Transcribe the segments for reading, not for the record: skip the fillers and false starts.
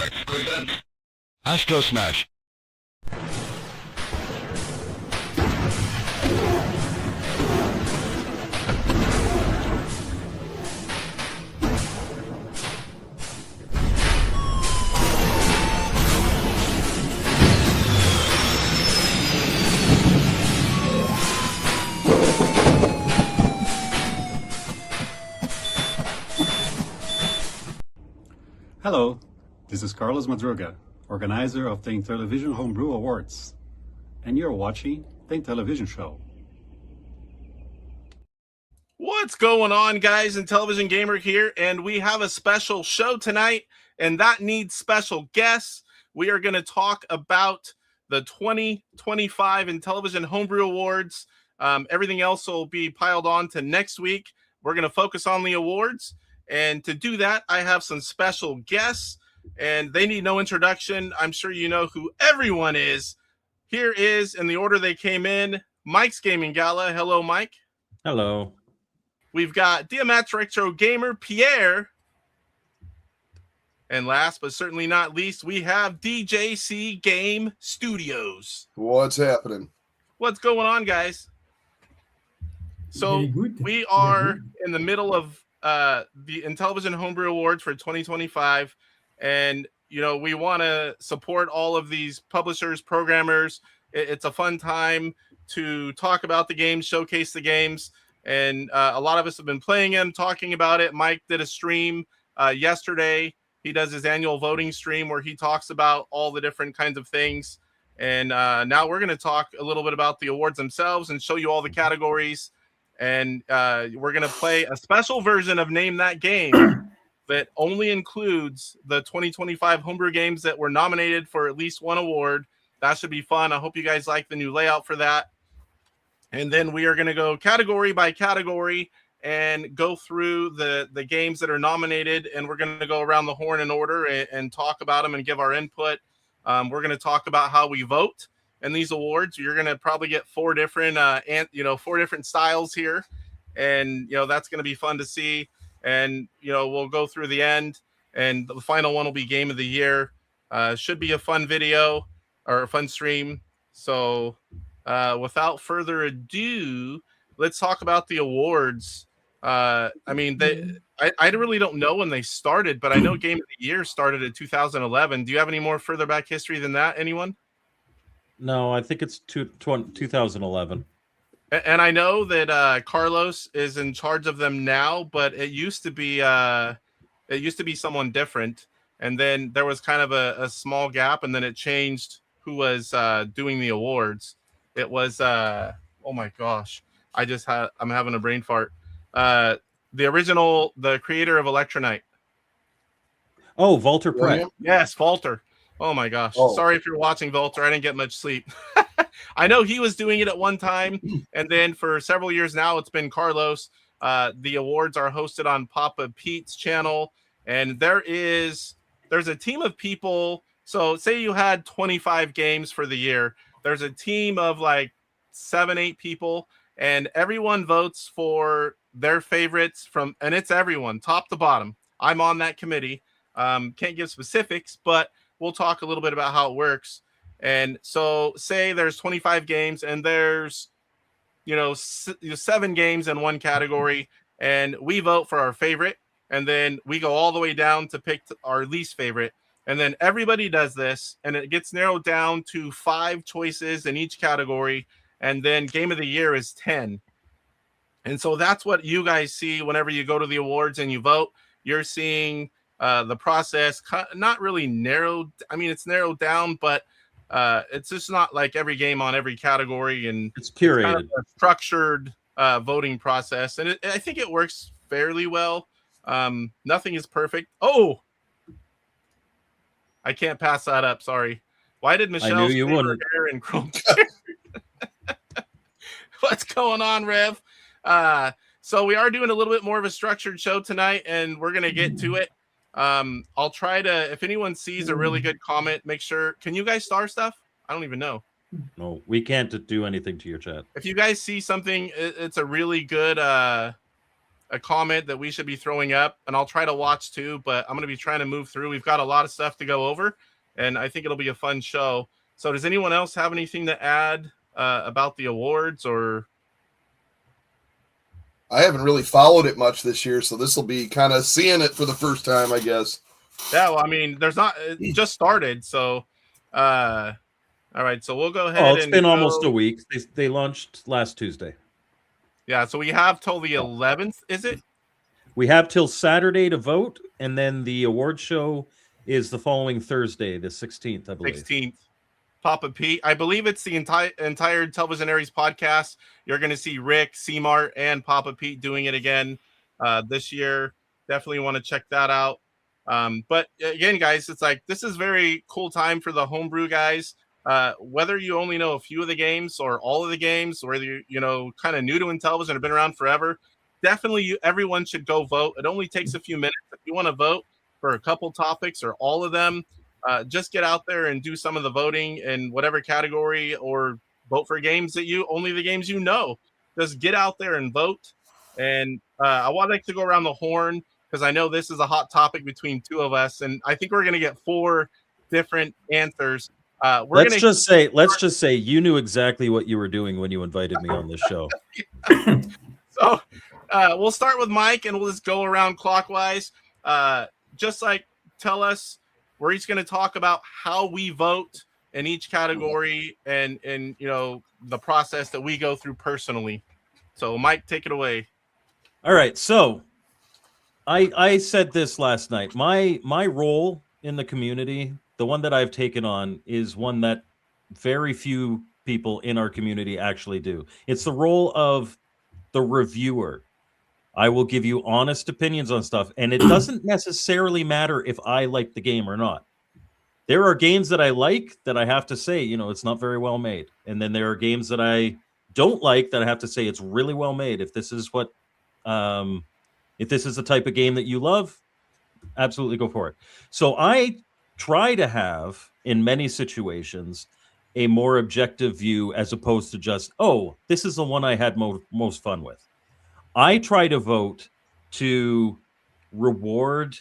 Diamax presents Astro Smash. Hello, this is Carlos Madruga, organizer of the Intellivision Homebrew Awards, and you're watching the Intellivision Show. What's going on, guys? Intellivision Gamer here, and we have a special show tonight, and that needs special guests. We are going to talk about the 2025 Intellivision Homebrew Awards. Everything else will be piled on to next week. We're going to focus on the awards. And to do that, I have some special guests, and they need no introduction. I'm sure you know who everyone is. Here is, in the order they came in, Mike's Gaming Gala. Hello, Mike. Hello. We've got Diamax Retro Gamer, Pierre. And last but certainly not least, we have DJC Game Studios. What's happening? What's going on, guys? So we are in the middle of the Intellivision Homebrew Awards for 2025, and we want to support all of these publishers, programmers. It's a fun time to talk about the games, showcase the games, and a lot of us have been playing them, talking about it. Mike did a stream yesterday. He does his annual voting stream where he talks about all the different kinds of things, and now we're going to talk a little bit about the awards themselves and show you all the categories. And we're going to play a special version of Name That Game that only includes the 2025 homebrew games that were nominated for at least one award. That should be fun. I hope you guys like the new layout for that. And then we are going to go category by category and go through the games that are nominated. And we're going to go around the horn in order and talk about them and give our input. We're going to talk about how we vote. And these awards, you're going to probably get four different styles here. And, that's going to be fun to see. And, we'll go through the end. And the final one will be Game of the Year. Should be a fun video or a fun stream. So without further ado, let's talk about the awards. I really don't know when they started, but I know Game of the Year started in 2011. Do you have any more further back history than that, anyone? No, I think it's 2011. And I know that Carlos is in charge of them now, but it used to be someone different, and then there was kind of a small gap, and then it changed who was doing the awards. It was oh my gosh, I'm having a brain fart. The creator of Electronite. Oh, Walter Pratt. Yes, Walter. Oh my gosh. Oh. Sorry if you're watching, Volter. I didn't get much sleep. I know he was doing it at one time, and then for several years now, it's been Carlos. The awards are hosted on Papa Pete's channel, and there's a team of people. So say you had 25 games for the year. There's a team of like 7-8 people, and everyone votes for their favorites and it's everyone, top to bottom. I'm on that committee. Can't give specifics, but we'll talk a little bit about how it works. And so say there's 25 games and there's, 7 games in one category, and we vote for our favorite. And then we go all the way down to pick our least favorite. And then everybody does this, and it gets narrowed down to 5 choices in each category. And then Game of the Year is 10. And so that's what you guys see whenever you go to the awards and you vote. You're seeing the process not really narrowed. I mean, it's narrowed down, but it's just not like every game on every category, and it's curated. It's kind of a structured voting process, and I think it works fairly well. Nothing is perfect. Oh, I can't pass that up. Sorry. Why did Michelle you wouldn't hair and chrome? What's going on, Rev? So we are doing a little bit more of a structured show tonight, and we're gonna get to it. I'll try to, if anyone sees a really good comment, make sure, can you guys star stuff? I don't even know. No, we can't do anything to your chat. If you guys see something, it's a really good a comment that we should be throwing up, and I'll try to watch too, but I'm going to be trying to move through. We've got a lot of stuff to go over, and I think it'll be a fun show. So does anyone else have anything to add about the awards? Or I haven't really followed it much this year, so this will be kind of seeing it for the first time, I guess. Yeah, well, I mean, it just started, so all right, so we'll go ahead. Oh, it's been almost a week. They launched last Tuesday. Yeah, so we have till the 11th, is it? We have till Saturday to vote, and then the award show is the following Thursday, the 16th, I believe. 16th. Papa Pete. I believe it's the entire Television Aries podcast. You're going to see Rick, C-Mart, and Papa Pete doing it again this year. Definitely want to check that out. But again, guys, it's like this is very cool time for the homebrew guys. Whether you only know a few of the games or all of the games, whether you're kind of new to Intellivision or been around forever, definitely everyone should go vote. It only takes a few minutes. If you want to vote for a couple topics or all of them, just get out there and do some of the voting in whatever category, or vote for games that only the games you know. Just get out there and vote. And I would like to go around the horn because I know this is a hot topic between two of us, and I think we're going to get 4 different answers. Let's just say you knew exactly what you were doing when you invited me on this show. So we'll start with Mike, and we'll just go around clockwise. Just like tell us, we're each going to talk about how we vote in each category, and the process that we go through personally. So Mike, take it away. All right. So I said this last night. My role in the community, the one that I've taken on, is one that very few people in our community actually do. It's the role of the reviewer. I will give you honest opinions on stuff, and it doesn't necessarily matter if I like the game or not. There are games that I like that I have to say, it's not very well made. And then there are games that I don't like that I have to say it's really well made. If this is if this is the type of game that you love, absolutely go for it. So I try to have, in many situations, a more objective view as opposed to just, this is the one I had most fun with. I try to vote to reward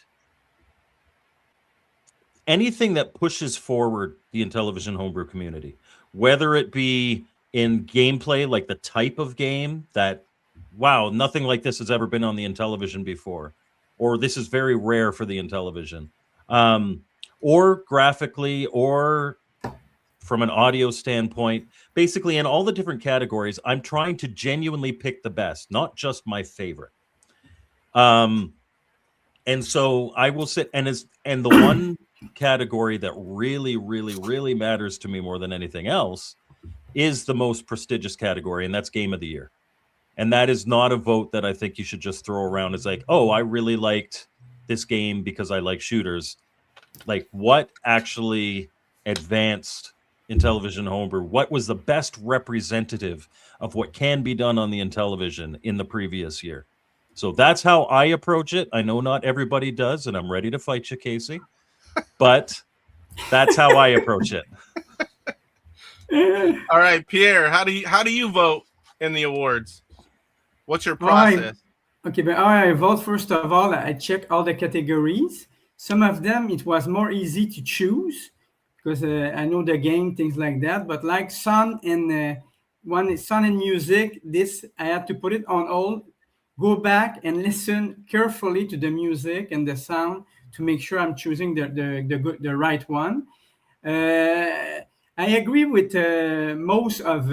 anything that pushes forward the Intellivision homebrew community, whether it be in gameplay, like the type of game that, wow, nothing like this has ever been on the Intellivision before, or this is very rare for the Intellivision, or graphically, or from an audio standpoint. Basically, in all the different categories, I'm trying to genuinely pick the best, not just my favorite. And so I will sit, and the one category that really, really, really matters to me more than anything else is the most prestigious category, and that's Game of the Year. And that is not a vote that I think you should just throw around as like, I really liked this game because I like shooters. Like, what actually advanced Intellivision homebrew? What was the best representative of what can be done on the Intellivision in the previous year? So that's how I approach it. I know not everybody does, and I'm ready to fight you, Casey, but that's how I approach it. All right, Pierre, how do you vote in the awards? What's your process? Okay, but I vote, first of all, I check all the categories. Some of them, it was more easy to choose because I know the game, things like that. But like sound and sound and music, this I had to put it on hold, go back and listen carefully to the music and the sound to make sure I'm choosing the right one. I agree with most of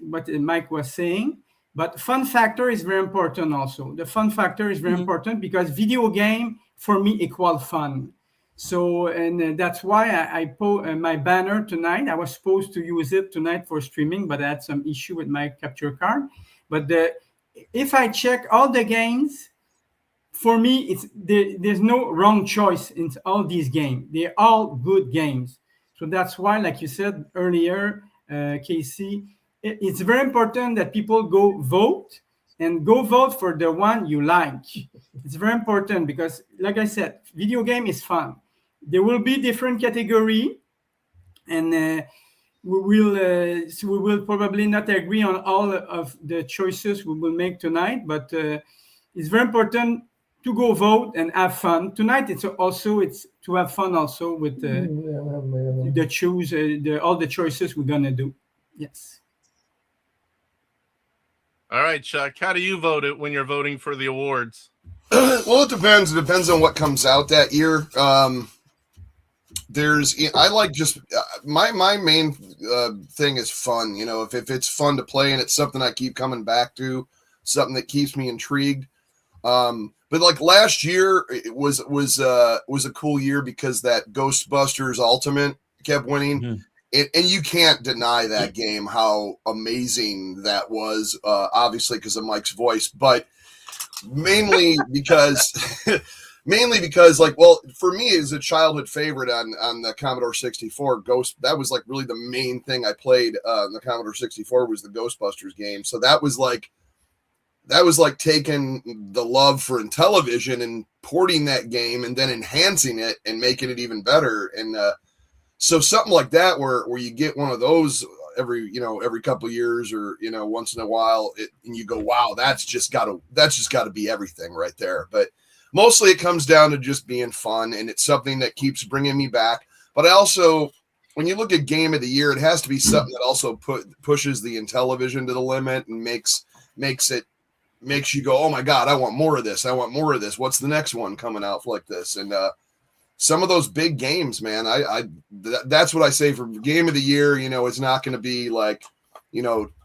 what Mike was saying, but fun factor is very important also. The fun factor is very important because video game, for me, equal fun. So, and that's why I put my banner tonight. I was supposed to use it tonight for streaming, but I had some issue with my capture card. But if I check all the games, for me, there's no wrong choice in all these games. They're all good games. So that's why, like you said earlier, Casey, it's very important that people go vote and go vote for the one you like. It's very important because, like I said, video game is fun. There will be different category, and so we will probably not agree on all of the choices we will make tonight, but it's very important to go vote and have fun tonight. It's to have fun also with all the choices we're gonna do. Yes. All right, Chuck, how do you vote it when you're voting for the awards? Well, it depends. It depends on what comes out that year. I like just my main thing is fun. You know, if it's fun to play and it's something I keep coming back to, something that keeps me intrigued. But like last year, it was a cool year because that Ghostbusters Ultimate kept winning. Mm-hmm. And you can't deny that game, how amazing that was, obviously because of Mike's voice, but mainly because like, well, for me as a childhood favorite on the Commodore 64, that was like really the main thing I played on the Commodore 64 was the Ghostbusters game. So that was like taking the love for Intellivision and porting that game and then enhancing it and making it even better. And so something like that, where you get one of those every couple of years or, once in a while, and you go, wow, that's just got to be everything right there. But mostly it comes down to just being fun, and it's something that keeps bringing me back. But I also, when you look at Game of the Year, it has to be something that also pushes the Intellivision to the limit and makes you go, oh my God, I want more of this. I want more of this. What's the next one coming out like this? And some of those big games, man, that's what I say for Game of the Year. It's not going to be like,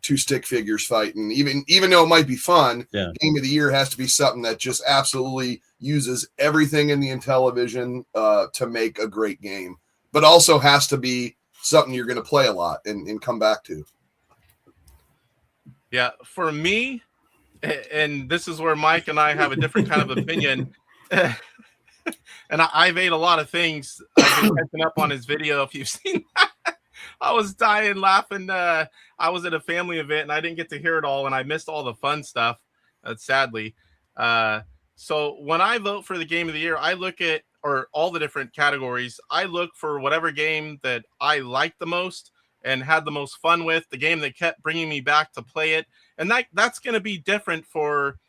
two stick figures fighting, even though it might be fun. Yeah. Game of the Year has to be something that just absolutely uses everything in the Intellivision to make a great game, but also has to be something you're going to play a lot and come back to. Yeah, for me, and this is where Mike and I have a different kind of opinion. And I've ate a lot of things. I've been catching up on his video. If you've seen that, I was dying laughing. I was at a family event and I didn't get to hear it all, and I missed all the fun stuff, sadly. So when I vote for the Game of the Year, I look at, or all the different categories, I look for whatever game that I liked the most and had the most fun with, the game that kept bringing me back to play it. And that's going to be different for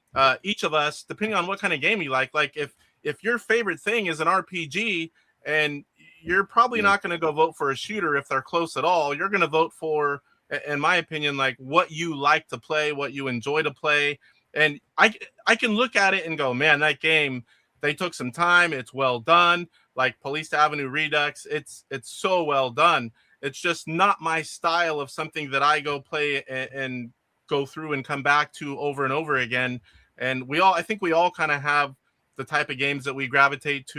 each of us, depending on what kind of game you like. Like if your favorite thing is an RPG, and you're probably not going to go vote for a shooter if they're close at all. You're going to vote for, in my opinion, like what you like to play, what you enjoy to play. And I can look at it and go, man, that game, they took some time. It's well done. Like Police Avenue Redux, it's so well done. It's just not my style of something that I go play and go through and come back to over and over again. And I think we all kind of have the type of games that we gravitate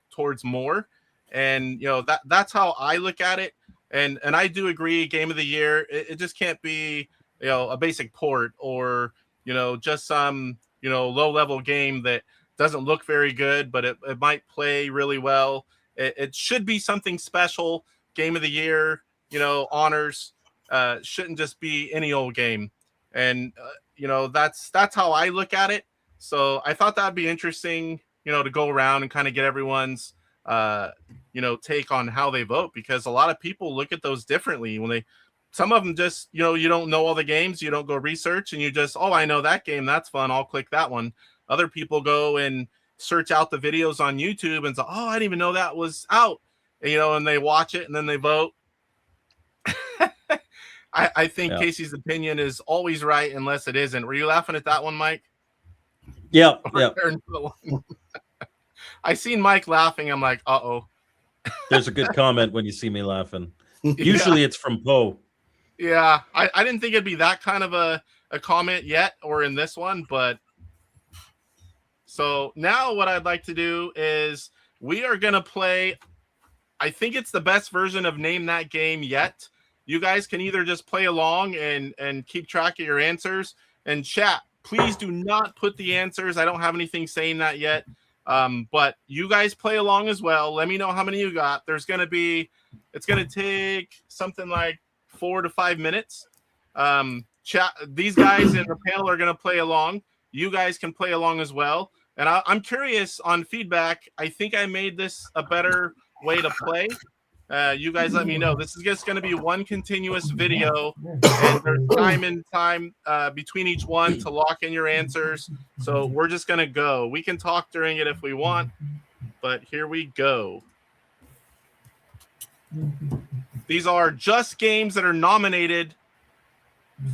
towards more. And, that's how I look at it. And I do agree, Game of the Year, it just can't be, a basic port or, just some, low level game that doesn't look very good, but it might play really well. It should be something special. Game of the Year, honors shouldn't just be any old game. And, that's how I look at it. So I thought that'd be interesting, to go around and kind of get everyone's, take on how they vote, because a lot of people look at those differently. Some of them just, you don't know all the games, you don't go research, and you just, oh, I know that game, that's fun, I'll click that one. Other people go and search out the videos on YouTube and say, oh, I didn't even know that was out, and they watch it and then they vote. I think Casey's opinion is always right unless it isn't. Were you laughing at that one, Mike? Yeah. I seen Mike laughing. I'm like, uh-oh. There's a good comment when you see me laughing. Usually it's from Poe. Yeah, I didn't think it'd be that kind of a comment yet, or in this one, but so now what I'd like to do is we are going to play, I think it's the best version of Name That Game yet. You guys can either just play along and keep track of your answers, and chat, please do not put the answers. I don't have anything saying that yet. But you guys play along as well. Let me know how many you got. It's going to take something like 4 to 5 minutes. Chat. These guys in the panel are going to play along. You guys can play along as well. And I'm curious on feedback. I think I made this a better way to play. you guys let me know. This is just going to be one continuous video, and there's time between each one to lock in your answers. So we're just going to go. We can talk during it if we want, but here we go. These are just games that are nominated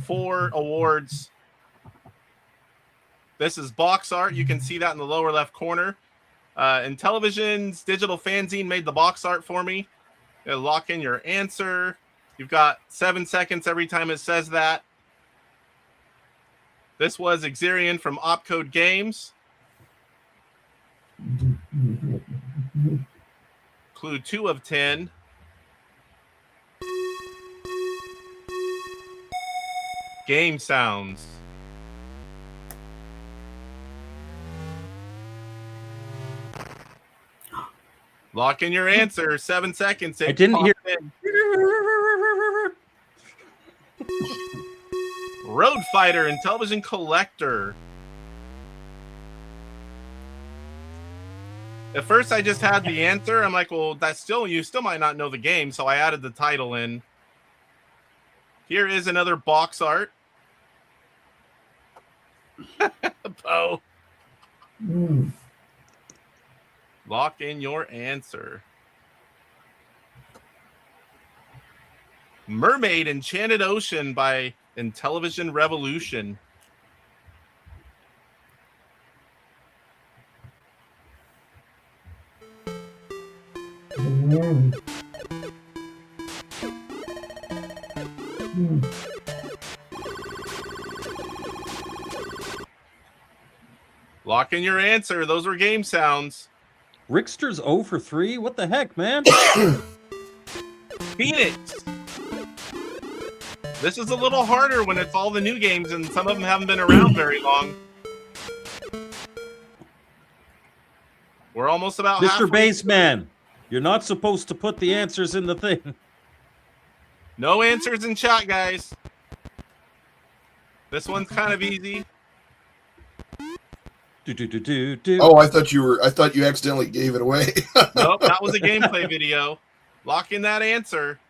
for awards. This is box art. You can see that in the lower left corner. Intellivision's digital fanzine made the box art for me. It'll lock in your answer. You've got 7 seconds every time it says that. This was Xerion from OpCode Games. Clue 2 of 10. Game sounds. Lock in your answer. 7 seconds. I didn't hear. Road Fighter, Intellivision Collector. At first, I just had the answer. I'm like, well, you still might not know the game, so I added the title in. Here is another box art. Poe. Lock in your answer. Mermaid Enchanted Ocean by Intellivision Revolution. Lock in your answer. Those were game sounds. Rickster's 0 for 3? What the heck, man? Phoenix. This is a little harder when it's all the new games and some of them haven't been around very long. We're almost about Mr. Baseman, you're not supposed to put the answers in the thing. No answers in chat, guys. This one's kind of easy. Oh, I thought you accidentally gave it away. Nope, that was a gameplay video. Lock in that answer.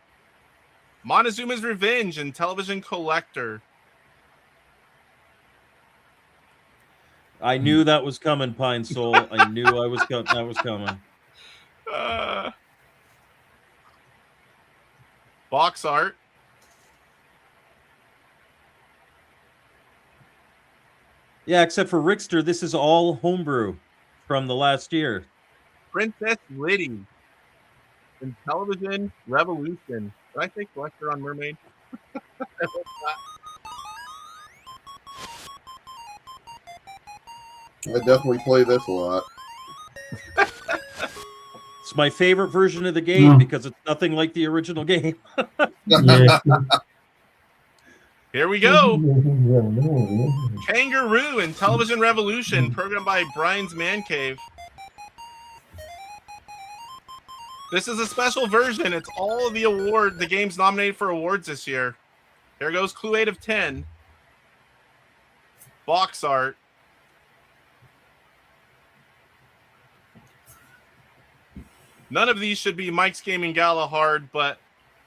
Montezuma's Revenge, Intellivision Collector. I knew that was coming, Pine Soul. I knew that was coming. Box art. Yeah, except for Rickster, this is all homebrew from the last year. Princess Liddy. Intellivision Revolution. Did I say collector on Mermaid? I definitely play this a lot. It's my favorite version of the game because it's nothing like the original game. Here we go. Kangaroo, Intellivision Revolution, programmed by Brian's Man Cave. This is a special version. It's all of the games nominated for awards this year. Here goes clue 8 of 10. Box art. None of these should be Mike's Gaming Gala hard, but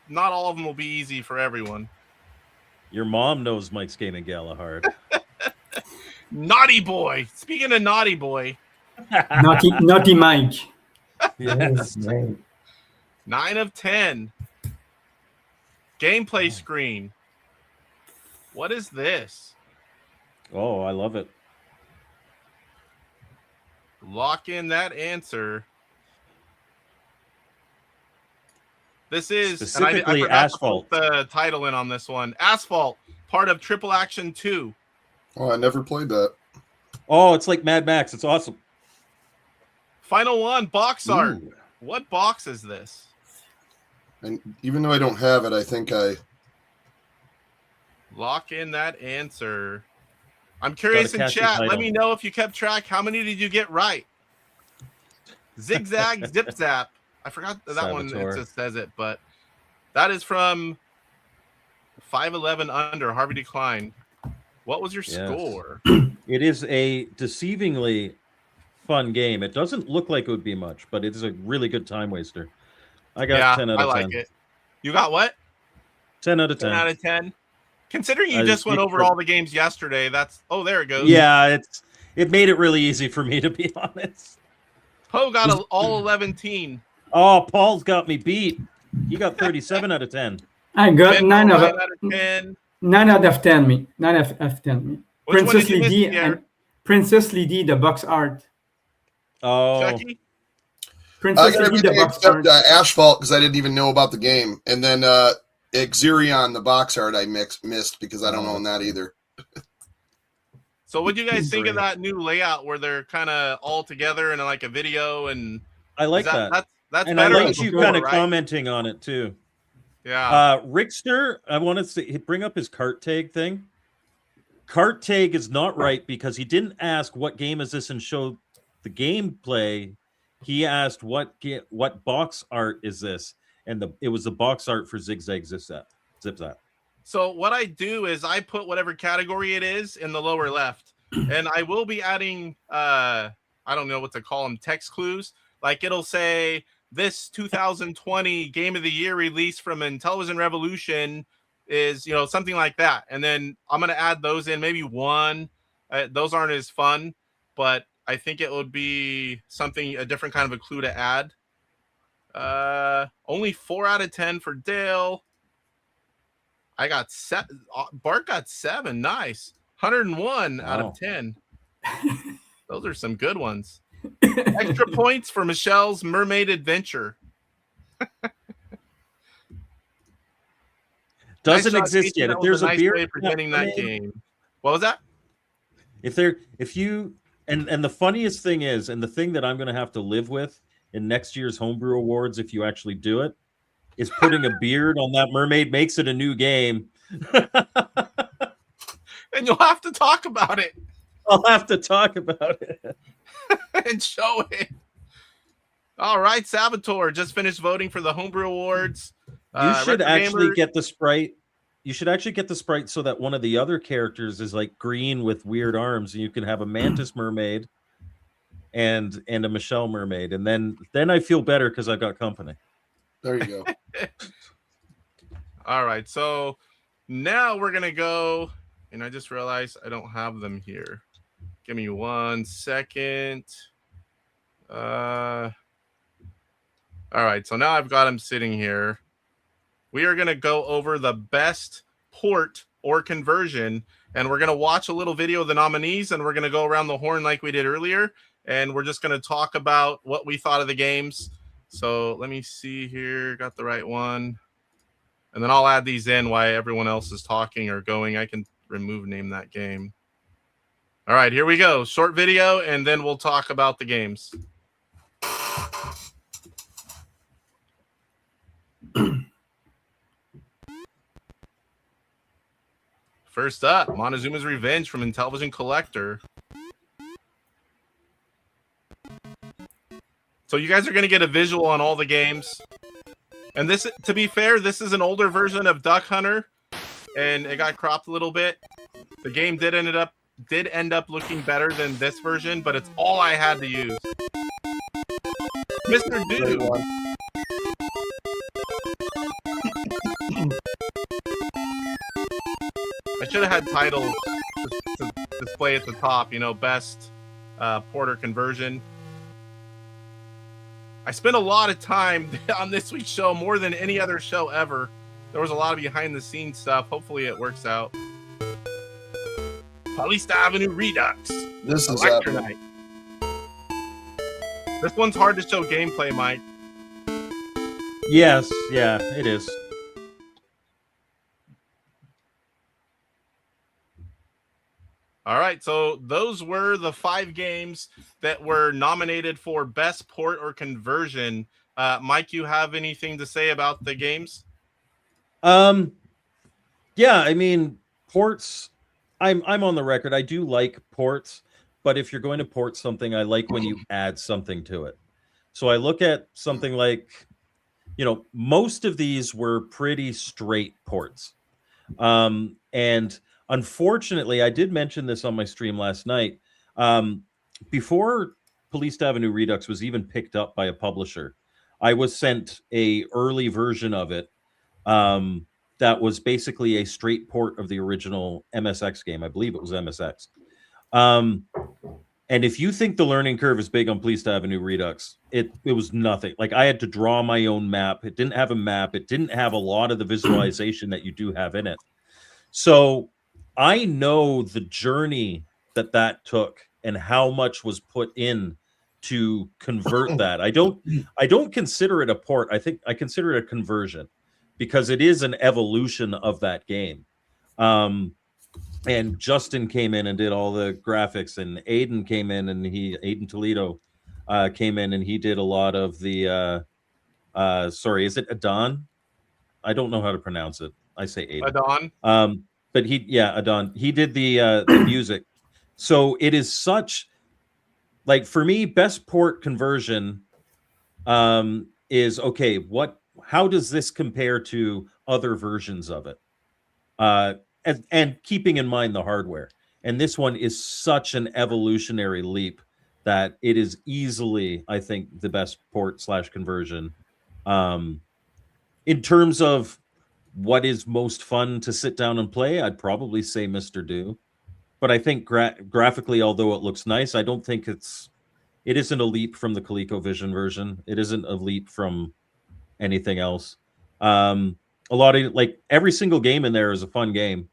not all of them will be easy for everyone. Your mom knows Mike's Gaming Gala hard. Naughty Boy. Speaking of Naughty Boy. Naughty Mike. Yes. 9 of 10. Gameplay screen. What is this? Oh, I love it. Lock in that answer. This is specifically I forgot Asphalt. to put the title in on this one. Asphalt, part of Triple Action 2. Oh, I never played that. Oh, it's like Mad Max. It's awesome. Final one, box art. Ooh. What box is this? And even though I don't have it, I think I... Lock in that answer. I'm curious in catchy chat. title. Let me know if you kept track. How many did you get right? Zigzag, Zip Zap. I forgot that one. It just says it, but that is from 511 Under, Harvey Decline. What was your score? It is a deceivingly fun game. It doesn't look like it would be much, but it is a really good time waster. I got 10 out of 10. I like it. You got what? 10 out of 10. 10 out of 10. Considering you just went over all the games yesterday, that's there it goes. Yeah, it made it really easy for me, to be honest. Poe got all 11. Oh, Paul's got me beat. He got 37 out of 10. I got 9 out of 10. 9 out of 10. Me 9 out of 10. Me. Which Princess Lady and Princess Lady, the box art. Oh, Chucky? Princess I got Lady, the everything box except art. Asphalt because I didn't even know about the game, and then Exerion, the box art, I missed because I don't own that either. So what do you guys think of that new layout where they're kind of all together in like a video? And I like that. That's and better I like you before, kind of right? commenting on it too. Yeah. Rickster, I want to bring up his cart tag thing. Cart tag is not right because he didn't ask what game is this and show the gameplay. He asked what box art is this, and it was the box art for Zigzag Zip Zap. So what I do is I put whatever category it is in the lower left, and I will be adding I don't know what to call them, text clues. Like it'll say this 2020 Game of the Year release from Intellivision Revolution is, something like that. And then I'm going to add those in, maybe one. Those aren't as fun, but I think it would be a different kind of a clue to add. Only 4 out of 10 for Dale. I got 7. Bart got 7. Nice. 101 out of 10. Those are some good ones. Extra points for Michelle's Mermaid Adventure. Doesn't Nice exist shot, yet. If That there's was a nice beer way of presenting that game. What was that? And the funniest thing is, and the thing that I'm going to have to live with in next year's Homebrew Awards, if you actually do it, is putting a beard on that mermaid makes it a new game. And you'll have to talk about it. I'll have to talk about it. And show it. All right, Saboteur just finished voting for the Homebrew Awards. You should actually get the sprite. You should actually get the sprite so that one of the other characters is like green with weird arms, and you can have a mantis mermaid and a Michelle mermaid, and then I feel better because I've got company. There you go. All right, so now we're gonna go, and I just realized I don't have them here. Give me 1 second. All right, so now I've got them sitting here. We are going to go over the best port or conversion, and we're going to watch a little video of the nominees, and we're going to go around the horn like we did earlier, and we're just going to talk about what we thought of the games. So let me see here. Got the right one. And then I'll add these in while everyone else is talking or going. I can name that game. All right, here we go. Short video, and then we'll talk about the games. First up, Montezuma's Revenge from Intellivision Collector. So you guys are going to get a visual on all the games. And this, to be fair, this is an older version of Duck Hunter, and it got cropped a little bit. The game did end up looking better than this version, but it's all I had to use. Mr. Dude. I should have had titles to display at the top, best porter conversion. I spent a lot of time on this week's show, more than any other show ever. There was a lot of behind-the-scenes stuff. Hopefully it works out. Paulista Avenue Redux. This is Electronite. This one's hard to show gameplay, Mike. Yes, yeah, it is. All right, so those were the 5 games that were nominated for Best Port or Conversion. Mike, you have anything to say about the games? Yeah, I mean, ports, I'm on the record. I do like ports, but if you're going to port something, I like when you add something to it. So I look at something like, most of these were pretty straight ports. And unfortunately, I did mention this on my stream last night. Before Police Avenue Redux was even picked up by a publisher, I was sent a early version of it that was basically a straight port of the original MSX game. I believe it was MSX. And if you think the learning curve is big on Pleased Avenue Redux, it was nothing. Like, I had to draw my own map. It didn't have a map. It didn't have a lot of the visualization that you do have in it. So I know the journey that took and how much was put in to convert that. I don't consider it a port. I consider it a conversion, because it is an evolution of that game. And Justin came in and did all the graphics, and Aiden came in, and Aiden Toledo came in, and he did a lot of the sorry, is it Adon? I don't know how to pronounce it. I say Aiden. Adon. But Adon. He did the music. So it is such, like, for me, best port conversion is, okay, how does this compare to other versions of it? And keeping in mind the hardware. And this one is such an evolutionary leap that it is easily, I think, the best port / conversion. In terms of what is most fun to sit down and play, I'd probably say Mr. Do. But I think graphically, although it looks nice, I don't think it isn't a leap from the ColecoVision version. It isn't a leap from anything else. A lot of, like, every single game in there is a fun game.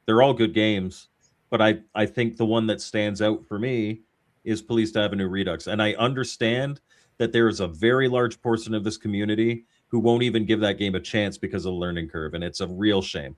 They're all good games, but I think the one that stands out for me is Pleased Avenue Redux. And I understand that there is a very large portion of this community who won't even give that game a chance because of the learning curve, and it's a real shame.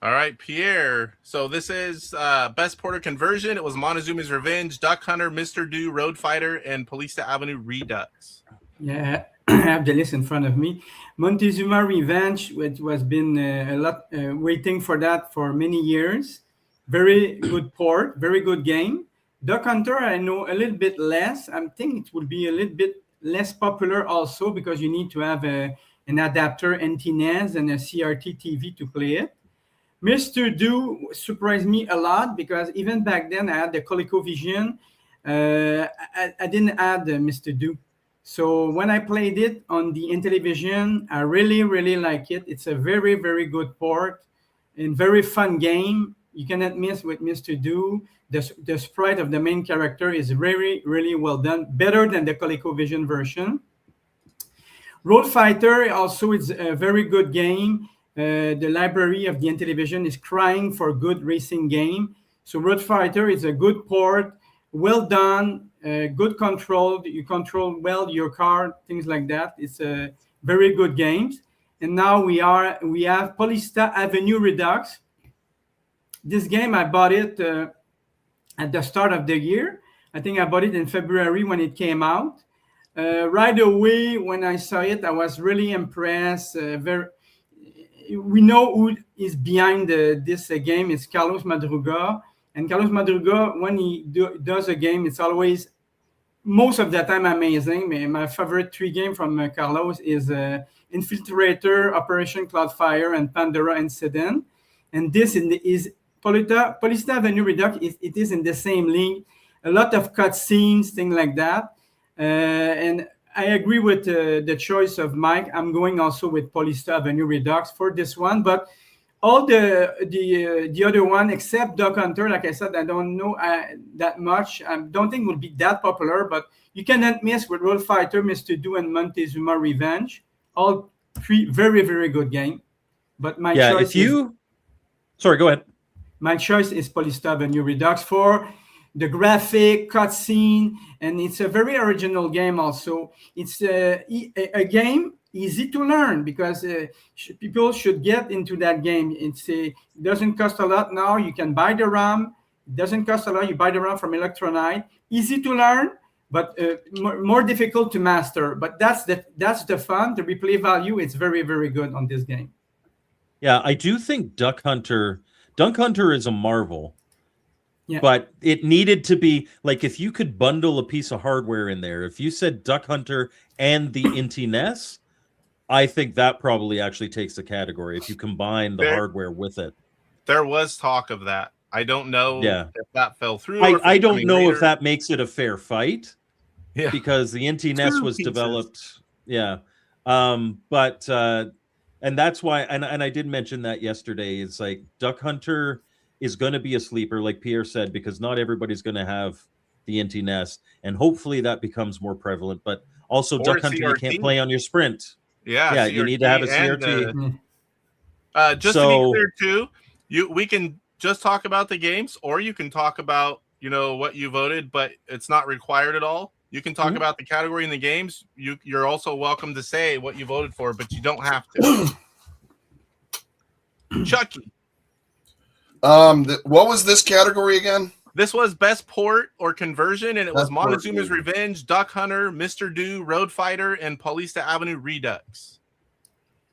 All right, Pierre. So this is best porter conversion. It was Montezuma's Revenge, Duck Hunter, Mr. Do, Road Fighter, and Police Avenue Redux. Yeah, I have the list in front of me. Montezuma Revenge, which was been a lot waiting for that for many years. Very good port, very good game. Duck Hunter, I know a little bit less. I think it will be a little bit less popular also, because you need to have an adapter, NTNES, and a CRT TV to play it. Mr. Do surprised me a lot, because even back then I had the ColecoVision. I didn't add Mr. Do. So when I played it on the Intellivision, I really, really like it. It's a very, very good port and very fun game. You cannot miss with Mr. Do. The sprite of the main character is really, really well done. Better than the ColecoVision version. Road Fighter also is a very good game. The library of the Intellivision is crying for a good racing game. So Road Fighter is a good port, well done, good control. You control well your car, things like that. It's a very good game. And now we have Polista Avenue Redux. This game, I bought it at the start of the year. I think I bought it in February when it came out. Right away, when I saw it, I was really impressed. We know who is behind this game. It's Carlos Madruga. And Carlos Madruga, when he does a game, it's always, most of the time, amazing. My favorite 3 games from Carlos is Infiltrator, Operation Cloudfire, and Pandora Incident. And this is Polista Avenue Redux. It is in the same league. A lot of cutscenes, things like that. And I agree with the choice of Mike. I'm going also with Polista Avenue Redux for this one. But all the other one, except Duck Hunter, like I said, I don't know that much. I don't think it will be that popular, but you cannot miss with Road Fighter, Mr. Do, and Montezuma Revenge. All 3 very, very good games. But my choice Sorry, go ahead. My choice is Polista Avenue Redux for the graphic, cutscene, and it's a very original game also. It's a game easy to learn, because people should get into that game. It doesn't cost a lot now. You can buy the RAM. It doesn't cost a lot. You buy the RAM from Electronite. Easy to learn, but more difficult to master. But that's the fun. The replay value is very, very good on this game. Yeah, I do think Duck Hunter is a marvel. Yeah. But it needed to be, like, if you could bundle a piece of hardware in there, if you said Duck Hunter and the NTNES, I think that probably actually takes the category if you combine the hardware with it. There was talk of that. I don't know if that fell through. I don't know if that makes it a fair fight, Yeah. because the NT-NES Two was pieces. developed. Yeah. But and that's why, and I did mention that yesterday. It's like Duck Hunter is going to be a sleeper, like Pierre said, because not everybody's going to have the NT-NES, and hopefully that becomes more prevalent. But also, Or Duck Hunter, you CRT. can't play on your Sprint. Yeah, you need to have a CRT CRT. and, just So- to be clear, too, we can just talk about the games, or you can talk about what you voted, but it's not required at all. You can talk about the category in the games. You're also welcome to say what you voted for, but you don't have to. Chucky, what was this category again? this was best port or conversion, and it was Best port, Montezuma's yeah. Revenge, Duck Hunter, Mr. Do, Road Fighter, and Paulista Avenue Redux.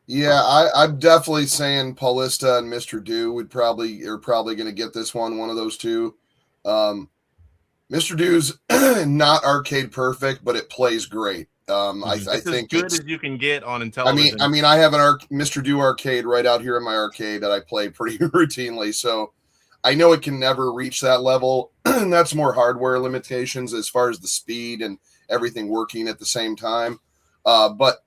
Yeah, I'm definitely saying Paulista and Mr. Do are probably going to get this one of those two. Mr. Do's not arcade perfect, but it plays great. I think as good it's as you can get on Intellivision. I mean, I have an Mr. Do arcade right out here in my arcade that I play pretty routinely, so I know it can never reach that level. And that's more hardware limitations as far as the speed and everything working at the same time. But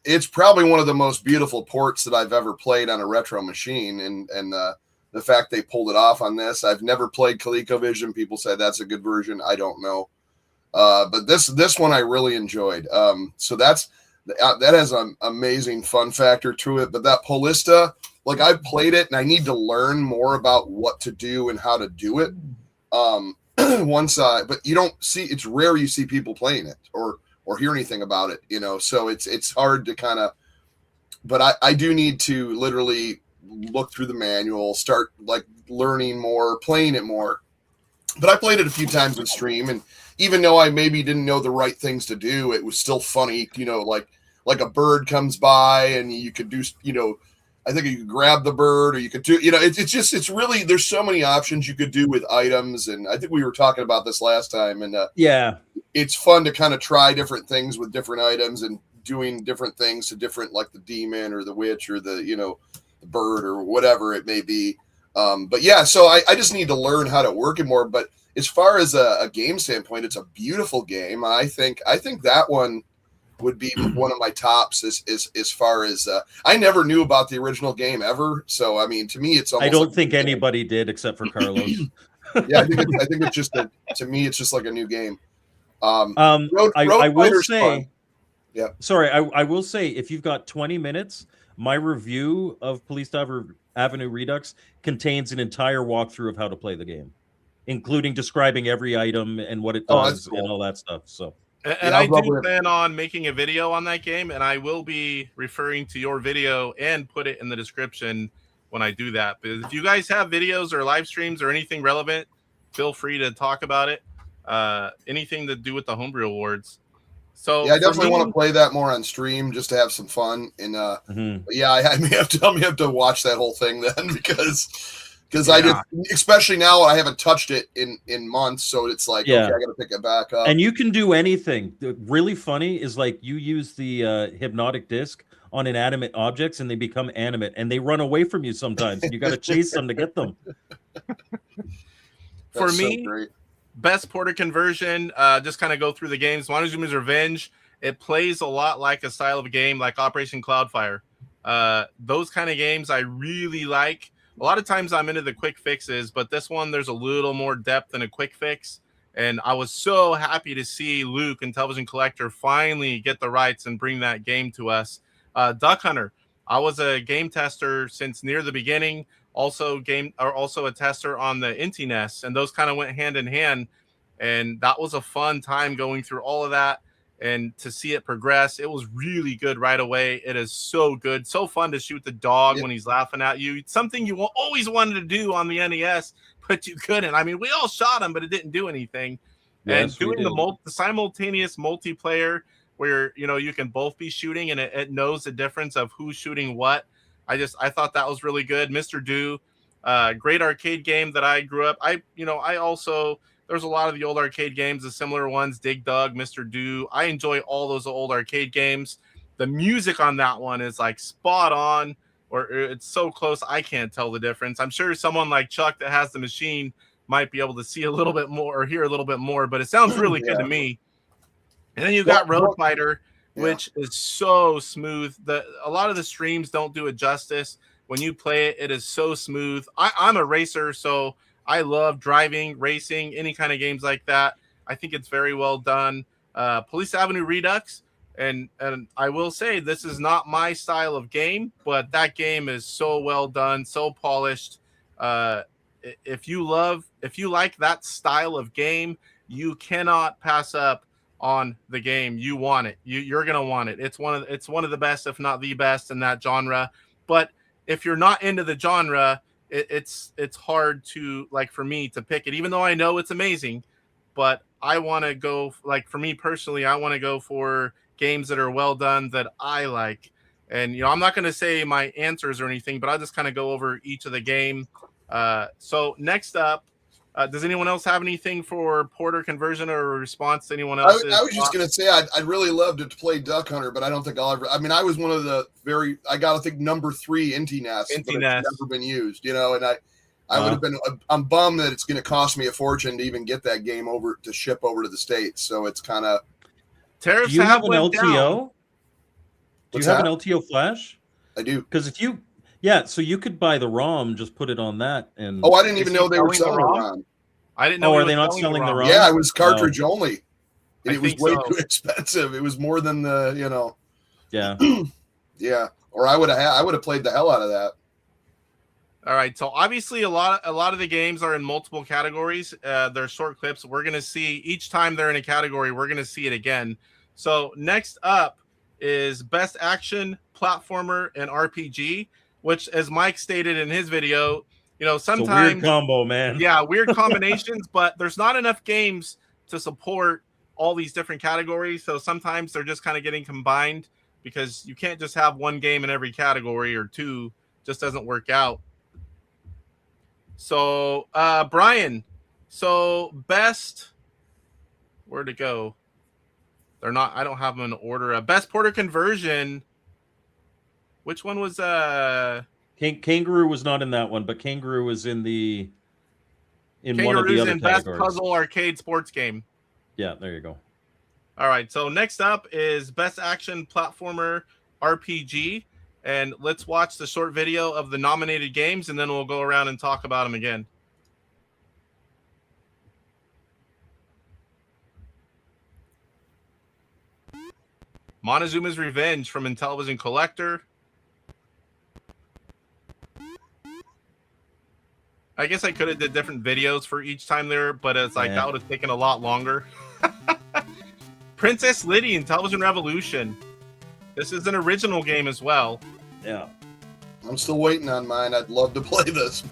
it's probably one of the most beautiful ports that I've ever played on a retro machine, and the fact they pulled it off on this. I've never played ColecoVision. People say that's a good version. I don't know. But this one I really enjoyed. So that has an amazing fun factor to it. But that Paulista, like, I've played it and I need to learn more about what to do and how to do it. But you don't see, it's rare you see people playing it or hear anything about it, so it's hard to kind of, but I do need to literally look through the manual, start like learning more, playing it more. But I played it a few times in stream, and even though I maybe didn't know the right things to do, it was still funny, like a bird comes by and you could do, I think you could grab the bird, or you could do, it's really, there's so many options you could do with items. And I think we were talking about this last time, and it's fun to kind of try different things with different items and doing different things to different, like the demon or the witch or the, the bird or whatever it may be. But yeah, so I just need to learn how to work it more. But as far as a game standpoint, it's a beautiful game. I think that one would be one of my tops as far as I never knew about the original game ever. So, I mean, to me, it's almost, I don't think anybody did except for Carlos. Yeah, I think it's just to me, it's just like a new game. Road I will Fighter's say, fun. Yeah. Sorry, I will say, if you've got 20 minutes, my review of Police Avenue Redux contains an entire walkthrough of how to play the game, including describing every item and what it does and all that stuff. So, and I do plan on making a video on that game, and I will be referring to your video and put it in the description when I do that. But if you guys have videos or live streams or anything relevant, feel free to talk about it. Anything to do with the Homebrew Awards. So yeah, I definitely want to play that more on stream just to have some fun. And yeah, I may have to watch that whole thing then because I just, especially now, I haven't touched it in months, so it's like, okay, I got to pick it back up. And you can do anything. Really funny is, like, you use the hypnotic disc on inanimate objects and they become animate and they run away from you sometimes. You got to chase them to get them. For me, best porter conversion, just kind of go through the games. Montezuma's Revenge, it plays a lot like a style of game like Operation Cloudfire. Those kind of games I really like. A lot of times I'm into the quick fixes, but this one, there's a little more depth than a quick fix. And I was so happy to see Luke and Intellivision Collector finally get the rights and bring that game to us. Duck Hunter, I was a game tester since near the beginning. Also a tester on the NT-NES, and those kind of went hand in hand. And that was a fun time going through all of that and to see it progress. It was really good right away. It is so good, so fun to shoot the dog when he's laughing at you. It's something you always wanted to do on the NES, but you couldn't. I mean, we all shot him, but it didn't do anything. Yes, and doing the simultaneous multiplayer where you can both be shooting and it knows the difference of who's shooting what. I thought that was really good. Mr. Do, great arcade game that I grew up. There's a lot of the old arcade games, the similar ones, Dig Dug, Mr. Do. I enjoy all those old arcade games. The music on that one is like spot on, or it's so close I can't tell the difference. I'm sure someone like Chuck that has the machine might be able to see a little bit more or hear a little bit more, but it sounds really good to me. And then you got Well, Road Fighter, yeah. which is so smooth. A lot of the streams don't do it justice. When you play it, it is so smooth. I'm a racer, so I love driving, racing, any kind of games like that. I think it's very well done. Police Avenue Redux, and I will say this is not my style of game, but that game is so well done, so polished. If you like that style of game, you cannot pass up on the game. You want it. You're gonna want it. It's one of the best, if not the best, in that genre. But if you're not into the genre, it's hard to, like, for me to pick it, even though I know it's amazing. But I want to go, like, for me personally, I want to go for games that are well done that I like. And I'm not going to say my answers or anything, but I'll just kind of go over each of the game. So next up, does anyone else have anything for Porter conversion or a response to anyone else? I was just going to say I'd really love to play Duck Hunter, but I don't think I'll ever. I mean, I was one of the I got to think number 3 Inti Nest, but it's never been used. And I would have been. I'm bummed that it's going to cost me a fortune to even get that game over to ship over to the States. So it's kind of. Tariffs Do you have an LTO? Down. Do you have an LTO flash? I do. Because if you. Yeah, so you could buy the ROM, just put it on that, and I didn't even know they were selling the ROM. I didn't know. Are they not selling the ROM? Yeah, it was cartridge only. And it was way so. too expensive. It was more than the, Yeah. Yeah. Or I would have played the hell out of that. All right. So obviously a lot of the games are in multiple categories. They're short clips. We're gonna see each time they're in a category, we're gonna see it again. So next up is Best Action, Platformer, and RPG, which, as Mike stated in his video, sometimes it's a weird combo, man. Yeah, weird combinations, but there's not enough games to support all these different categories. So sometimes they're just kind of getting combined because you can't just have one game in every category, or two. Just doesn't work out. So Brian, so best, where to go? They're not. I don't have them in order. Best Porter conversion. Which one was Kangaroo was not in that one, but Kangaroo was in one of the other in categories. Best Puzzle Arcade Sports Game. Yeah, there you go. All right, so next up is Best Action Platformer RPG, and let's watch the short video of the nominated games, and then we'll go around and talk about them again. Montezuma's Revenge from Intellivision Collector. I guess I could have did different videos for each time there, but it's like that would have taken a lot longer. Princess Liddy, Intellivision Revolution. This is an original game as well. Yeah. I'm still waiting on mine. I'd love to play this.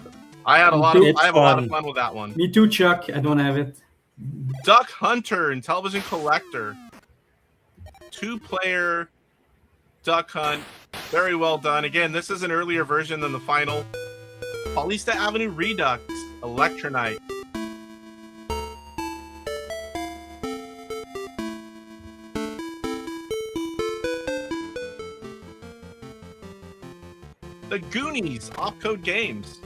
I have a lot of fun with that one. Me too, Chuck. I don't have it. Duck Hunter, Intellivision Collector. 2-player Duck Hunt. Very well done. Again, this is an earlier version than the final. Paulista Avenue Redux, Electronite. The Goonies, OpCode Games.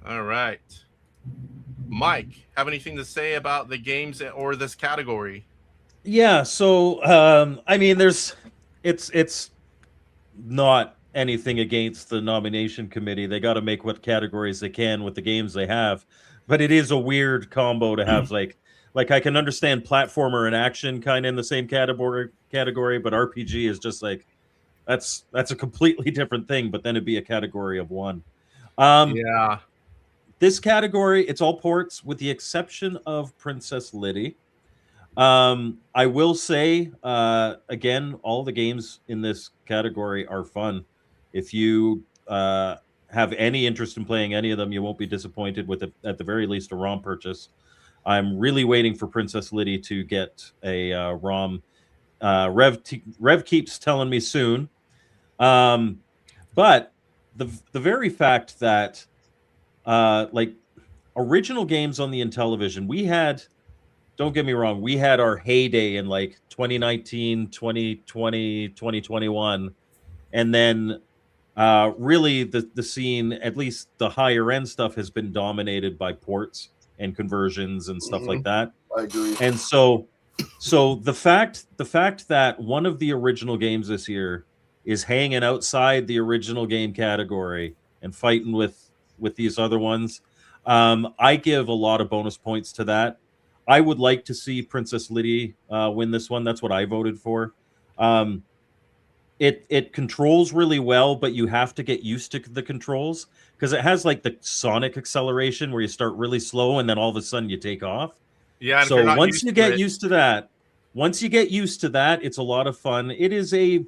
All right. Mike, have anything to say about the games or this category? Yeah, so I mean, it's not anything against the nomination committee. They got to make what categories they can with the games they have, but it is a weird combo to have. like I can understand platformer and action kind of in the same category, but RPG is just like that's a completely different thing. But then it'd be a category of one. Yeah. This category, it's all ports with the exception of Princess Liddy. I will say, again, all the games in this category are fun. If you have any interest in playing any of them, you won't be disappointed with, at the very least, a ROM purchase. I'm really waiting for Princess Liddy to get a ROM. Rev keeps telling me soon. But the very fact that like original games on the Intellivision, we had, don't get me wrong, we had our heyday in like 2019, 2020, 2021. And then really the scene, at least the higher end stuff, has been dominated by ports and conversions and stuff like that. I agree. And so the fact that one of the original games this year is hanging outside the original game category and fighting with these other ones, I give a lot of bonus points to that. I would like to see Princess Liddy win this one. That's what I voted for. It controls really well, but you have to get used to the controls because it has like the Sonic acceleration where you start really slow and then all of a sudden you take off. Yeah. And so once you get used to that, it's a lot of fun. It is a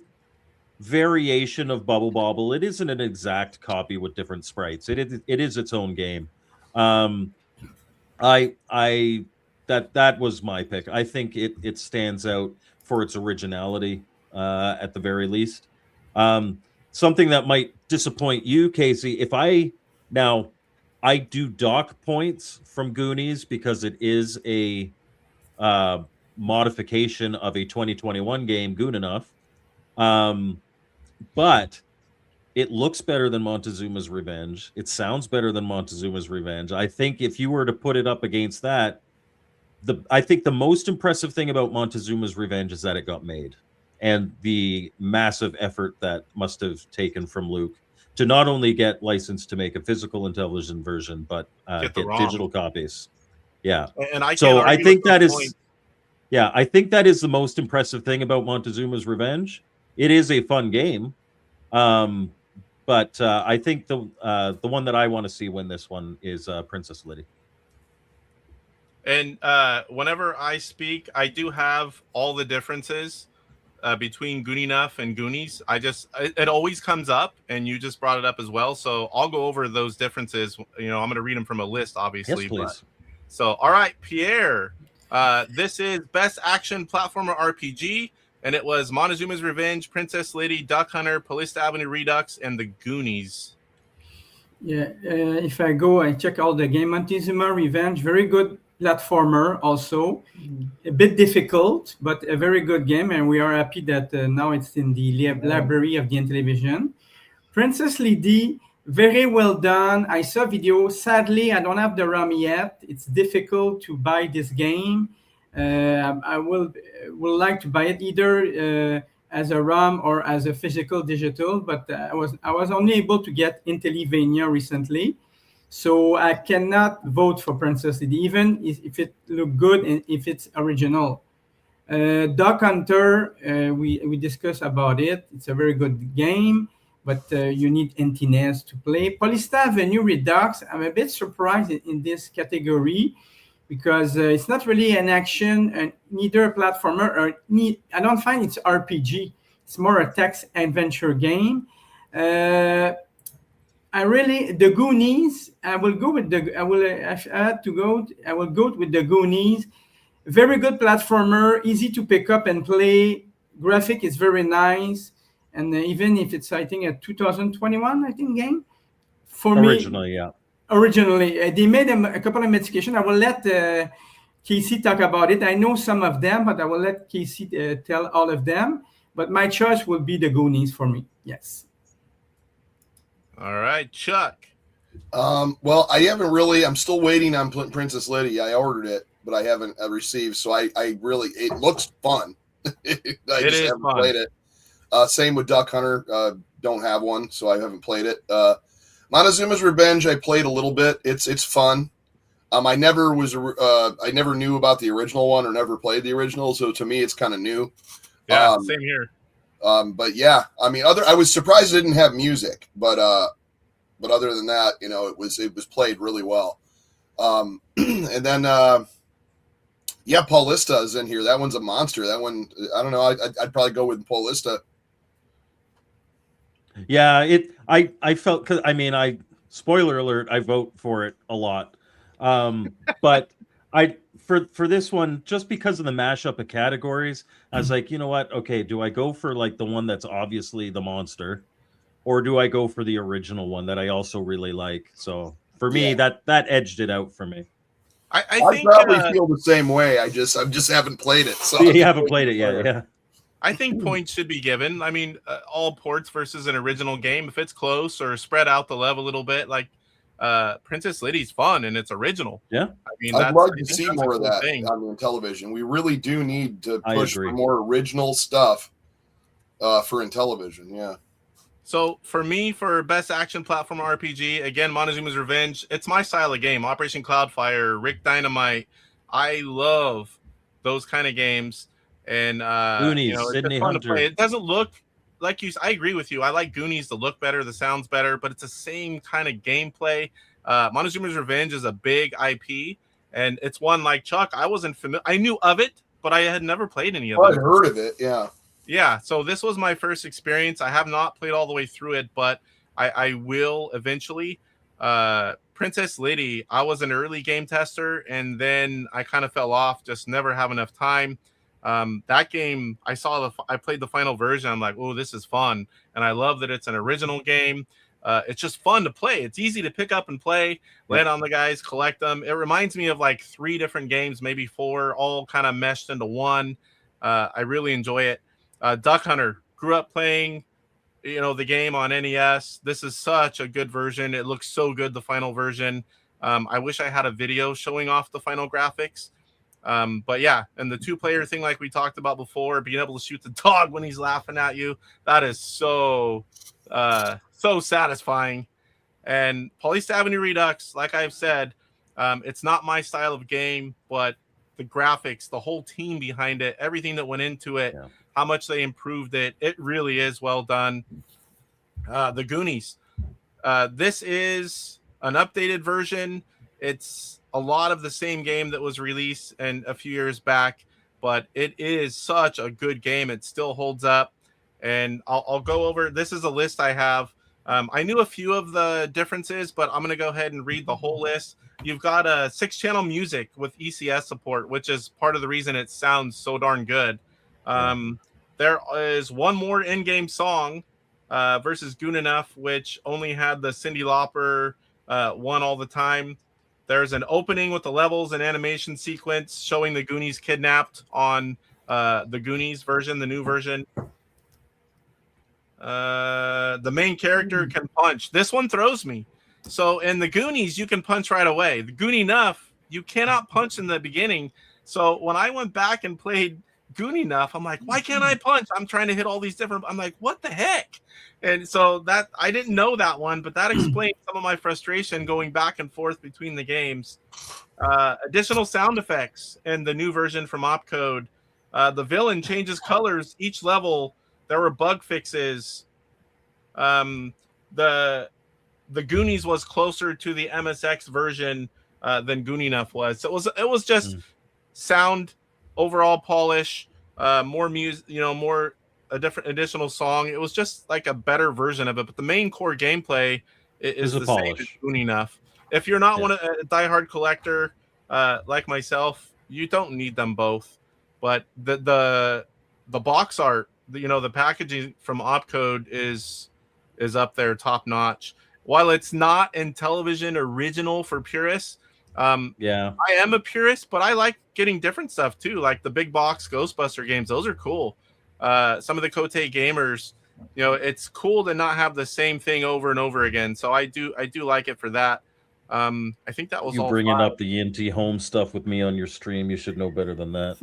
variation of Bubble Bobble. It isn't an exact copy with different sprites. It is its own game. That was my pick. I think it stands out for its originality. At the very least, something that might disappoint you, Casey. If I do dock points from Goonies because it is a modification of a 2021 game, Goon Enough, but it looks better than Montezuma's Revenge. It sounds better than Montezuma's Revenge. I think if you were to put it up against that, I think the most impressive thing about Montezuma's Revenge is that it got made. And the massive effort that must have taken from Luke to not only get licensed to make a physical Intellivision version, but get digital copies. Yeah. And I think that is, I think that is the most impressive thing about Montezuma's Revenge. It is a fun game. But I think the one that I want to see win this one is Princess Liddy. And whenever I speak, I do have all the differences between Goon Enough and Goonies. It always comes up, and you just brought it up as well. So I'll go over those differences. I'm going to read them from a list, obviously. Yes, please. So, all right, Pierre. This is Best Action Platformer RPG, and it was Montezuma's Revenge, Princess Liddy, Duck Hunter, Police Avenue Redux, and the Goonies. Yeah, if I check all the game. Montezuma Revenge, very good platformer, also a bit difficult, but a very good game, and we are happy that now it's in the library of the Intellivision. Princess Liddy, very well done. I saw video. Sadly, I don't have the ROM yet. It's difficult to buy this game. I will like to buy it either as a ROM or as a physical digital, but I was only able to get Intellivision recently. So I cannot vote for Princess Liddy, even if it look good and if it's original. Duck Hunter, we discussed about it. It's a very good game, but you need NTNES to play. Police Avenue Redux, I'm a bit surprised in this category because it's not really an action, and neither a platformer or I don't find it's RPG. It's more a text adventure game. The Goonies. I will go with the Goonies. Very good platformer, easy to pick up and play. Graphic is very nice, and even if it's I think a 2021 game for originally, me. Originally, they made a couple of modifications. I will let Casey talk about it. I know some of them, but I will let Casey tell all of them. But my choice will be the Goonies for me. Yes. All right, Chuck. Well, I'm still waiting on Princess Liddy. I ordered it, but I haven't received. So it looks fun. I just haven't played it. Same with Duck Hunter. Don't have one, so I haven't played it. Montezuma's Revenge, I played a little bit. It's fun. I never knew about the original one or never played the original, so to me it's kind of new. Yeah, same here. But yeah, I was surprised it didn't have music, but other than that, it was played really well. And then Paulista is in here. That one's a monster. That one, I don't know. I'd probably go with Paulista. Yeah, I felt spoiler alert, I vote for it a lot. But for this one, just because of the mashup of categories, I was like, you know what? Okay, do I go for like the one that's obviously the monster, or do I go for the original one that I also really like? So for me, that edged it out for me. I think, probably feel the same way. I just haven't played it. So you haven't played it yet, yeah. I think points should be given. I mean, all ports versus an original game, if it's close or spread out the level a little bit, like Princess Liddy's fun and it's original. Yeah. I mean, I'd like to that's see a more of cool that thing. on the Intellivision. We really do need to I push agree. for more original stuff for Intellivision. Yeah. So for me, for best action platform RPG, again, Montezuma's Revenge. It's my style of game. Operation Cloudfire, Rick Dynamite. I love those kind of games. And Goonies, you know, it's Sydney just fun to Hunter. play. It doesn't look like you. I agree with you. I like Goonies. The look better, the sounds better, but it's the same kind of gameplay. Montezuma's Revenge is a big IP, and it's one like Chuck. I wasn't familiar. I knew of it, but I had never played any of I'd them. heard of it. Yeah. Yeah, so this was my first experience. I have not played all the way through it, but I will eventually. Princess Liddy, I was an early game tester, and then I kind of fell off, just never have enough time. That game, I played the final version. I'm like, oh, this is fun, and I love that it's an original game. It's just fun to play. It's easy to pick up and play, land on the guys, collect them. It reminds me of like 3 different games, maybe 4, all kind of meshed into one. I really enjoy it. Duck Hunter, grew up playing, the game on NES. This is such a good version. It looks so good, the final version. I wish I had a video showing off the final graphics. But yeah, and the 2-player thing, like we talked about before, being able to shoot the dog when he's laughing at you, that is so satisfying. And Police Avenue Redux, like I've said, it's not my style of game, but the graphics, the whole team behind it, everything that went into it, how much they improved it, it really is well done. The Goonies, this is an updated version. It's a lot of the same game that was released a few years back, but it is such a good game. It still holds up. And I'll go over, this is a list I have. I knew a few of the differences, but I'm going to go ahead and read the whole list. You've got a 6-channel music with ECS support, which is part of the reason it sounds so darn good. There is one more in-game song versus Goon Enough, which only had the Cyndi Lauper one all the time. There's an opening with the levels and animation sequence showing the Goonies kidnapped on the Goonies version, the new version. The main character can punch. This one throws me. So in the Goonies, you can punch right away. The Goon Enough, you cannot punch in the beginning. So when I went back and played Goon Enough, I'm like, why can't I punch? I'm trying to hit all these different. I'm like, what the heck? And so that I didn't know that one, but that explains some of my frustration going back and forth between the games. Additional sound effects in the new version from OpCode. The villain changes colors each level. There were bug fixes. The Goonies was closer to the MSX version than Goon Enough was. So it was just sound, overall polish, more music, more a different additional song. It was just like a better version of it. But the main core gameplay is the same as Goon Enough. If you're not a diehard collector like myself, you don't need them both. But the box art, the packaging from OpCode is up there, top notch. While it's not Intellivision original for purists, I am a purist, but I like getting different stuff too, like the big box Ghostbuster games. Those are cool. Some of the Kote gamers, it's cool to not have the same thing over and over again. So I do like it for that. I think that was you all bringing 5. up the NT Home stuff with me on your stream. You should know better than that.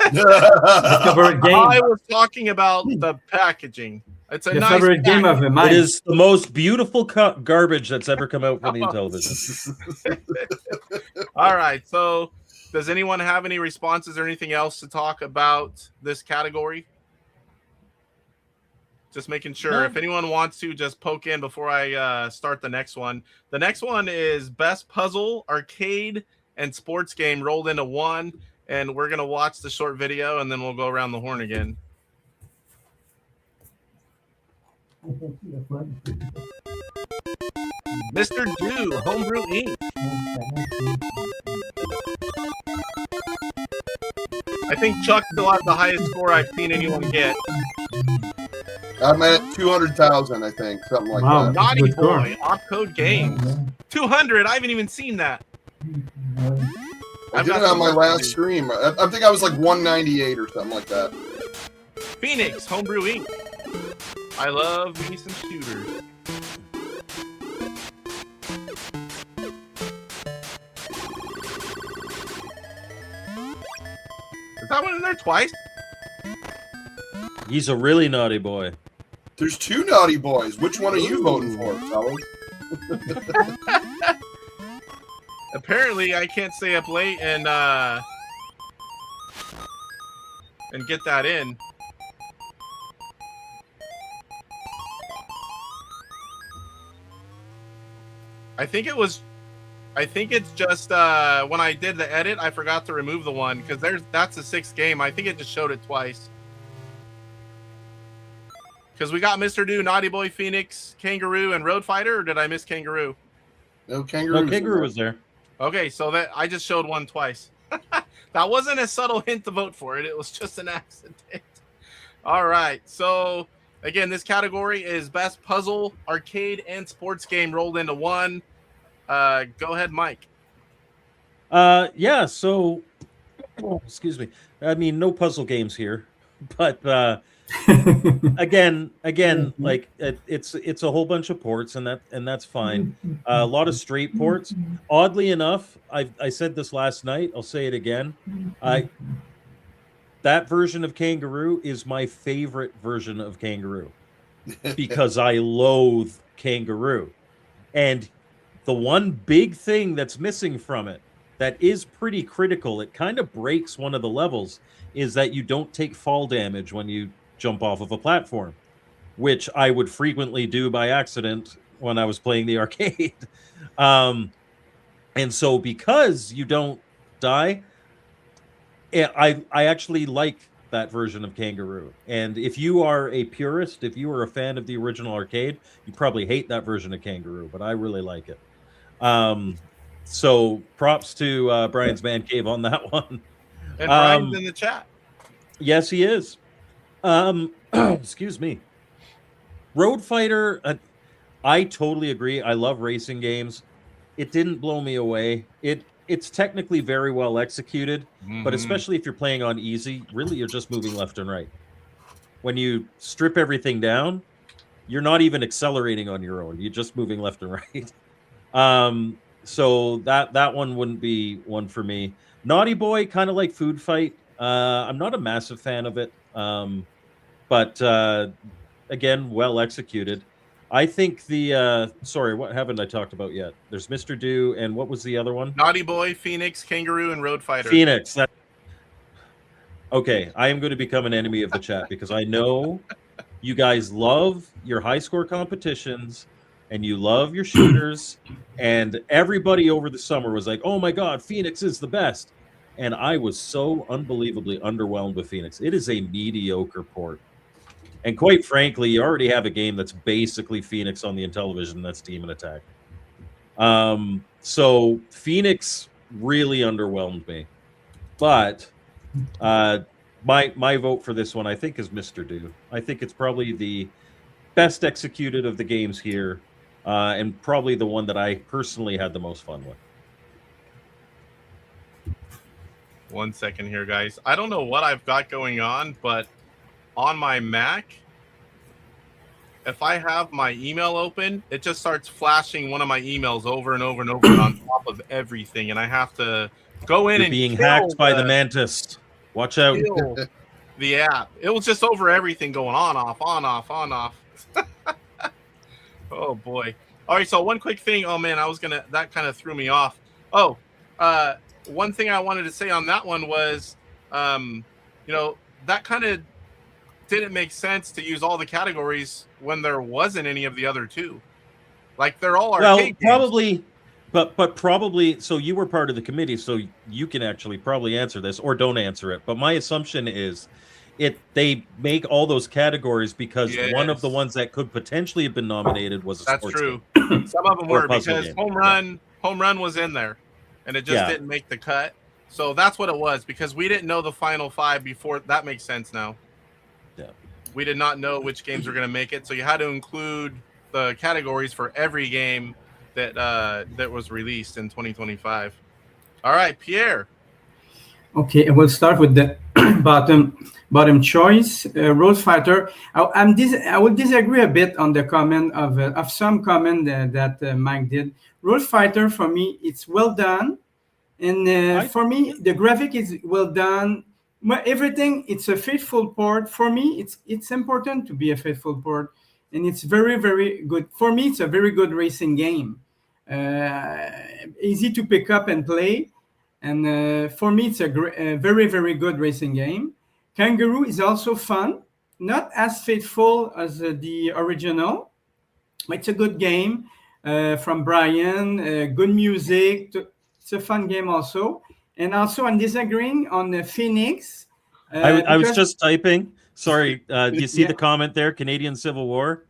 I was talking about the packaging. It's a nice favorite game of the mind. It is the most beautiful garbage that's ever come out from the Intellivision. All right. So does anyone have any responses or anything else to talk about this category? Just making sure. If anyone wants to, just poke in before I start the next one. The next one is Best Puzzle, Arcade, and Sports Game rolled into one. And we're going to watch the short video, and then we'll go around the horn again. Mr. Do, Homebrew Inc. I think Chuck still has the highest score I've seen anyone get. I'm at 200,000, I think, something like that. Naughty boy, OpCode Games. 200, I haven't even seen that. I did it on my last stream. I think I was like 198 or something like that. Phoenix Homebrew Inc. I love me some shooters. Is that one in there twice? He's a really naughty boy. There's 2 naughty boys. Which one are you voting for, fellas? Apparently, I can't stay up late and get that in. I think it's just when I did the edit, I forgot to remove the one because that's the 6th game. I think it just showed it twice. Because we got Mr. Do, Naughty Boy, Phoenix, Kangaroo, and Road Fighter, or did I miss Kangaroo? No, Kangaroo. No, Kangaroo was there. Okay, so that I just showed one twice. That wasn't a subtle hint to vote for it. It was just an accident. All right. So, again, this category is Best Puzzle, Arcade, and Sports Game rolled into one. Go ahead, Mike. Yeah, so... Oh, excuse me. I mean, no puzzle games here. But... again, like it's a whole bunch of ports, and that's fine. A lot of straight ports. Oddly enough, I said this last night. I'll say it again. That version of Kangaroo is my favorite version of Kangaroo because I loathe Kangaroo. And the one big thing that's missing from it that is pretty critical, it kind of breaks one of the levels, is that you don't take fall damage when you jump off of a platform, which I would frequently do by accident when I was playing the arcade. And so because you don't die, I actually like that version of Kangaroo. And if you are a purist, if you are a fan of the original arcade, you probably hate that version of Kangaroo, but I really like it. So props to Brian's Man Cave on that one. And Brian's in the chat. Yes, he is. Excuse me. Road Fighter, I totally agree. I love racing games. It didn't blow me away. It's technically very well executed, but especially if you're playing on easy, really you're just moving left and right. When you strip everything down, you're not even accelerating on your own. You're just moving left and right. So that one wouldn't be one for me. Naughty Boy, kind of like Food Fight. I'm not a massive fan of it. But again, well executed. I think the sorry, what haven't I talked about yet? There's Mr. Do, and what was the other one? Naughty Boy, Phoenix, Kangaroo, and Road Fighter. Phoenix. Okay, I am going to become an enemy of the chat because I know you guys love your high score competitions and you love your shooters, and everybody over the summer was like, "Oh my God, Phoenix is the best." And I was so unbelievably underwhelmed with Phoenix. It is a mediocre port. And quite frankly, you already have a game that's basically Phoenix on the Intellivision, that's Demon Attack. So Phoenix really underwhelmed me. But my vote for this one, I think, is Mr. Do. I think it's probably the best executed of the games here, and probably the one that I personally had the most fun with. 1 second here, guys. I don't know what I've got going on, but on my Mac, if I have my email open, it just starts flashing one of my emails over and over and over on top of everything, and I have to go in. You're being hacked by the Mantis. Watch out. The app. It was just over everything going on, off, on, off, on, off. Oh, boy. All right, so one quick thing. Oh, man, that kind of threw me off. Oh, one thing I wanted to say on that one was, that kind of didn't make sense to use all the categories when there wasn't any of the other two. Like, they're all arcade games. Probably, but probably, so you were part of the committee, so you can actually probably answer this, or don't answer it. But my assumption is they make all those categories because one of the ones that could potentially have been nominated was a sports true. game. Some of them were because game. Home Run was in there, and it just didn't make the cut. So that's what it was, because we didn't know the final five before. That makes sense now. Yeah. We did not know which games were going to make it, so you had to include the categories for every game that was released in 2025. All right, Pierre. Okay, I will start with the bottom choice. Road Fighter. I would disagree a bit on the comment of some comment that Mike did. Road Fighter, for me, it's well done, and for me the graphic is well done. Everything, it's a faithful port. For me, it's important to be a faithful port, and it's very, very good. For me, it's a very good racing game. Easy to pick up and play. And for me, it's a very, very good racing game. Kangaroo is also fun. Not as faithful as the original, but it's a good game from Brian. Good music. It's a fun game also. And also, I'm disagreeing on the Phoenix. I was just typing. Sorry, do you see the comment there? Canadian Civil War.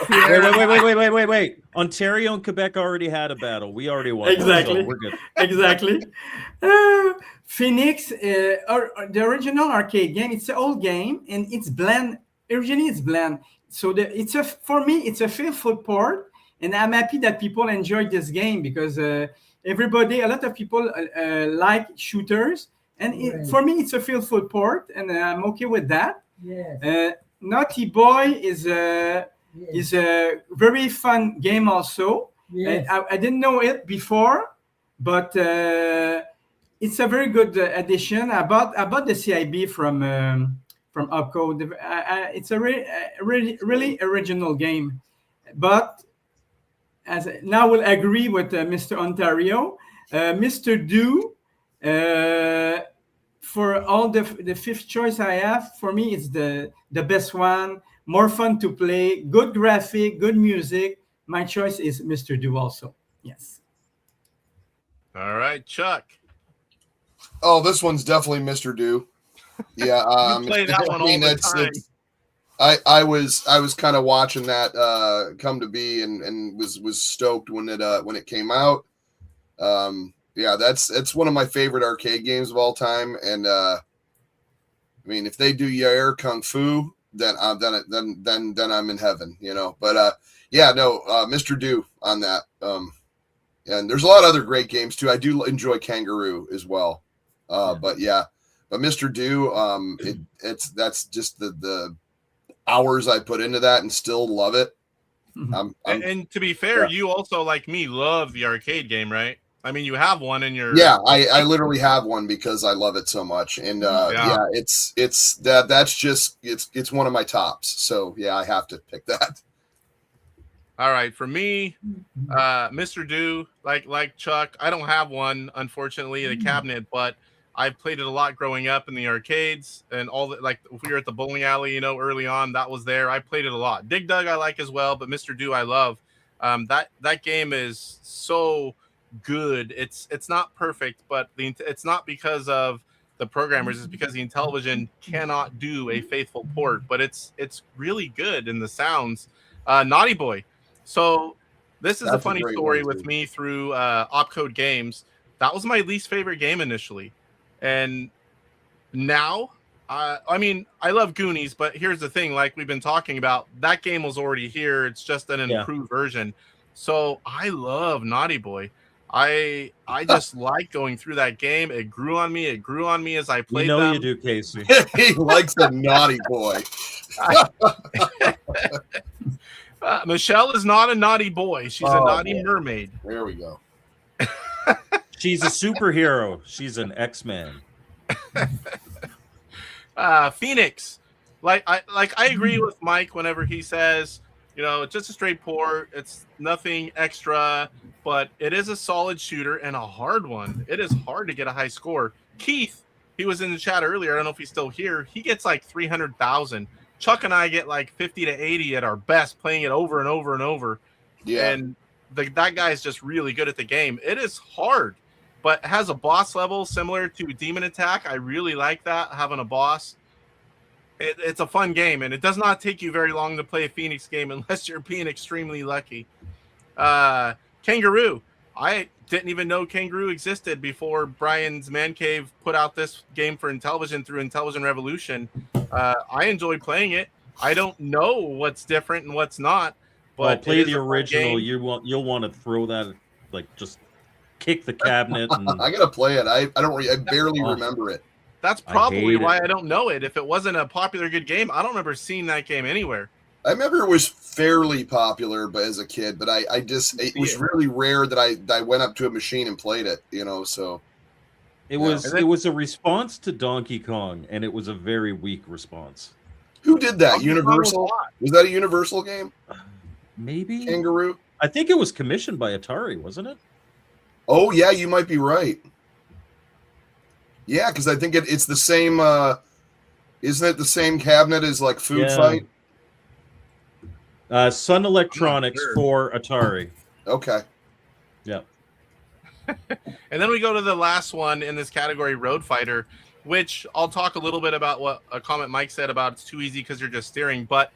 Wait. Ontario and Quebec already had a battle. We already won. Exactly. So we're good. Exactly. Phoenix, the original arcade game, it's an old game and it's bland. Originally, it's bland. So for me, it's a faithful port, and I'm happy that people enjoy this game because a lot of people like shooters, and for me, it's a faithful port, and I'm okay with that. Yes. Naughty Boy is a very fun game also. Yes. I didn't know it before, but it's a very good addition. I bought the CIB from OpCode. It's a really original game, but now we'll agree with Mr. Ontario, Mr. Do. For all the fifth choice I have, for me, it's the best one. More fun to play, good graphic, good music. My choice is Mr. Do also. Yes. All right, Chuck. Oh, this one's definitely Mr. Do. Yeah, you play that one all the time. I was kind of watching that come to be and was stoked when it came out. Yeah, it's one of my favorite arcade games of all time, and I mean, if they do Yair Kung Fu, then I'm in heaven, you know. But Mr. Do on that. And there's a lot of other great games too. I do enjoy Kangaroo as well. But Mr. Do, that's just the hours I put into that and still love it. And to be fair, you also, like me, love the arcade game, right? I mean, you have one in your... Yeah, I literally have one because I love it so much. And it's one of my tops. So yeah, I have to pick that. All right, for me, Mr. Do, like Chuck, I don't have one, unfortunately, in the cabinet, but I've played it a lot growing up in the arcades and all the, like if we were at the bowling alley, you know, early on, that was there. I played it a lot. Dig Dug I like as well, but Mr. Do I love. That game is so good. It's not perfect, but it's not because of the programmers, it's because the Intellivision cannot do a faithful port, but it's really good in the sounds. Naughty Boy. So this is a funny story with me through OpCode Games. That was my least favorite game initially. And now, I mean, I love Goonies, but here's the thing, like we've been talking about, that game was already here. It's just an improved version. So I love Naughty Boy. I just like going through that game. It grew on me. It grew on me as I played. You know you do, Casey. He likes the Naughty Boy. Michelle is not a naughty boy. She's a naughty mermaid. There we go. She's a superhero. She's an X-Man. Phoenix. I agree with Mike whenever he says, you know, it's just a straight port. It's nothing extra, but it is a solid shooter and a hard one. It is hard to get a high score. Keith, he was in the chat earlier. I don't know if he's still here. He gets like 300,000. Chuck and I get like 50 to 80 at our best, playing it over and over and over. Yeah. And that guy is just really good at the game. It is hard, but it has a boss level similar to Demon Attack. I really like that, having a boss. It's a fun game, and it does not take you very long to play a Phoenix game unless you're being extremely lucky. Kangaroo. I didn't even know Kangaroo existed before Brian's Man Cave put out this game for Intellivision through Intellivision Revolution. I enjoy playing it. I don't know what's different and what's not, but play the original. You'll want to throw that, like, just kick the cabinet. And... I gotta play it. I barely remember it. That's probably why I don't know it. If it wasn't a popular good game, I don't remember seeing that game anywhere. I remember it was fairly popular, but as a kid, but it was really rare that I went up to a machine and played it, so. It was a response to Donkey Kong, and it was a very weak response. Who did that? Universal? Was that a Universal game? Maybe. Kangaroo? I think it was commissioned by Atari, wasn't it? Oh, yeah, you might be right. Yeah, because I think it's the same, isn't it the same cabinet as like Food Fight? Sun Electronics for Atari. Okay. Yeah. And then we go to the last one in this category, Road Fighter, which I'll talk a little bit about what a comment Mike said about it's too easy because you're just steering, but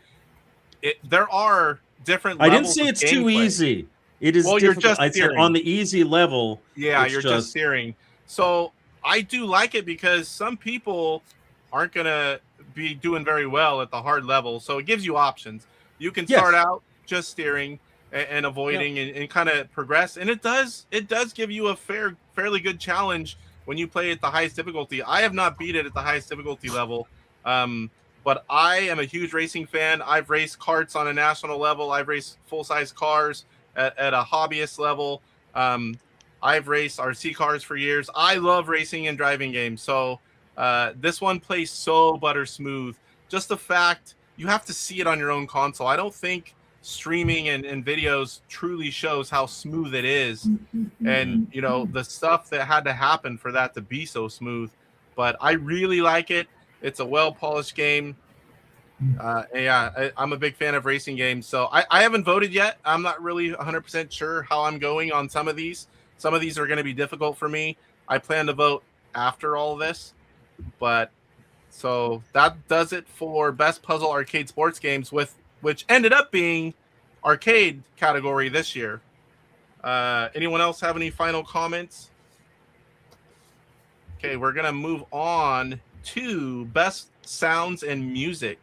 there are different levels. I didn't say it's too easy. It is you're just I said on the easy level. Yeah, you're just steering. So I do like it because some people aren't going to be doing very well at the hard level. So it gives you options. You can start out just steering and avoiding and kind of progress. And it does give you a fairly good challenge when you play at the highest difficulty. I have not beat it at the highest difficulty level, but I am a huge racing fan. I've raced karts on a national level. I've raced full-size cars at a hobbyist level. I've raced RC cars for years. I love racing and driving games. So this one plays so butter smooth. Just the fact you have to see it on your own console. I don't think streaming and videos truly shows how smooth it is, and the stuff that had to happen for that to be so smooth. But I really like it. It's a well-polished game. I'm a big fan of racing games. So I haven't voted yet. I'm not really 100% sure how I'm going on some of these. Some of these are going to be difficult for me. I plan to vote after all of this. But so that does it for Best Puzzle Arcade Sports Games, which ended up being arcade category this year. Anyone else have any final comments? Okay, we're going to move on to Best Sounds and Music,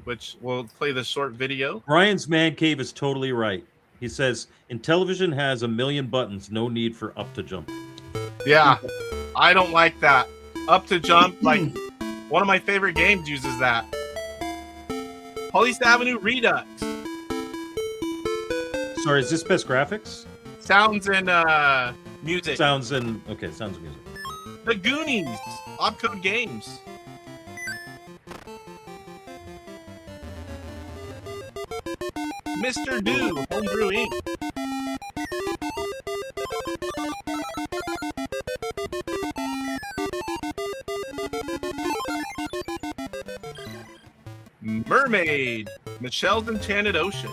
which we'll play the short video. Brian's Man Cave is totally right. He says, Intellivision has a million buttons, no need for up to jump. Yeah, I don't like that. Up to jump, like one of my favorite games uses that. Police Avenue Redux. Sorry, is this Best Graphics? Sounds and music. Sounds and music. The Goonies. OpCode Games. Mr. Do. Homebrew Inc. Mermaid. Michelle's Enchanted Ocean.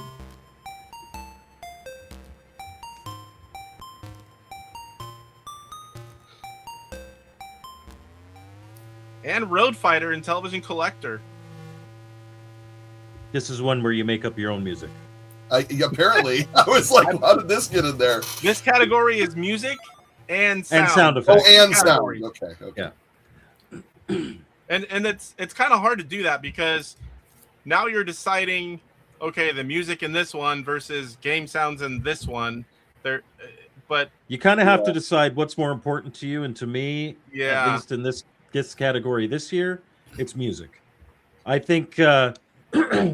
And Road Fighter Intellivision Collector. This is one where you make up your own music. Apparently. I was like, how did this get in there? This category is music and sound. And sound effects. Oh, and sound. Okay. Yeah. And it's kind of hard to do that because now you're deciding, okay, the music in this one versus game sounds in this one. But you kind of have to decide what's more important to you, and to me, at least in this category this year, it's music. I think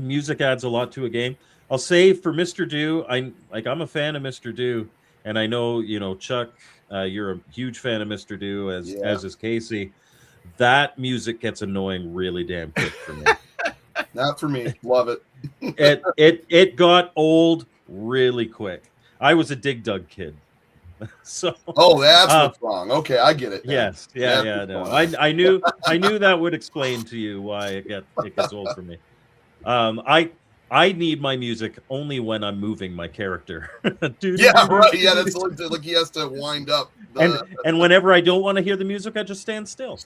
music adds a lot to a game. I'll say for Mr. Do, I'm a fan of Mr. Do, and I know Chuck, you're a huge fan of Mr. Do, as is Casey. That music gets annoying really damn quick for me. Not for me. Love it. It got old really quick. I was a Dig Dug kid. So that's what's wrong. Okay, I get it now. Yes. Yeah. No. I knew that would explain to you why it gets old for me. I need my music only when I'm moving my character. Right. Yeah, that's like he has to wind up. And whenever I don't want to hear the music, I just stand still.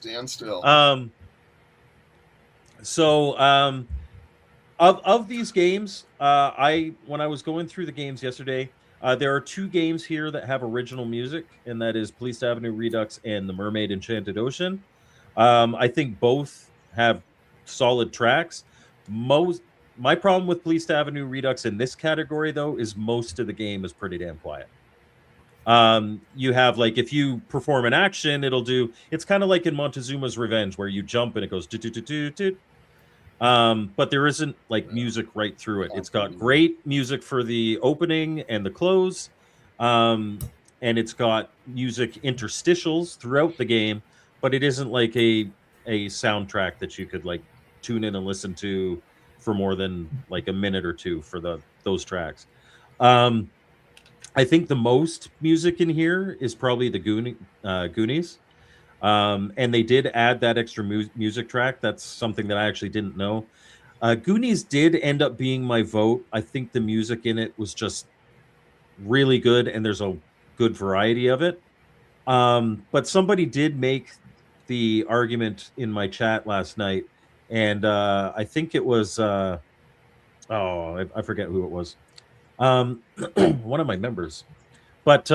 Of these games, when I was going through the games yesterday, there are two games here that have original music, and that is Police Avenue Redux and The Mermaid Enchanted Ocean. I think both have solid tracks. My problem with Police Avenue Redux in this category, though, is most of the game is pretty damn quiet. You have like if you perform an action, it's kind of like in Montezuma's Revenge where you jump and it goes do. But there isn't like music right through it. It's got great music for the opening and the close. And it's got music interstitials throughout the game, but it isn't like a soundtrack that you could like tune in and listen to for more than like a minute or two for those tracks. I think the most music in here is probably the Goonies. And they did add that extra music track. That's something that I actually didn't know. Goonies did end up being my vote. I think the music in it was just really good, and there's a good variety of it. But somebody did make the argument in my chat last night, and I think it was I forget who it was. One of my members, but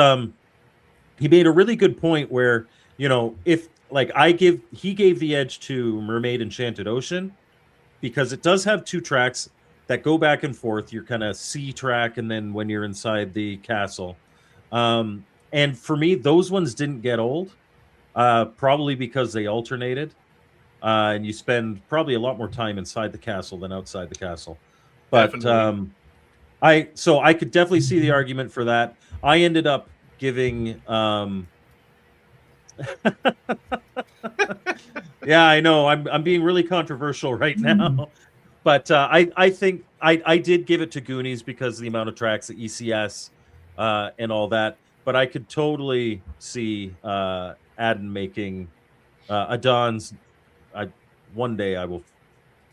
he made a really good point where, you know, if like he gave the edge to Mermaid Enchanted Ocean because it does have two tracks that go back and forth. Your kind of sea track, and then when you're inside the castle. And for me, those ones didn't get old, probably because they alternated, and you spend probably a lot more time inside the castle than outside the castle. But Definitely. I could definitely see the argument for that. I ended up giving yeah, I know I'm being really controversial right now, but I think I did give it to Goonies because of the amount of tracks, the ECS, and all that. But I could totally see Adam making Adon's. One day I will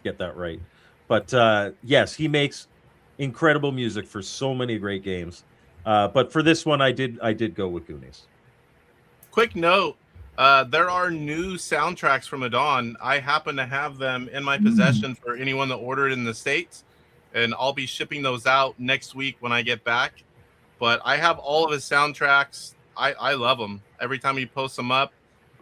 get that right, but yes, he makes incredible music for so many great games. But for this one, I did go with Goonies. Quick note, there are new soundtracks from Adon. I happen to have them in my possession for anyone that ordered in the States, and I'll be shipping those out next week when I get back. But I have all of his soundtracks. I love them. Every time he posts them up,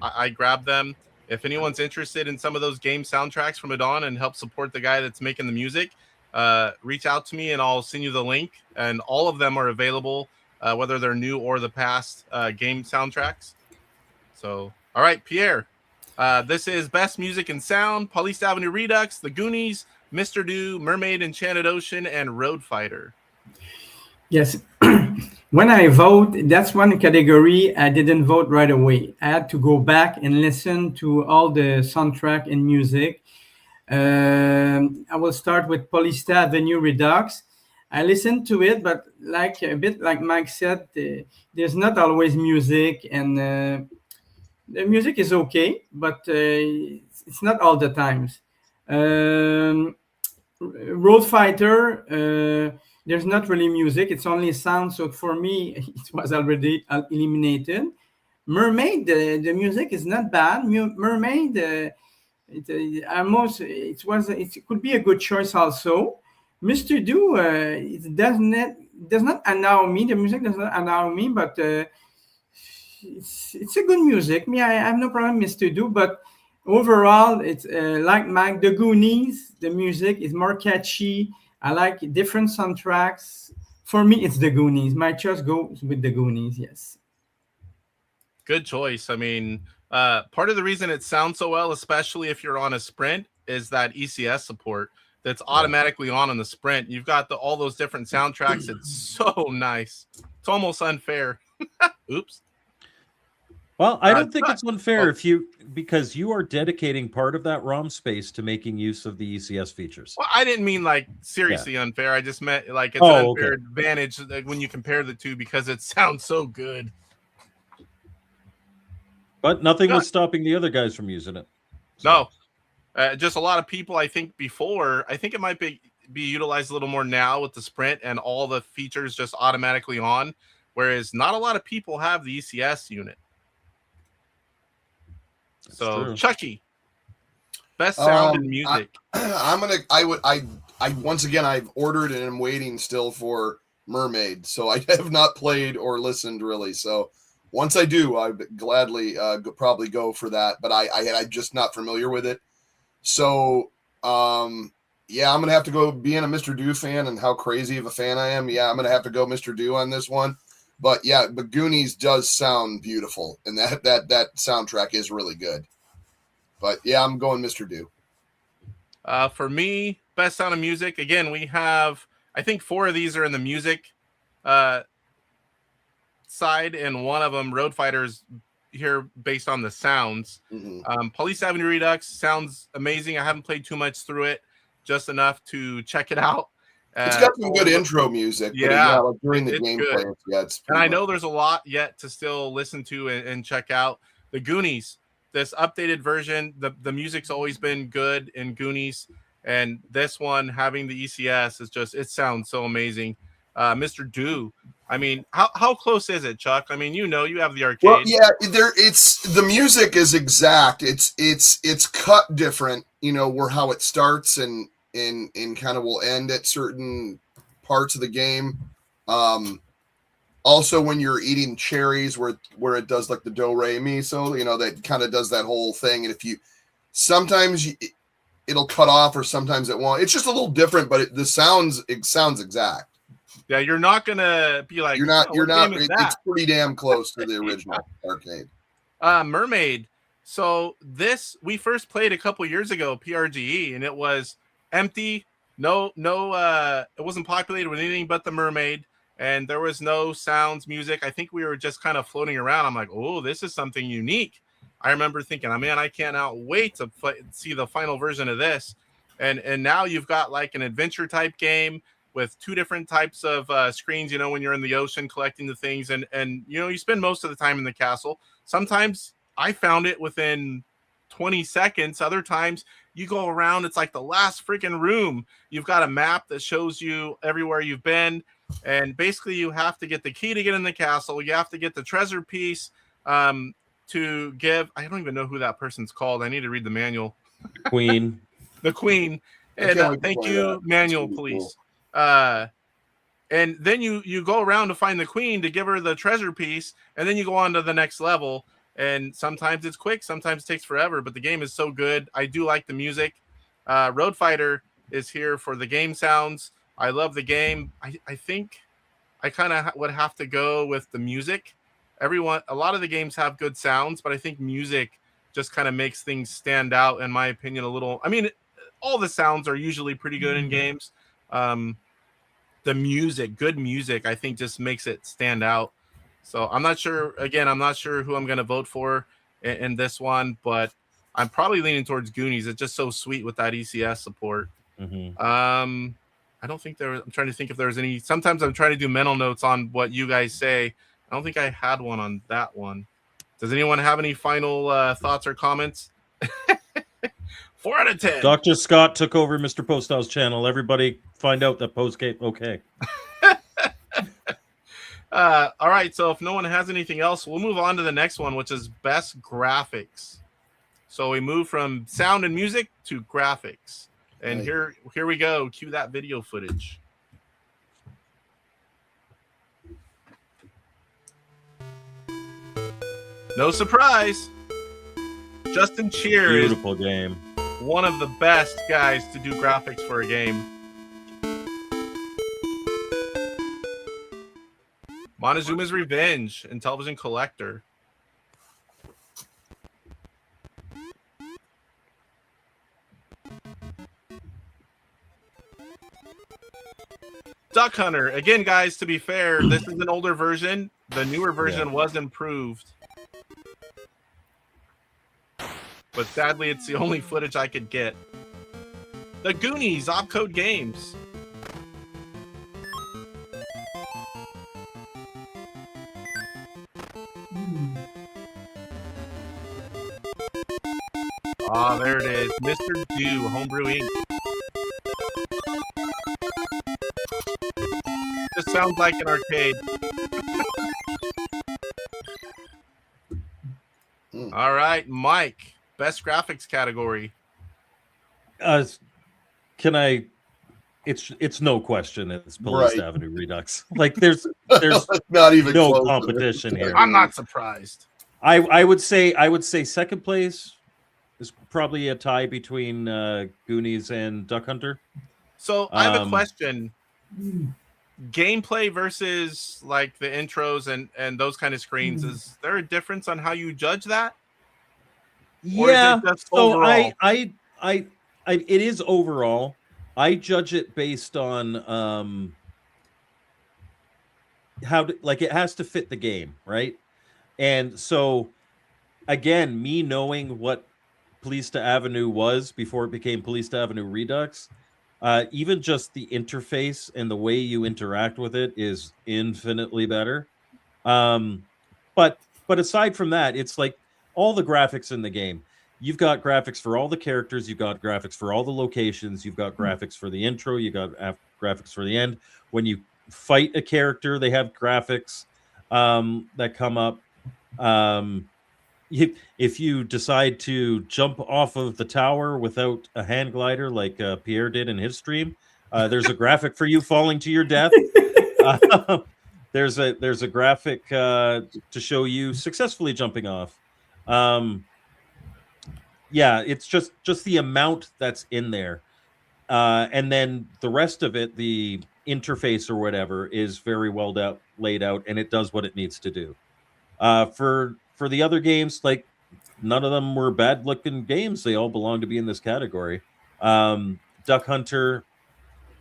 I grab them. If anyone's interested in some of those game soundtracks from Adon and help support the guy that's making the music, reach out to me and I'll send you the link. And all of them are available, whether they're new or the past game soundtracks. So, all right, Pierre, this is Best Music and Sound, Police Avenue Redux, The Goonies, Mr. Do, Mermaid Enchanted Ocean, and Road Fighter. Yes. When I vote, that's one category I didn't vote right away. I had to go back and listen to all the soundtrack and music. I will start with Police Avenue Redux. I listened to it, but like a bit like Mike said, there's not always music, and the music is okay, but it's not all the times. Road Fighter, there's not really music, it's only sound, so for me it was already eliminated. Mermaid, the music is not bad. Mermaid, it could be a good choice also. Mr. Do, it does not annoy me. The music does not annoy me, but it's a good music. Me, I have no problem with Mr. Do, but overall, it's like Mike, the Goonies. The music is more catchy. I like different soundtracks. For me, it's the Goonies. My choice goes with the Goonies. Yes. Good choice. I mean, part of the reason it sounds so well, especially if you're on a sprint, is that ECS support that's automatically on the sprint. You've got all those different soundtracks. It's so nice. It's almost unfair. Oops. Well, I don't think it's unfair because you are dedicating part of that ROM space to making use of the ECS features. Well, I didn't mean like seriously unfair. I just meant like it's an unfair advantage when you compare the two because it sounds so good. But nothing was stopping the other guys from using it. So. No, just a lot of people. I think it might be utilized a little more now with the sprint and all the features just automatically on, whereas not a lot of people have the ECS unit. That's so true. Chucky, best sound and music. I once again I've ordered and I'm waiting still for Mermaid, so I have not played or listened really. So once I do, I'd gladly probably go for that. But I'm just not familiar with it. So yeah, I'm gonna have to go. Being a Mr. Do fan and how crazy of a fan I am, yeah, I'm gonna have to go Mr. Do on this one. But yeah, but Goonies does sound beautiful, and that soundtrack is really good. But yeah, I'm going Mr. Do. For me, best sound of music. Again, we have, I think 4 of these are in the music side, and one of them, Road Fighters, here based on the sounds. Police Avenue Redux sounds amazing. I haven't played too much through it, just enough to check it out. It's got some good intro music. Yeah, like during the gameplay, it's and I know there's a lot yet to still listen to and check out. The Goonies, this updated version, the music's always been good in Goonies, and this one having the ECS is just, it sounds so amazing. Mr. Do, I mean, how close is it, Chuck? I mean, you have the arcade. Well, yeah, it's the music is exact. It's cut different, where how it starts and kind of will end at certain parts of the game. Also, when you're eating cherries, where it does like the do re mi, so that kind of does that whole thing. And if you sometimes it'll cut off, or sometimes it won't. It's just a little different, but it sounds exact. Yeah, you're not gonna be like, you're not. It's pretty damn close to the original arcade. Mermaid. So this we first played a couple years ago, PRGE, and it was empty. No, it wasn't populated with anything but the mermaid, and there was no sounds, music. I think we were just kind of floating around. I'm like, oh, this is something unique. I remember thinking, oh man, I cannot wait to see the final version of this. And now you've got like an adventure type game with 2 different types of screens, when you're in the ocean collecting the things, and you spend most of the time in the castle. Sometimes I found it within 20 seconds. Other times you go around, it's like the last freaking room. You've got a map that shows you everywhere you've been, and basically you have to get the key to get in the castle. You have to get the treasure piece to give. I don't even know who that person's called. I need to read the manual. Queen. The Queen. And thank you, manual, please. Cool. And then you go around to find the Queen to give her the treasure piece, and then you go on to the next level. And sometimes it's quick, sometimes it takes forever, but the game is so good. I do like the music. Road Fighter is here for the game sounds. I love the game. I think I kind of would have to go with the music. A lot of the games have good sounds, but I think music just kind of makes things stand out, in my opinion, a little. I mean, all the sounds are usually pretty good in games. The music, good music, I think just makes it stand out. So I'm not sure. Again, I'm not sure who I'm going to vote for in this one, but I'm probably leaning towards Goonies. It's just so sweet with that ECS support. I don't think I'm trying to think if there's any. Sometimes I'm trying to do mental notes on what you guys say. I don't think I had one on that one. Does anyone have any final thoughts or comments? 4 out of 10. Dr. Scott took over Mr. Postow's channel. Everybody find out that Postgate okay. All right, so if no one has anything else, we'll move on to the next one, which is best graphics. So we move from sound and music to graphics. And here we go. Cue that video footage. No surprise. Justin Cheer is beautiful game. One of the best guys to do graphics for a game. Montezuma's Revenge, Intellivision Collector. Duck Hunter. Again, guys, to be fair, this is an older version. The newer version was improved. But sadly, it's the only footage I could get. The Goonies, OpCode Games. Ah, there it is. Mr. Do, Homebrew Inc. This sounds like an arcade. All right, Mike. Best graphics category. Can I? It's no question. It's Police Avenue Redux. Like there's not even no competition here. I'm not surprised. I would say second place is probably a tie between Goonies and Duck Hunter. So I have a question. gameplay versus like the intros and those kind of screens, is there a difference on how you judge that? Or Yeah. is it just So overall? it is overall. I judge it based on how to, like, it has to fit the game, right? And so again, me knowing what Police to Avenue was before it became Police to Avenue Redux, even just the interface and the way you interact with it is infinitely better. But aside from that, it's like all the graphics in the game. You've got graphics for all the characters. You've got graphics for all the locations. You've got graphics for the intro. You got graphics for the end. When you fight a character, they have graphics that come up. If you decide to jump off of the tower without a hand glider, like Pierre did in his stream, there's a graphic for you falling to your death. There's a graphic to show you successfully jumping off. Yeah, it's just the amount that's in there, and then the rest of it, the interface or whatever, is very well laid out, and it does what it needs to do. For the other games, like, none of them were bad looking games. They all belong to be in this category. Duck Hunter,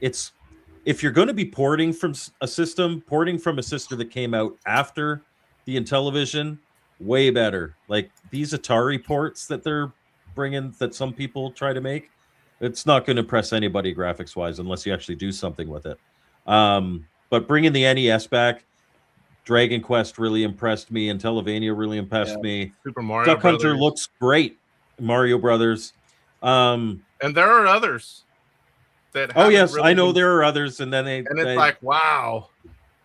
if you're going to be porting from a system that came out after the Intellivision, way better. Like these Atari ports that they're bringing, that some people try to make, it's not going to impress anybody graphics wise unless you actually do something with it. But bringing the NES back, Dragon Quest really impressed me. Intellivision really impressed me. Super Mario Duck Brothers. Hunter looks great. Mario Brothers. And there are others that. Oh yes, really I know there are others, and then it's like, wow.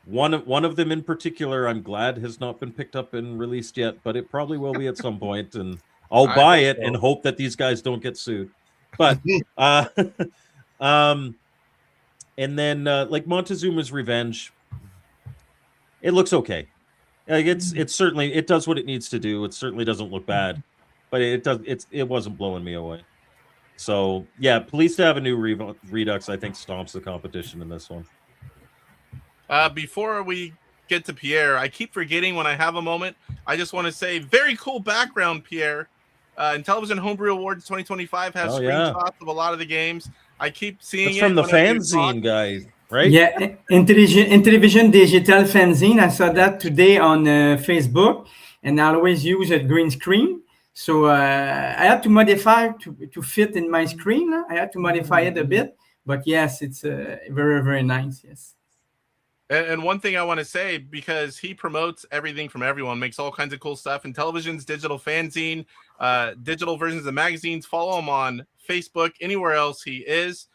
One of them in particular, I'm glad has not been picked up and released yet, but it probably will be at some point, and I'll buy it and hope that these guys don't get sued. But and then like Montezuma's Revenge, it looks okay. Like it certainly, it does what it needs to do. It certainly doesn't look bad, but it wasn't blowing me away. So yeah, Police Avenue Redux, I think, stomps the competition in this one. Before we get to Pierre, I keep forgetting when I have a moment. I just want to say, very cool background, Pierre. Intellivision Homebrew Awards 2025 has screenshots of a lot of the games. I keep seeing it's from the fanzine guys, right? Yeah, Intellivision Digital Fanzine. I saw that today on Facebook, and I always use a green screen. So I had to modify to fit in my screen. I had to modify it a bit, but yes, it's very, very nice. Yes. And one thing I want to say, because he promotes everything from everyone, makes all kinds of cool stuff. Intellivision's digital fanzine, digital versions of magazines. Follow him on Facebook, anywhere else he is.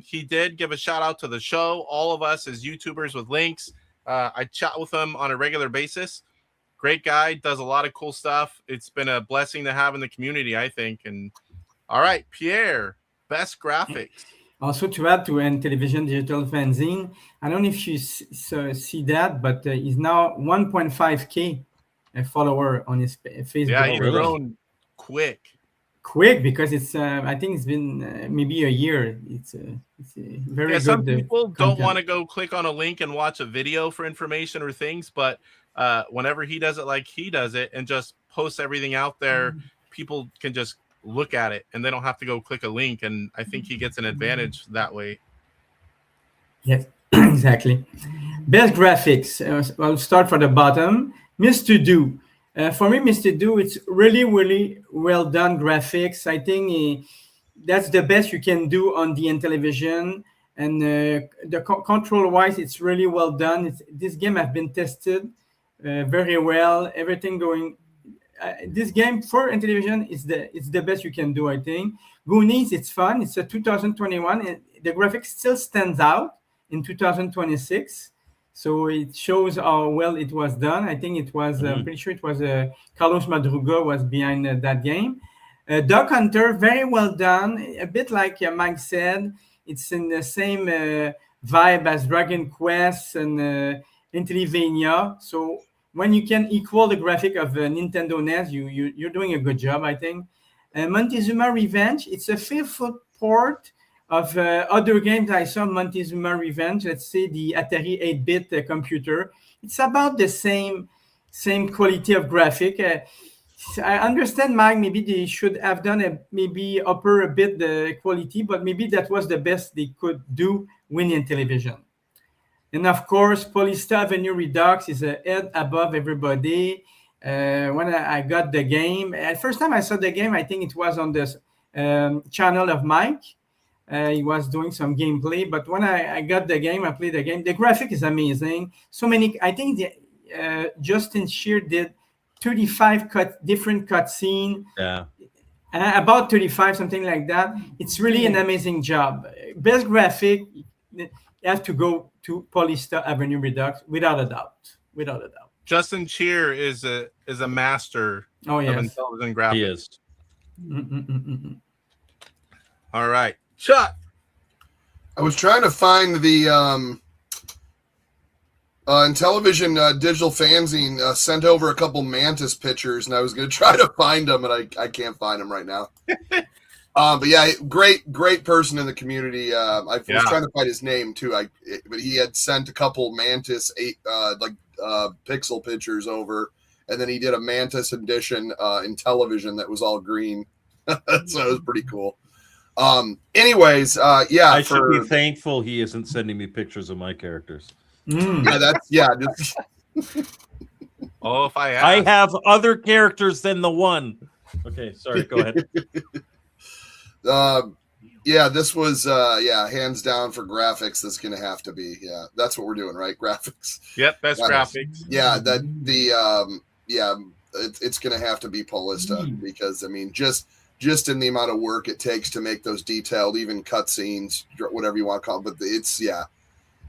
He did give a shout out to the show. All of us as YouTubers with links. I chat with him on a regular basis. Great guy, does a lot of cool stuff. It's been a blessing to have in the community, I think. And all right, Pierre, best graphics. Also, to add to Intellivision Digital Fanzine, I don't know if you see that, but he's now 1.5K follower on his Facebook. Yeah, he's grown quick. Quick, because it's I think it's been maybe a year. It's a very good. Some people don't want to go click on a link and watch a video for information or things, but whenever he does it like he does it and just posts everything out there, people can just look at it and they don't have to go click a link, and I think he gets an advantage that way. Yes, exactly. Best graphics. I'll start from the bottom. Mr. Do. For me, Mr. Do, it's really, really well done graphics. I think that's the best you can do on the Intellivision, and the control-wise, it's really well done. This game has been tested very well. Everything going. This game for Intellivision it's the best you can do, I think. Goonies, it's fun. It's a 2021, and the graphics still stands out in 2026. So it shows how well it was done. I think it was, I'm pretty sure it was Carlos Madruga was behind that game. Duck Hunter, very well done. A bit like Mike said, it's in the same vibe as Dragon Quest and Intellivision. So when you can equal the graphic of Nintendo NES, you're doing a good job, I think. Montezuma Revenge, it's a faithful port Of other games I saw, Montezuma Revenge, let's say the Atari 8-bit computer, it's about the same quality of graphic. I understand, Mike, maybe they should have done maybe upper a bit the quality, but maybe that was the best they could do with Intellivision. And of course, Polista Avenue Redux is a head above everybody. When I got the game, first time I saw the game, I think it was on the channel of Mike. He was doing some gameplay, but when I got the game, I played the game. The graphic is amazing. So many, I think Justin Shear did 35 different cutscene. Yeah. About 35, something like that. It's really an amazing job. Best graphic, you have to go to Polista Avenue Redux, without a doubt. Without a doubt. Justin Cheer is a master of Intellivision graphics. He is. All right. Chuck. I was trying to find the Intellivision digital fanzine sent over a couple Mantis pictures, and I was going to try to find them, and I can't find them right now. But yeah, great person in the community. I was trying to find his name too. But he had sent a couple Mantis pixel pictures over, and then he did a Mantis edition Intellivision that was all green. So it was pretty cool. Anyways, I should be thankful he isn't sending me pictures of my characters. Oh, if I have other characters than the one. Okay, sorry, go ahead. This was hands down for graphics. That's gonna have to be that's what we're doing, right? Graphics. Yep, best graphics. It's gonna have to be Polista because I mean just in the amount of work it takes to make those detailed, even cutscenes, whatever you want to call it. But it's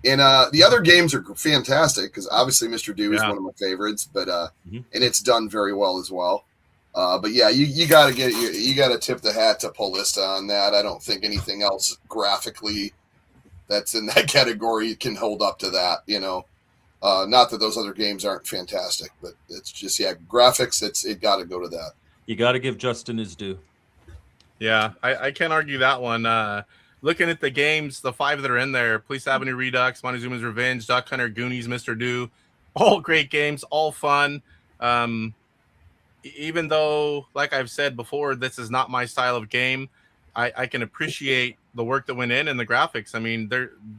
and the other games are fantastic because obviously Mr. Do is one of my favorites, but and it's done very well as well. But yeah, you got to tip the hat to Polista on that. I don't think anything else graphically that's in that category can hold up to that. Not that those other games aren't fantastic, but it's just graphics. It got to go to that. You got to give Justin his due. Yeah, I can't argue that one. Looking at the games, the 5 that are in there: Police Avenue Redux, Montezuma's Revenge, Duck Hunter, Goonies, Mr. Do, all great games, all fun. Even though, like I've said before, this is not my style of game, I can appreciate the work that went in and the graphics. I mean,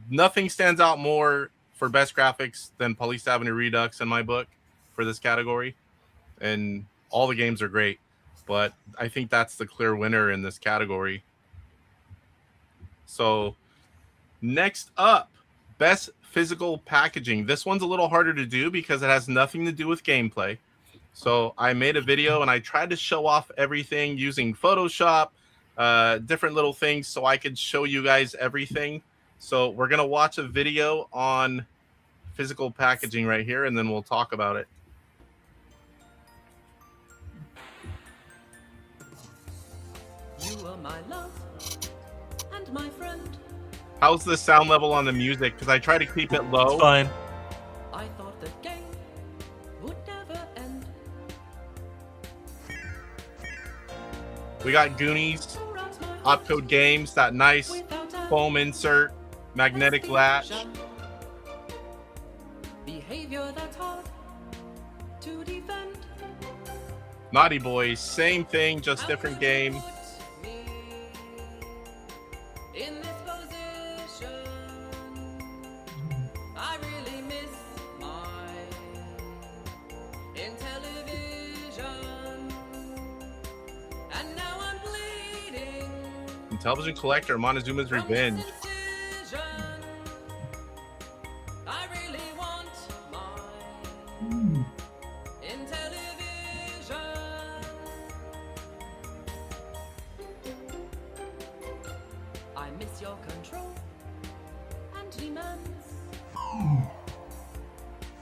nothing stands out more for best graphics than Police Avenue Redux in my book for this category. And all the games are great, but I think that's the clear winner in this category. So next up, best physical packaging. This one's a little harder to do because it has nothing to do with gameplay. So I made a video and I tried to show off everything using Photoshop, different little things so I could show you guys everything. So we're going to watch a video on physical packaging right here, and then we'll talk about it. You are my love and my friend. How's the sound level on the music? Because I try to keep it low. It's fine. I thought the game would never end. We got Goonies, OpCode Games, that nice foam insert, magnetic latch. Behavior that's hard to defend. Naughty Boys, same thing, just different game. In this position, I really miss my Intellivision, and now I'm bleeding. Intellivision Collector, Montezuma's Revenge. I really want my Intellivision. I miss your control and demands.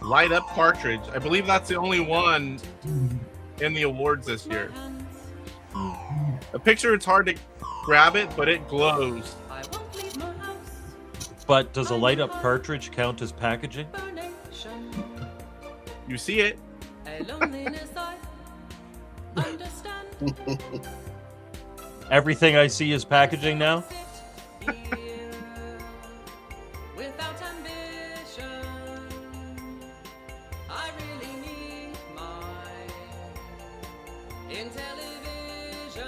Light Up cartridge. I believe that's the only one in the awards this year. A picture, it's hard to grab it, but it glows. I won't leave my house. But does a light up cartridge count as packaging? You see it. A loneliness I understand. Everything I see is packaging now? here without ambition. I really need my Intellivision.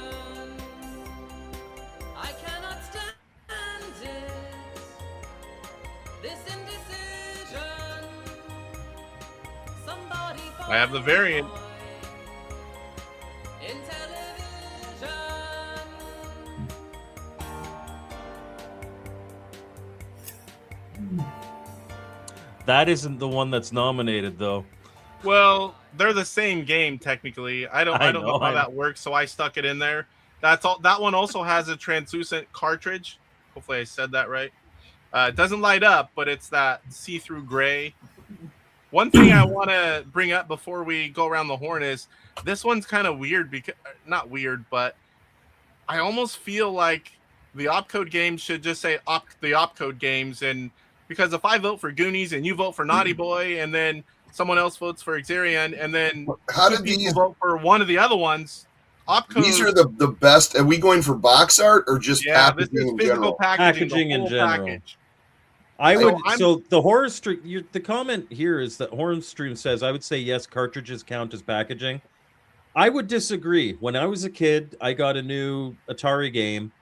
I cannot stand it, this indecision. Somebody I have the variant. Intellivision. That isn't the one that's nominated, though. Well, they're the same game technically. I don't know how that works, so I stuck it in there. That's all. That one also has a translucent cartridge. Hopefully, I said that right. It doesn't light up, but it's that see-through gray. One thing I want to bring up before we go around the horn is this one's kind of weird because not weird, but I almost feel like the OpCode games should just say the OpCode games, and because if I vote for Goonies and you vote for Naughty Boy, and then someone else votes for Xerion, and then How did people these vote for one of the other ones, OpCode. These are the best. Are we going for box art or just Yeah, this packaging is in physical general? packaging, the Packaging in whole general. package. I So would. I'm- So the horror stream. The comment here is that Horror Stream says I would say yes. Cartridges count as packaging. I would disagree. When I was a kid, I got a new Atari game.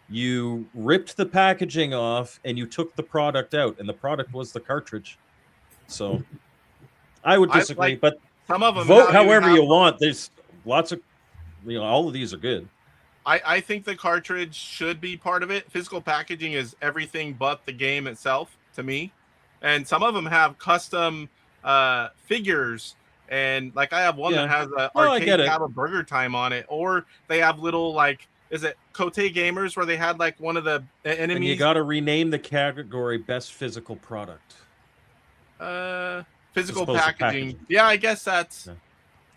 You ripped the packaging off and you took the product out, and the product was the cartridge. So I would I disagree. like- but Some of them vote now however have- you want. There's lots of, all of these are good. I think the cartridge should be part of it. Physical packaging is everything but the game itself to me. And some of them have custom figures. And like I have one Yeah. that has a Oh, I arcade get it. cab of Burger Time on it. Or they have little like, is it Cote Gamers where they had like one of the enemies? And you got to rename the category best physical product. Physical As opposed to packaging. packaging. Yeah, I guess that's Yeah.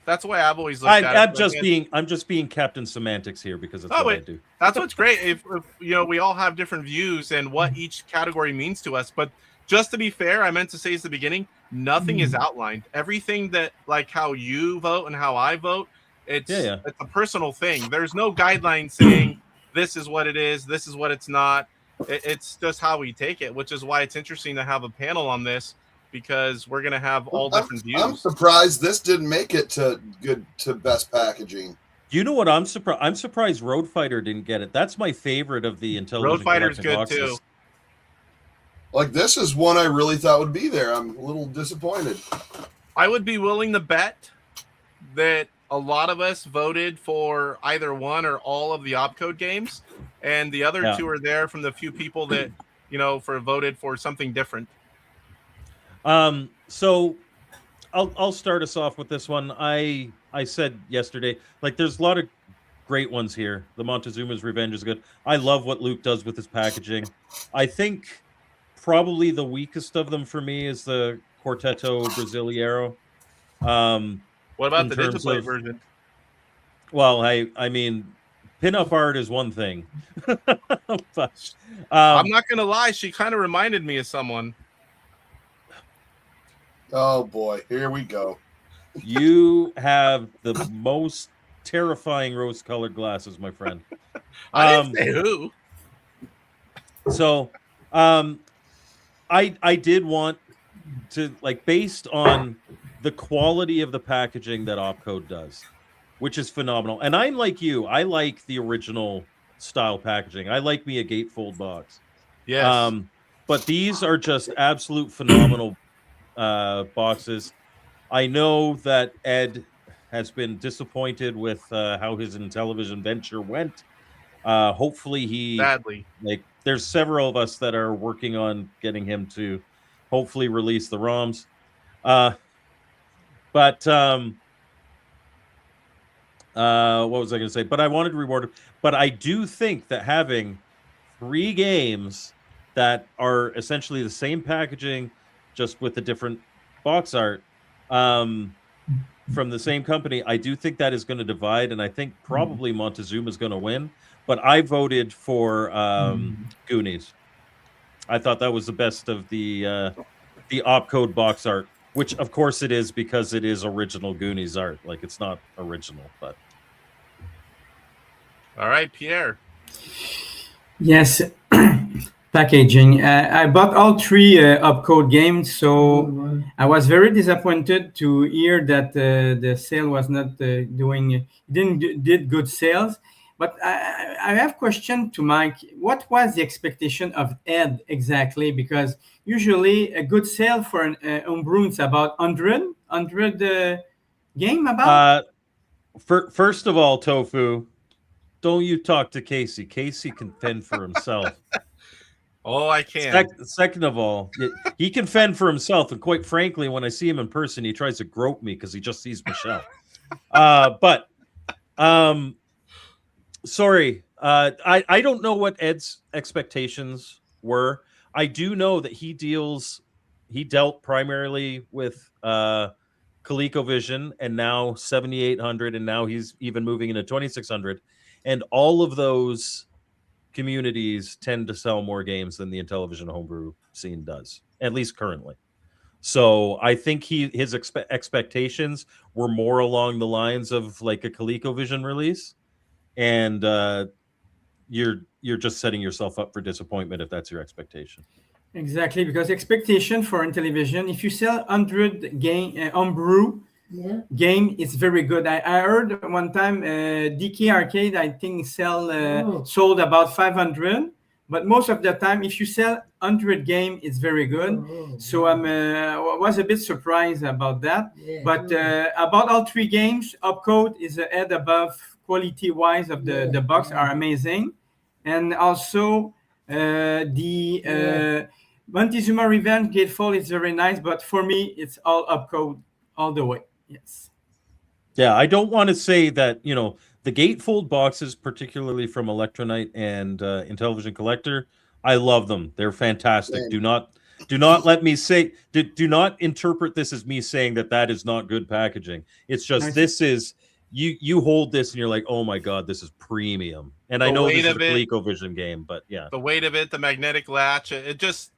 that's the way I've always looked at it. I'm just being Captain Semantics here because that's Oh, what I wait. do. That's what's great. If we all have different views and what each category means to us. But just to be fair, I meant to say at the beginning, nothing is outlined. Everything that like how you vote and how I vote, it's a personal thing. There's no guideline saying this is what it is, this is what it's not. It's just how we take it, which is why it's interesting to have a panel on this because we're gonna have all different views. I'm surprised this didn't make it to best packaging. You know what? I'm surprised. I'm surprised Road Fighter didn't get it. That's my favorite of the Intellivision. Road Fighter's collecting good boxes. too. Like this is one I really thought would be there. I'm a little disappointed. I would be willing to bet that a lot of us voted for either one or all of the OpCode games, and the other two are there from the few people that voted for something different. So I'll start us off with this one. I said yesterday, like there's a lot of great ones here. The Montezuma's Revenge is good. I love what Luke does with his packaging. I think probably the weakest of them for me is the Quartetto Brasileiro. What about the digital version? Well, I mean, pinup art is one thing. But, I'm not gonna lie, she kind of reminded me of someone. Oh boy, here we go. You have the most terrifying rose-colored glasses, my friend. I didn't say who. So, I did want to, like, based on the quality of the packaging that OpCode does, which is phenomenal. And I'm like you, I like the original style packaging. I like me a gatefold box. Yes. But these are just absolute phenomenal boxes. I know that Ed has been disappointed with how his Intellivision venture went. Hopefully he badly. Like there's several of us that are working on getting him to hopefully release the ROMs. But what was I going to say? But I wanted to reward him. But I do think that having 3 games that are essentially the same packaging, just with a different box art from the same company, I do think that is going to divide, and I think probably Montezuma is going to win. But I voted for Goonies. I thought that was the best of the OpCode box art, which of course it is because it is original Goonies art. Like it's not original, but. All right, Pierre. Yes, Packaging. I bought all three OpCode games, so I was very disappointed to hear that the sale was not did good sales. But I have a question to Mike. What was the expectation of Ed exactly? Because usually a good sale for an homebrew is about 100 game about. First of all, Tofu, don't you talk to Casey. Casey can fend for himself. Oh, I can. Second of all, he can fend for himself. And quite frankly, when I see him in person, he tries to grope me because he just sees Michelle. Sorry. I don't know what Ed's expectations were. I do know that he dealt primarily with ColecoVision and now 7800, and now he's even moving into 2600. And all of those communities tend to sell more games than the Intellivision homebrew scene does, at least currently. So I think his expectations were more along the lines of like a ColecoVision release, and you're just setting yourself up for disappointment if that's your expectation. Exactly, because expectation for Intellivision, if you sell 100 game homebrew game, it's very good. I heard one time DK Arcade, I think sold about 500, but most of the time, if you sell 100 game, it's very good. So I was a bit surprised about that. But about all three games, OpCode is ahead above quality-wise of the box are amazing, and also the Montezuma Revenge Gatefall is very nice, but for me, it's all OpCode all the way. Yes. Yeah, I don't want to say that, the gatefold boxes, particularly from Electronite and Intellivision Collector, I love them. They're fantastic. Same. Do not let me say, do not interpret this as me saying that is not good packaging. It's just Nice. this is you hold this and you're like, oh my god, this is premium. And I know this is a ColecoVision game, but yeah, the weight of it, the magnetic latch, it's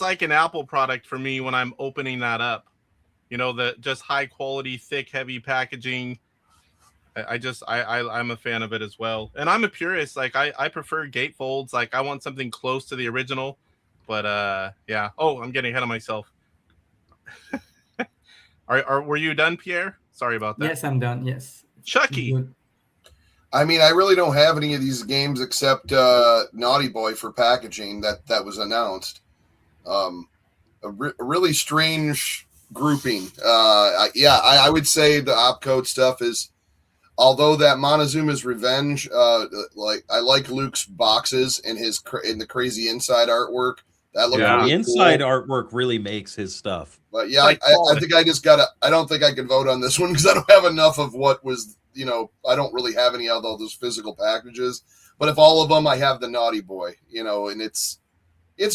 like an Apple product for me when I'm opening that up. The just high quality, thick, heavy packaging. I'm a fan of it as well. And I'm a purist. Like I prefer gatefolds. Like I want something close to the original. But yeah. Oh, I'm getting ahead of myself. Were you done, Pierre? Sorry about that. Yes, I'm done. Yes. Chucky. Good. I mean, I really don't have any of these games except Naughty Boy for packaging that was announced. A really strange grouping. I would say the OpCode stuff is, although that Montezuma's Revenge, like I like Luke's boxes and in the crazy inside artwork. That looked really the inside cool. artwork really makes his stuff. But yeah, I think I just I don't think I can vote on this one because I don't have enough of what was, I don't really have any of all those physical packages. But if all of them, I have the Naughty Boy, and it's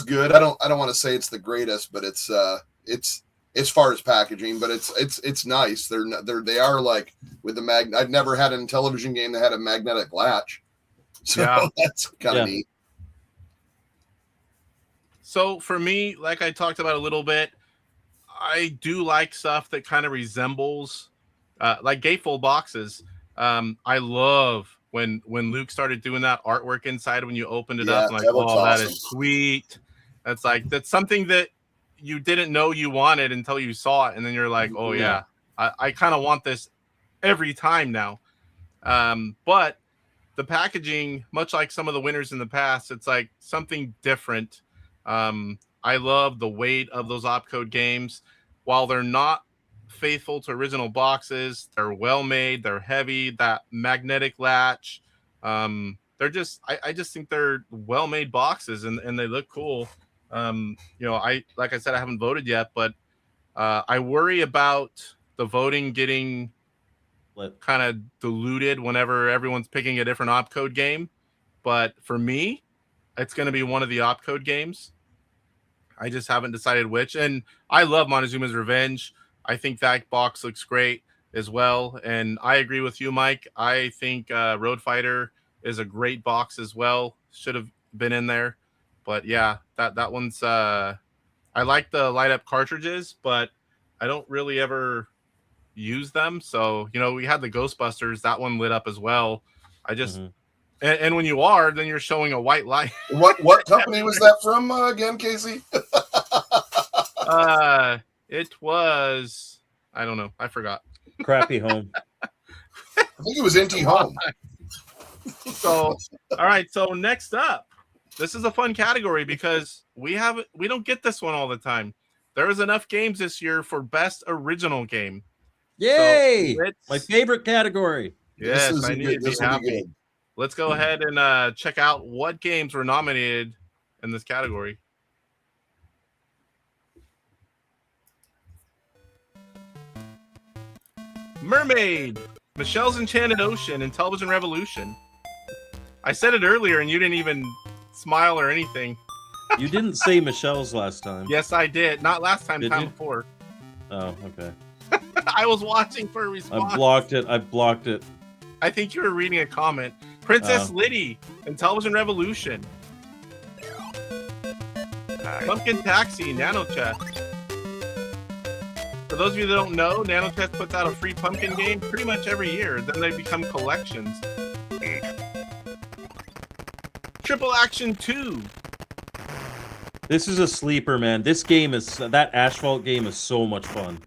good. I don't want to say it's the greatest, but it's as far as packaging, but it's nice. They are like with the I've never had an Intellivision game that had a magnetic latch, so that's kind of neat. So for me, like I talked about a little bit, I do like stuff that kind of resembles like gatefold boxes. I love when Luke started doing that artwork inside when you opened it up. I'm like, awesome. That is sweet. That's something that you didn't know you wanted until you saw it, and then you're like, oh yeah, I kind of want this every time now. But the packaging, much like some of the winners in the past, it's like something different. I love the weight of those OpCode games. While they're not faithful to original boxes, they're well made, they're heavy, that magnetic latch. They're just I just think they're well made boxes and they look cool. Like I said, I haven't voted yet, but I worry about the voting getting kind of diluted whenever everyone's picking a different OpCode game. But for me, it's going to be one of the OpCode games. I just haven't decided which. And I love Montezuma's Revenge. I think that box looks great as well. And I agree with you, Mike. I think Road Fighter is a great box as well. Should have been in there. But yeah, that one's I like the light up cartridges, but I don't really ever use them. So, we had the Ghostbusters, that one lit up as well. I just And when you are, then you're showing a white light. What company was that from again, Casey? It was, I don't know. I forgot. Crappy Home. I think it was NT Home. So, all right. So next up, this is a fun category because we don't get this one all the time. There was enough games this year for best original game. Yay! So my favorite category. Yes, I need to be happy. Let's go ahead and check out what games were nominated in this category. Mermaid, Michelle's Enchanted Ocean, Intellivision Revolution. I said it earlier and you didn't even smile or anything. You didn't say Michelle's last time. Yes, I did. Not last time, Did time you? before. Oh, okay. I was watching for a response. I blocked it. I think you were reading a comment. Princess Liddy, Intellivision Revolution. Pumpkin Taxi, Nanochess. For those of you that don't know, Nanochess puts out a free pumpkin game pretty much every year. Then they become collections. Triple Action 2. This is a sleeper, man. This game is that asphalt game is so much fun.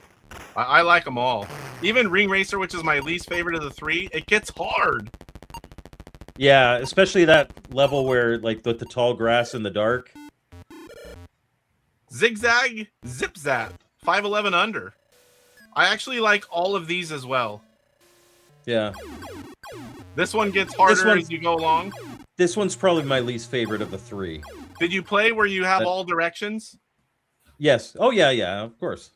I like them all. Even Ring Racer, which is my least favorite of the three, it gets hard. Yeah, especially that level where like the tall grass in the dark. Zigzag Zip Zap, 511 under. I actually like all of these as well. Yeah. This one gets harder as you go along. This one's probably my least favorite of the three. Did you play where you have all directions? Yes. Oh, yeah, of course.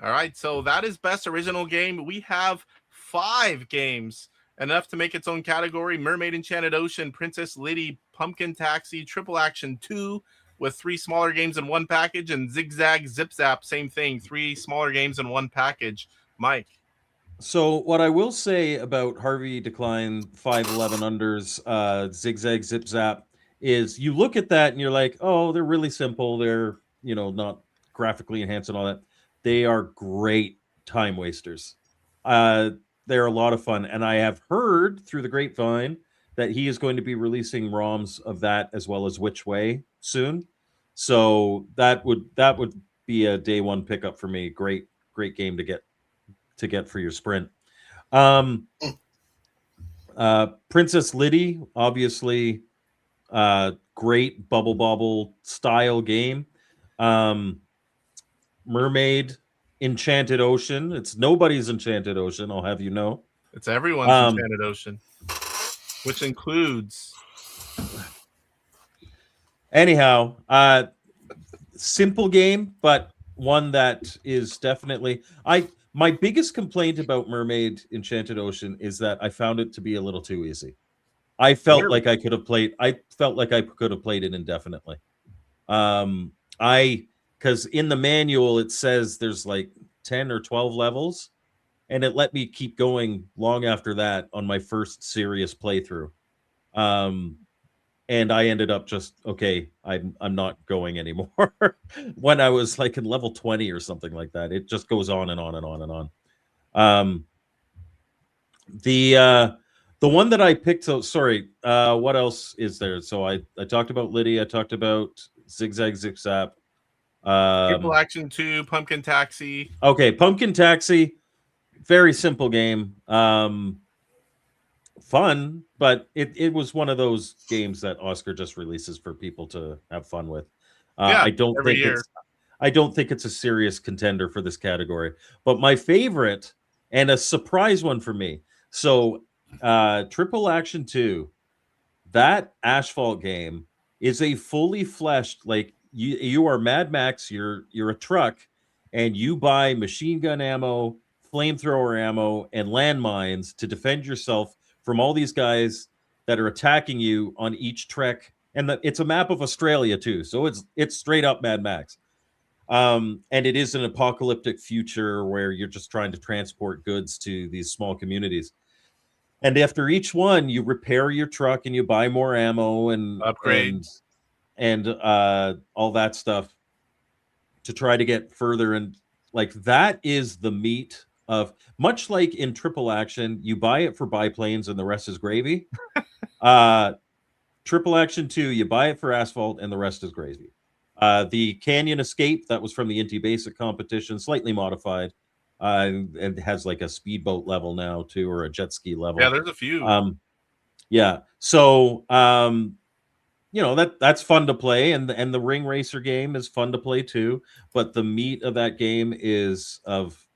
All right, so that is best original game. We have 5 games, enough to make its own category. Mermaid Enchanted Ocean, Princess Liddy, Pumpkin Taxi, Triple Action 2, with 3 smaller games in one package, and Zigzag Zip Zap, same thing, 3 smaller games in one package. Mike. So what I will say about Harvey Decline 511 unders, Zigzag Zip Zap, is you look at that and you're like, oh, they're really simple. They're, not graphically enhanced and all that. They are great time wasters. They're a lot of fun. And I have heard through the grapevine that he is going to be releasing ROMs of that as well as Which Way soon. So that would be a day one pickup for me. Great game to get for your sprint. Princess Liddy, obviously, great bubble bobble style game. Mermaid Enchanted Ocean. It's nobody's Enchanted Ocean, I'll have you know. It's everyone's Enchanted Ocean, which includes. Anyhow, simple game, but one that is definitely. My biggest complaint about Mermaid Enchanted Ocean is that I found it to be a little too easy. I felt like I could have played. I felt like I could have played it indefinitely. Because in the manual it says there's like 10 or 12 levels, and it let me keep going long after that on my first serious playthrough. And I ended up just I'm not going anymore. When I was like in level 20 or something like that, it just goes on and on and on and on. The one that I picked. So sorry. What else is there? So I talked about Liddy. I talked about Zigzag Zip Zap. Triple Action 2, Pumpkin Taxi. Okay, Pumpkin Taxi, very simple game. Fun, but it was one of those games that Oscar just releases for people to have fun with. I don't think it's a serious contender for this category. But my favorite and a surprise one for me. So Triple Action 2, that asphalt game is a fully fleshed, like you are Mad Max, you're a truck, and you buy machine gun ammo, flamethrower ammo, and landmines to defend yourself from all these guys that are attacking you on each trek. And it's a map of Australia too, so it's straight up Mad Max. And it is an apocalyptic future where you're just trying to transport goods to these small communities. And after each one, you repair your truck and you buy more ammo and upgrades and all that stuff to try to get further. And like that is the meat of, much like in Triple Action, you buy it for biplanes and the rest is gravy. Triple Action 2, you buy it for asphalt, and the rest is gravy. The Canyon Escape, that was from the Inti Basic competition, slightly modified. It has like a speedboat level now too, or a jet ski level. Yeah, there's a few. Yeah. So that's fun to play, and the Ring Racer game is fun to play too. But the meat of that game is of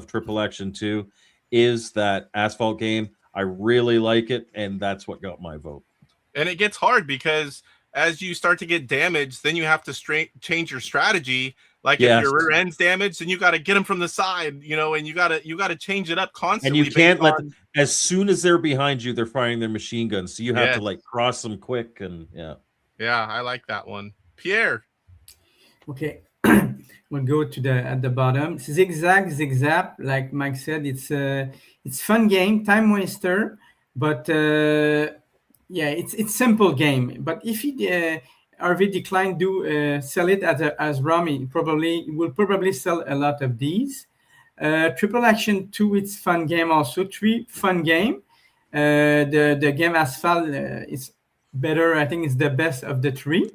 Triple Action 2 is that asphalt game. I really like it, and that's what got my vote. And it gets hard because as you start to get damaged, then you have to change your strategy. Like if your rear end's damaged, then you got to get them from the side, and you got to change it up constantly. And you can't let them, as soon as they're behind you, they're firing their machine guns. So you have to like cross them quick, and yeah, I like that one. Pierre. Okay, we'll go to at the bottom. Zigzag. Like Mike said, it's fun game, time waster, but it's simple game. But if RV Decline do sell it as Rami, will probably sell a lot of these. Triple Action 2, it's fun game also. 3, fun game. The game Asphalt is better. I think it's the best of the 3.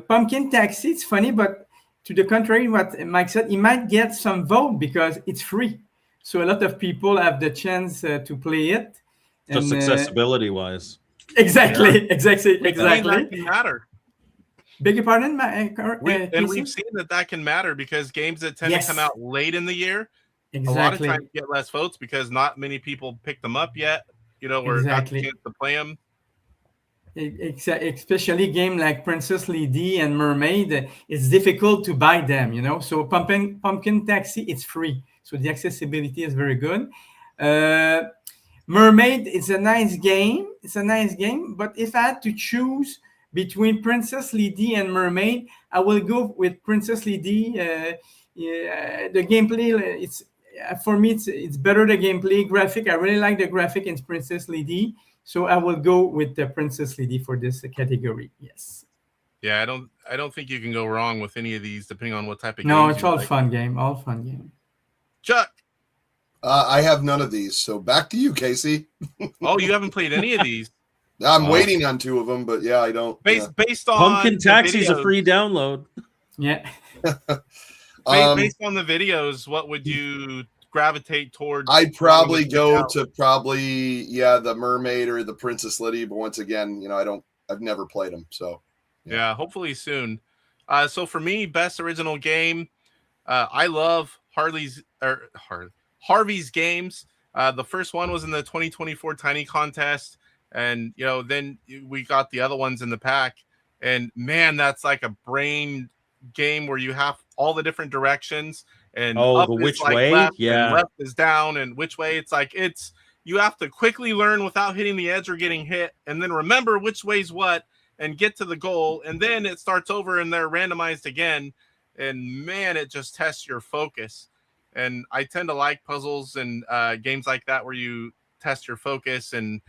Pumpkin Taxi, it's funny, but to the contrary, what Mike said, he might get some vote because it's free. So a lot of people have the chance to play it. Just accessibility wise. Exactly. That can matter. Beg your pardon? We've seen that can matter because games that tend to come out late in the year, a lot of times get less votes because not many people pick them up yet, or got the chance to play them. Especially game like Princess Lady and Mermaid, it's difficult to buy them, So Pumpkin Taxi, it's free. So the accessibility is very good. Mermaid, it's a nice game. But if I had to choose between Princess Lady and Mermaid, I will go with Princess Lady. The gameplay, for me, it's better, the gameplay. Graphic, I really like the graphic in Princess Lady. So I will go with the Princess Lady for this category. Yes. Yeah, I don't think you can go wrong with any of these, depending on what type of game. No, it's all fun game. Chuck. I have none of these, so back to you, Casey. Oh, you haven't played any of these? I'm waiting on 2 of them, but yeah, I don't. Based on Pumpkin Taxi is a free download. Yeah. Based on the videos, what would you gravitate towards? I'd probably go to the Mermaid or the Princess Lady, but once again, I've never played them, so yeah, hopefully soon. So for me, best original game, I love Harvey's games. The first one was in the 2024 Tiny Contest, and then we got the other ones in the pack. And man, that's like a brain game where you have all the different directions. And up the is which like way, left, yeah. And left is down, and which way. You have to quickly learn without hitting the edge or getting hit, and then remember which way's what, and get to the goal, and then it starts over, and they're randomized again. And man, it just tests your focus. And I tend to like puzzles and games like that where you test your focus, and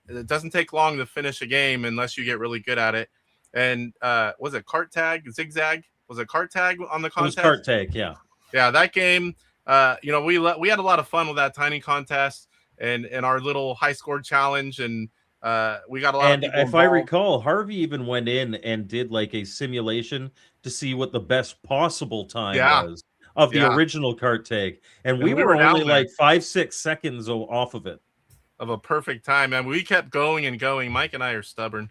it doesn't take long to finish a game unless you get really good at it. And was it Cart Tag? Zigzag? Was it Cart Tag on the contest? It was Cart Tag, yeah. Yeah, that game, we had a lot of fun with that tiny contest and our little high score challenge, and we got a lot of people if involved. I recall, Harvey even went in and did like a simulation to see what the best possible time was of the original Cart Tag, and we were only like 5-6 seconds off of it. Of a perfect time, and we kept going and going. Mike and I are stubborn.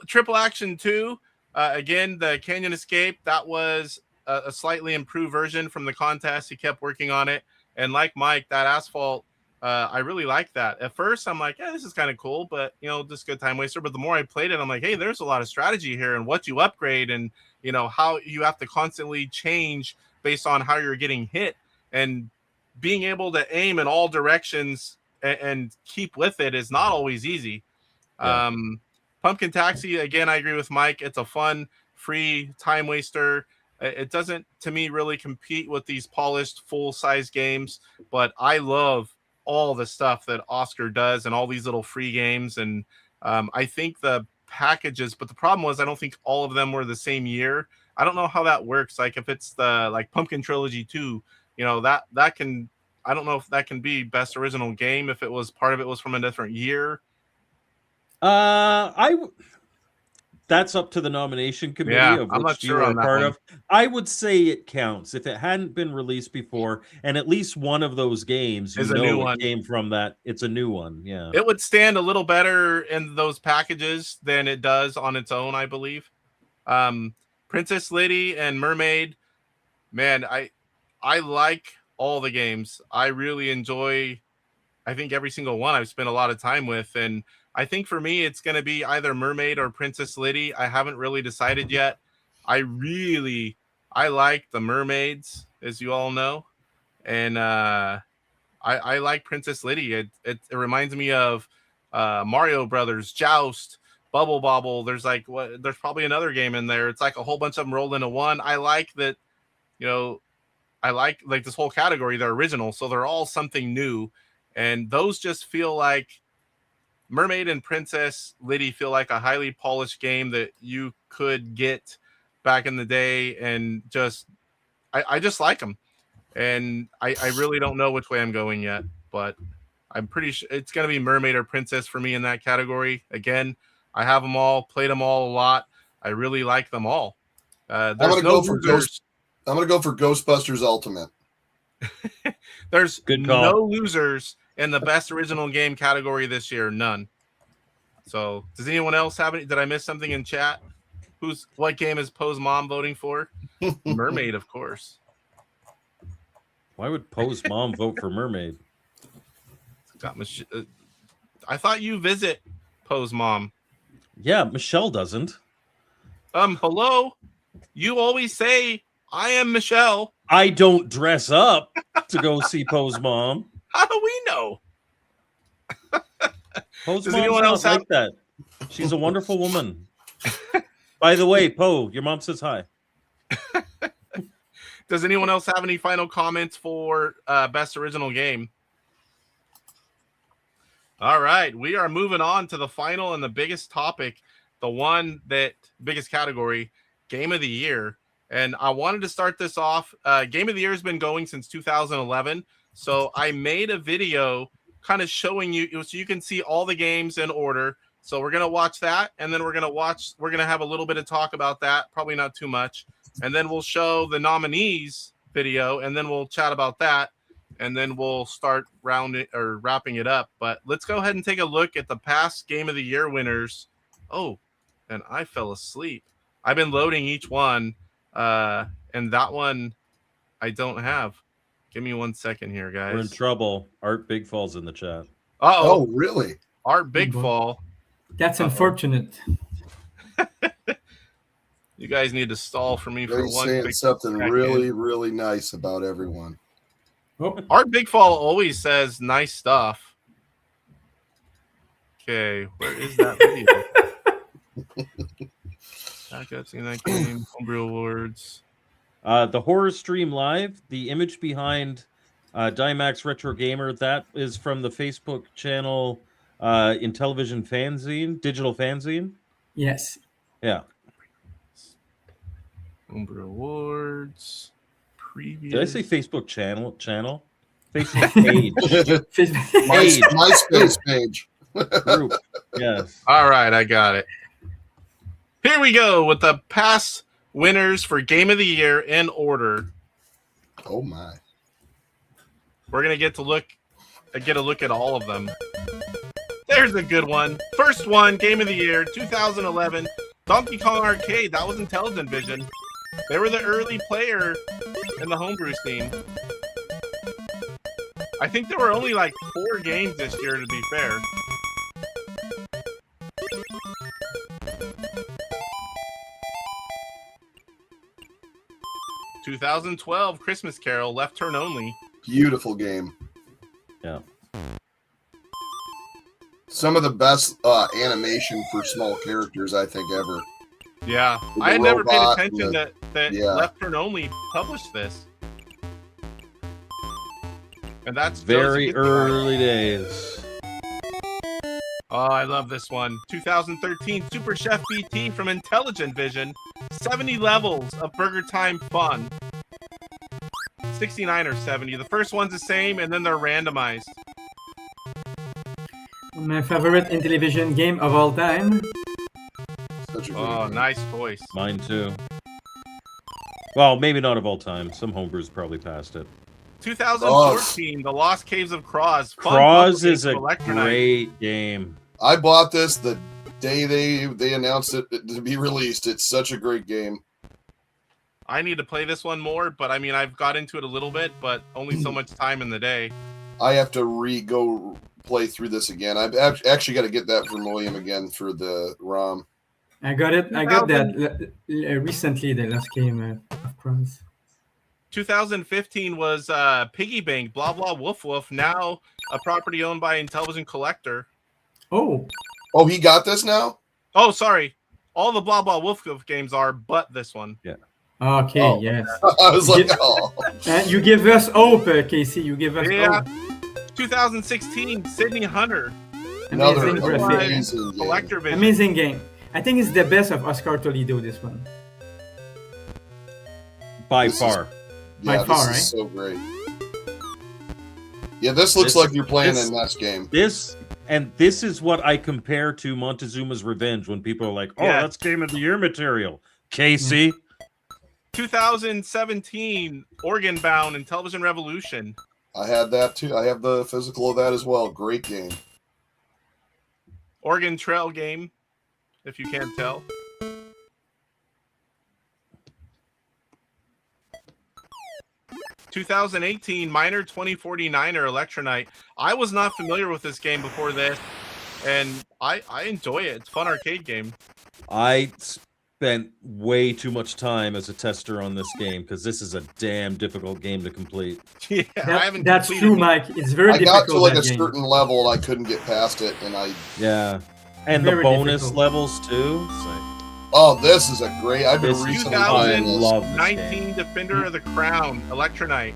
Triple Action 2, again, the Canyon Escape, that was a slightly improved version from the contest. He kept working on it, and like Mike, that asphalt, I really like that. At first, I'm like, yeah, this is kind of cool, but just good time waster. But the more I played it, I'm like, hey, there's a lot of strategy here, and what you upgrade, and how you have to constantly change based on how you're getting hit, and being able to aim in all directions and keep with it is not always easy. Yeah. Pumpkin Taxi, again, I agree with Mike. It's a fun, free time waster. It doesn't, to me, really compete with these polished, full-size games, but I love all the stuff that Oscar does and all these little free games. And I think the packages, but the problem was I don't think all of them were the same year. I don't know how that works. Like if it's the Pumpkin Trilogy 2, that can, I don't know if that can be best original game if it was part of it was from a different year. That's up to the nomination committee, Yeah, of I'm not which you sure are on that part one. of. I would say it counts if it hadn't been released before, and at least one of those games Is a new it one. came from that. It's a new one. Yeah, It would stand a little better in those packages than it does on its own, I believe. Princess Liddy and Mermaid, man, I like all the games. I really enjoy, I think, every single one I've spent a lot of time with. And I think for me, it's going to be either Mermaid or Princess Liddy. I haven't really decided yet. I like the Mermaids, as you all know. And I like Princess Liddy. It reminds me of Mario Brothers, Joust, Bubble Bobble. There's probably another game in there. It's like a whole bunch of them rolled into one. I like that, I like this whole category. They're original, so they're all something new. And those just feel like Mermaid and Princess Liddy feel like a highly polished game that you could get back in the day, and I just like them. And I really don't know which way I'm going yet, but I'm pretty sure it's going to be Mermaid or Princess for me in that category. Again, I have them all, played them all a lot. I really like them all. I'm going to go for Ghostbusters Ultimate. There's Good call. no losers in the best original game category this year. None. So does anyone else have any? Did I miss something in chat? What game is Poe's mom voting for? Mermaid, of course. Why would Poe's mom vote for Mermaid? I thought you visit Poe's mom. Yeah, Michelle doesn't. Hello? You always say, I am Michelle. I don't dress up to go see Poe's mom. How do we know? Poe's Does mom's anyone not else have- like that. She's a wonderful woman. By the way, Poe, your mom says hi. Does anyone else have any final comments for best original game? All right, we are moving on to the final and the biggest topic, biggest category, Game of the Year. And I wanted to start this off. Game of the Year has been going since 2011. So I made a video kind of showing you, so you can see all the games in order. So we're going to watch that. And then we're going to have a little bit of talk about that. Probably not too much. And then we'll show the nominees video, and then we'll chat about that. And then we'll start wrapping it up. But let's go ahead and take a look at the past Game of the Year winners. Oh, and I fell asleep. I've been loading each one. And that one I don't have. Give me 1 second here, guys. We're in trouble. Art Big Fall's in the chat. Oh, really? Art Big Fall. That's unfortunate. You guys need to stall for me for He's one saying quick something second. really, really nice about everyone. Oh, Art Big Fall always says nice stuff. Okay, where is that video? Back up, seen that game. Homebrew Awards. The Horror Stream Live, the image behind Diamax Retro Gamer, that is from the Facebook channel Intellivision Fanzine, Digital Fanzine. yes. Yeah. Homebrew Awards. Previous. Did I say Facebook channel? Facebook page. MySpace page. Group. Yes. All right, I got it. Here we go with the past winners for Game of the Year in order. Oh my! We're gonna get a look at all of them. There's a good one. First one, Game of the Year, 2011, Donkey Kong Arcade. That was Intellivision. They were the early player in the homebrew scene. I think there were only like 4 games this year, to be fair. "2012 Christmas Carol, Left Turn Only." Beautiful game. Yeah. Some of the best animation for small characters I think ever. Yeah, The I had never paid robot attention and that yeah. Left Turn Only published this. And that's Very Josie early days. Oh, I love this one. 2013 Super Chef BT from Intellivision. 70 levels of Burger Time fun. 69 or 70. The first one's the same, and then they're randomized. My favorite Intellivision game of all time. Such a great Oh, game. nice voice. Mine too. Well, maybe not of all time. Some homebrews probably passed it. 2014, The Lost Caves of Croz. Fun Croz puzzle is a game for Electronite. great game. I bought this the day they announced it to be released. It's such a great game. I need to play this one more, but I mean, I've got into it a little bit, but only so much time in the day. I have to go play through this again. I've actually got to get that from William again for the ROM. I got it. I got that recently. The last game of Cross. 2015 was Piggy Bank, Blah Blah Woof Woof, now a property owned by Intellivision Collector. Oh, He got this now? Oh, sorry. All the Blah Blah Woof Woof games are, but this one. Yeah. okay, Oh. yes. I was like, oh. You give us hope, Casey. You give us Yeah. hope. 2016, Sydney Hunter, Another Amazing graphic. amazing game. Collector Vision. Amazing game. I think it's the best of Oscar Toledo. This one. By This is- far. By Yeah, far, this right? is so great. Yeah, this looks This- like you're playing this- a NES game. This is what I compare to Montezuma's Revenge when people are like, "Oh, Yeah. that's Game of the Year material." Casey, 2017, Organ Bound, Intellivision Revolution. I had that too. I have the physical of that as well. Great game. Oregon Trail game, if you can't tell. (2018) Miner 2049er Electronite. I was not familiar with this game before this, and I enjoy it. It's a fun arcade game. I spent way too much time as a tester on this game because this is a damn difficult game to complete. Yeah, I haven't. That's completed true, it. Mike. It's very I difficult. got to like that a game. certain level, I couldn't get past it, and Yeah, and Very the bonus difficult. levels too. It's like, oh, this is a great. I've been This is recently I playing this. love this 19 game. Defender of the Crown Electronite.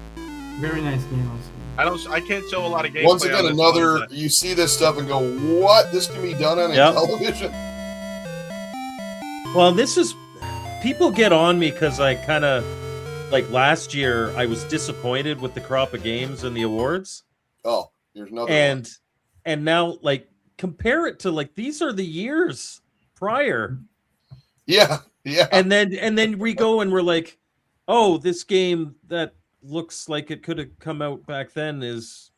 Very nice game also. I can't show a lot of gameplay. Once again, on this another. one, but- You see this stuff and go, "What? This can be done on a Yep. television?" Well, this is people get on me because I kind of like last year I was disappointed with the crop of games and the awards, Oh, here's another. one. and now like compare it to like these are the years prior, Yeah. and then we go and we're like, oh, this game that looks like it could have come out back then is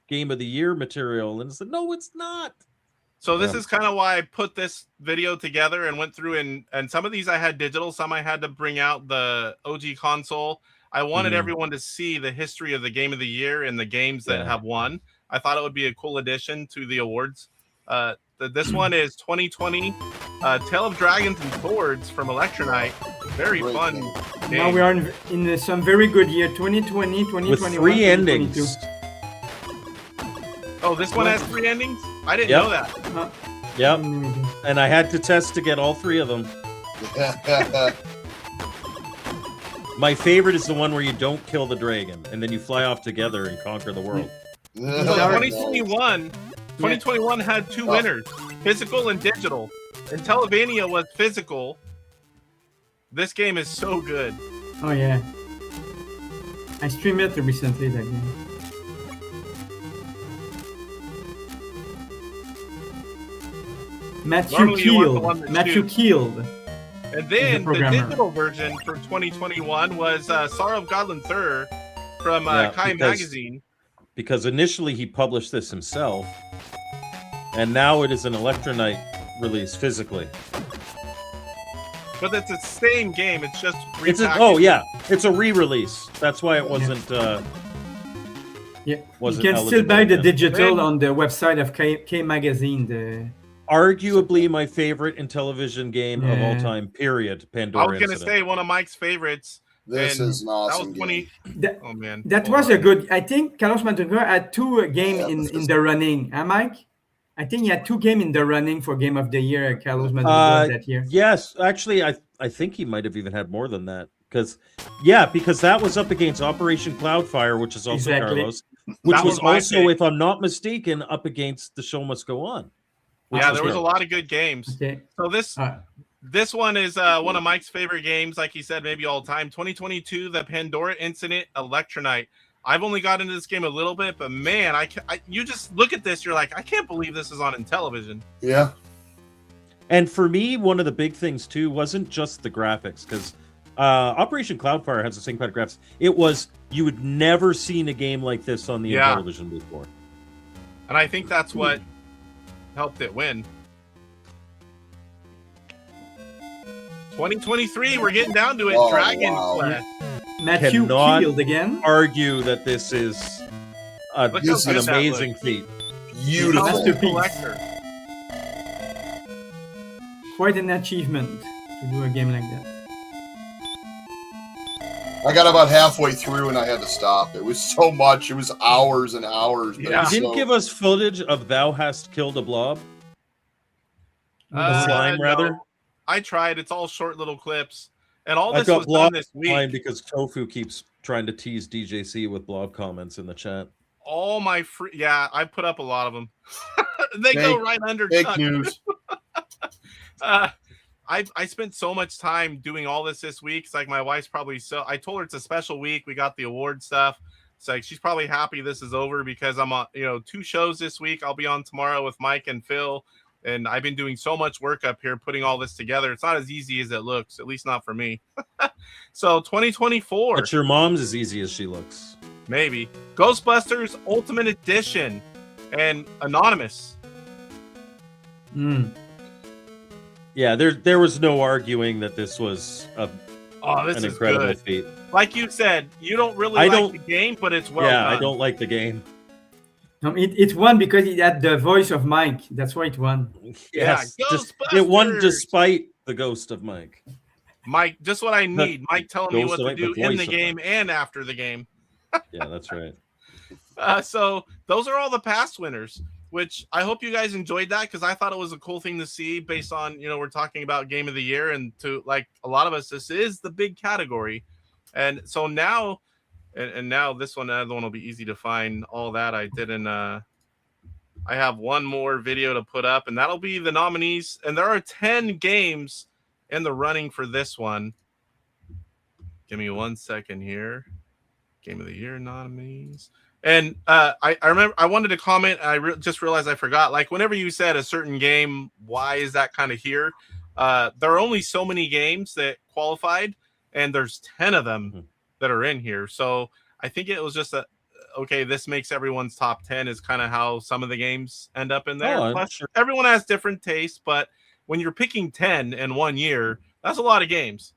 Game of the Year material, and it's like, no, it's not. So this Yeah. is kind of why I put this video together and went through and some of these I had digital, some I had to bring out the OG console. I wanted Mhm. everyone to see the history of the Game of the Year and the games that Yeah. have won. I thought it would be a cool addition to the awards. This one is 2020 Tale of Dragons and Swords from Electronite. Very Great fun game. game. Now we are in some very good year. 2020, 2021, With 3 endings. 2022. Oh, this one has 3 endings? I didn't Yep. know that. Yep, Mm, and I had to test to get all 3 of them. My favorite is the one where you don't kill the dragon, and then you fly off together and conquer the world. So 2021 had 2 Oh. winners, physical and digital. Intellivision was physical. This game is so good. Oh yeah. I streamed it recently that game. Matthew Normally you want the one Killed. that Matthew shoots. Killed. And then the programmer. digital version for 2021 was Sorrow of Godland Thur from Yeah, Kai because- Magazine. Because initially he published this himself, and now it is an Electronite release physically. But it's the same game. It's just It's repackaged. it's a re-release. That's why it wasn't. Yeah. You Wasn't can still eligible buy the again. digital Then- on the website of K Magazine. The Arguably my favorite Intellivision game of all Yeah. time. Period. I Pandora was gonna Incident. say one of Mike's favorites. This And is an That awesome was 20. game. that, Oh man, that Hold was on. a good. I think Carlos Madruga had 2 games Yeah, in this is- the running. Huh, Mike? I think he had 2 games in the running for Game of the Year. Carlos Madruga that year. Yes, actually, I think he might have even had more than that. Because that was up against Operation Cloudfire, which is also Exactly. Carlos, which That was was my also, pick. if I'm not mistaken, up against The Show Must Go On. which Yeah, there was a Carlos. lot of good games. Okay. So this Uh, This one is one of Mike's favorite games, like he said, maybe all time. 2022, The Pandora Incident Electronite. I've only got into this game a little bit, but man, you just look at this, you're like, I can't believe this is on Intellivision. Yeah. And for me, one of the big things too wasn't just the graphics, because Operation Cloudfire has the same kind of graphics. It was, you had never seen a game like this on the Intellivision before. And I think that's what helped it win. 2023, we're getting down to it. Oh, Dragon wow. Quest. Matthew Cannot killed again. argue that this is an Look how good that amazing looks. feat. Beautiful. Masterpiece. Collector. Quite an achievement to do a game like that. I got about halfway through and I had to stop. It was so much. It was hours and hours. But Yeah. it was Didn't so- give us footage of Thou Hast Killed a Blob? Slime, No. rather? I tried. It's all short little clips. And all I've this got was done Blob this line week. because Tofu keeps trying to tease DJC with Blob comments in the chat. All my free... Yeah, I put up a lot of them. They go right under Fake Chuck. news. I spent so much time doing all this week. It's like my wife's probably so... I told her it's a special week. We got the award stuff. It's like she's probably happy this is over because I'm on, 2 shows this week. I'll be on tomorrow with Mike and Phil. And I've been doing so much work up here putting all this together. It's not as easy as it looks, at least not for me. So 2024. But your mom's as easy as she looks. Maybe. Ghostbusters Ultimate Edition and Anonymous. Yeah, there was no arguing that this was This an is incredible good. feat. Like you said, you don't really I like don't- the game, but it's well yeah, done. I don't like the game. It won because it had the voice of Mike. That's why it won. Yes, just, Ghostbusters! it won despite the ghost of Mike. Mike, just what I need. Mike telling me what Ghost to of do Mike, the in voice the of game Mike. and after the game. Yeah, that's right. So those are all the past winners, which I hope you guys enjoyed that because I thought it was a cool thing to see based on, we're talking about Game of the Year. And to like a lot of us, this is the big category. And so now, and now this one, the one will be easy to find. All that I didn't, I have one more video to put up, and that'll be the nominees. And there are 10 games in the running for this one. Give me 1 second here. Game of the Year nominees. And I remember I wanted to comment. And just realized I forgot. Like whenever you said a certain game, why is that kind of here? There are only so many games that qualified, and there's 10 of them that are in here. So I think it was just okay, this makes everyone's top 10 is kind of how some of the games end up in there. Oh, Plus, sure. everyone has different tastes, but when you're picking 10 in 1 year, that's a lot of games.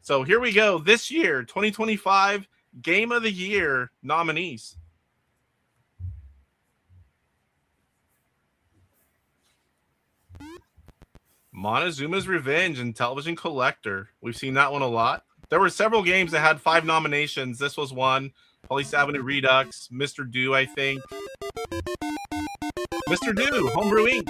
So here we go. This year, 2025 Game of the Year nominees. Montezuma's Revenge and Intellivision Collector. We've seen that one a lot. There were several games that had 5 nominations. This was one. Police Avenue Redux, Mr. Do, I think. Mr. Do, Homebrew Inc.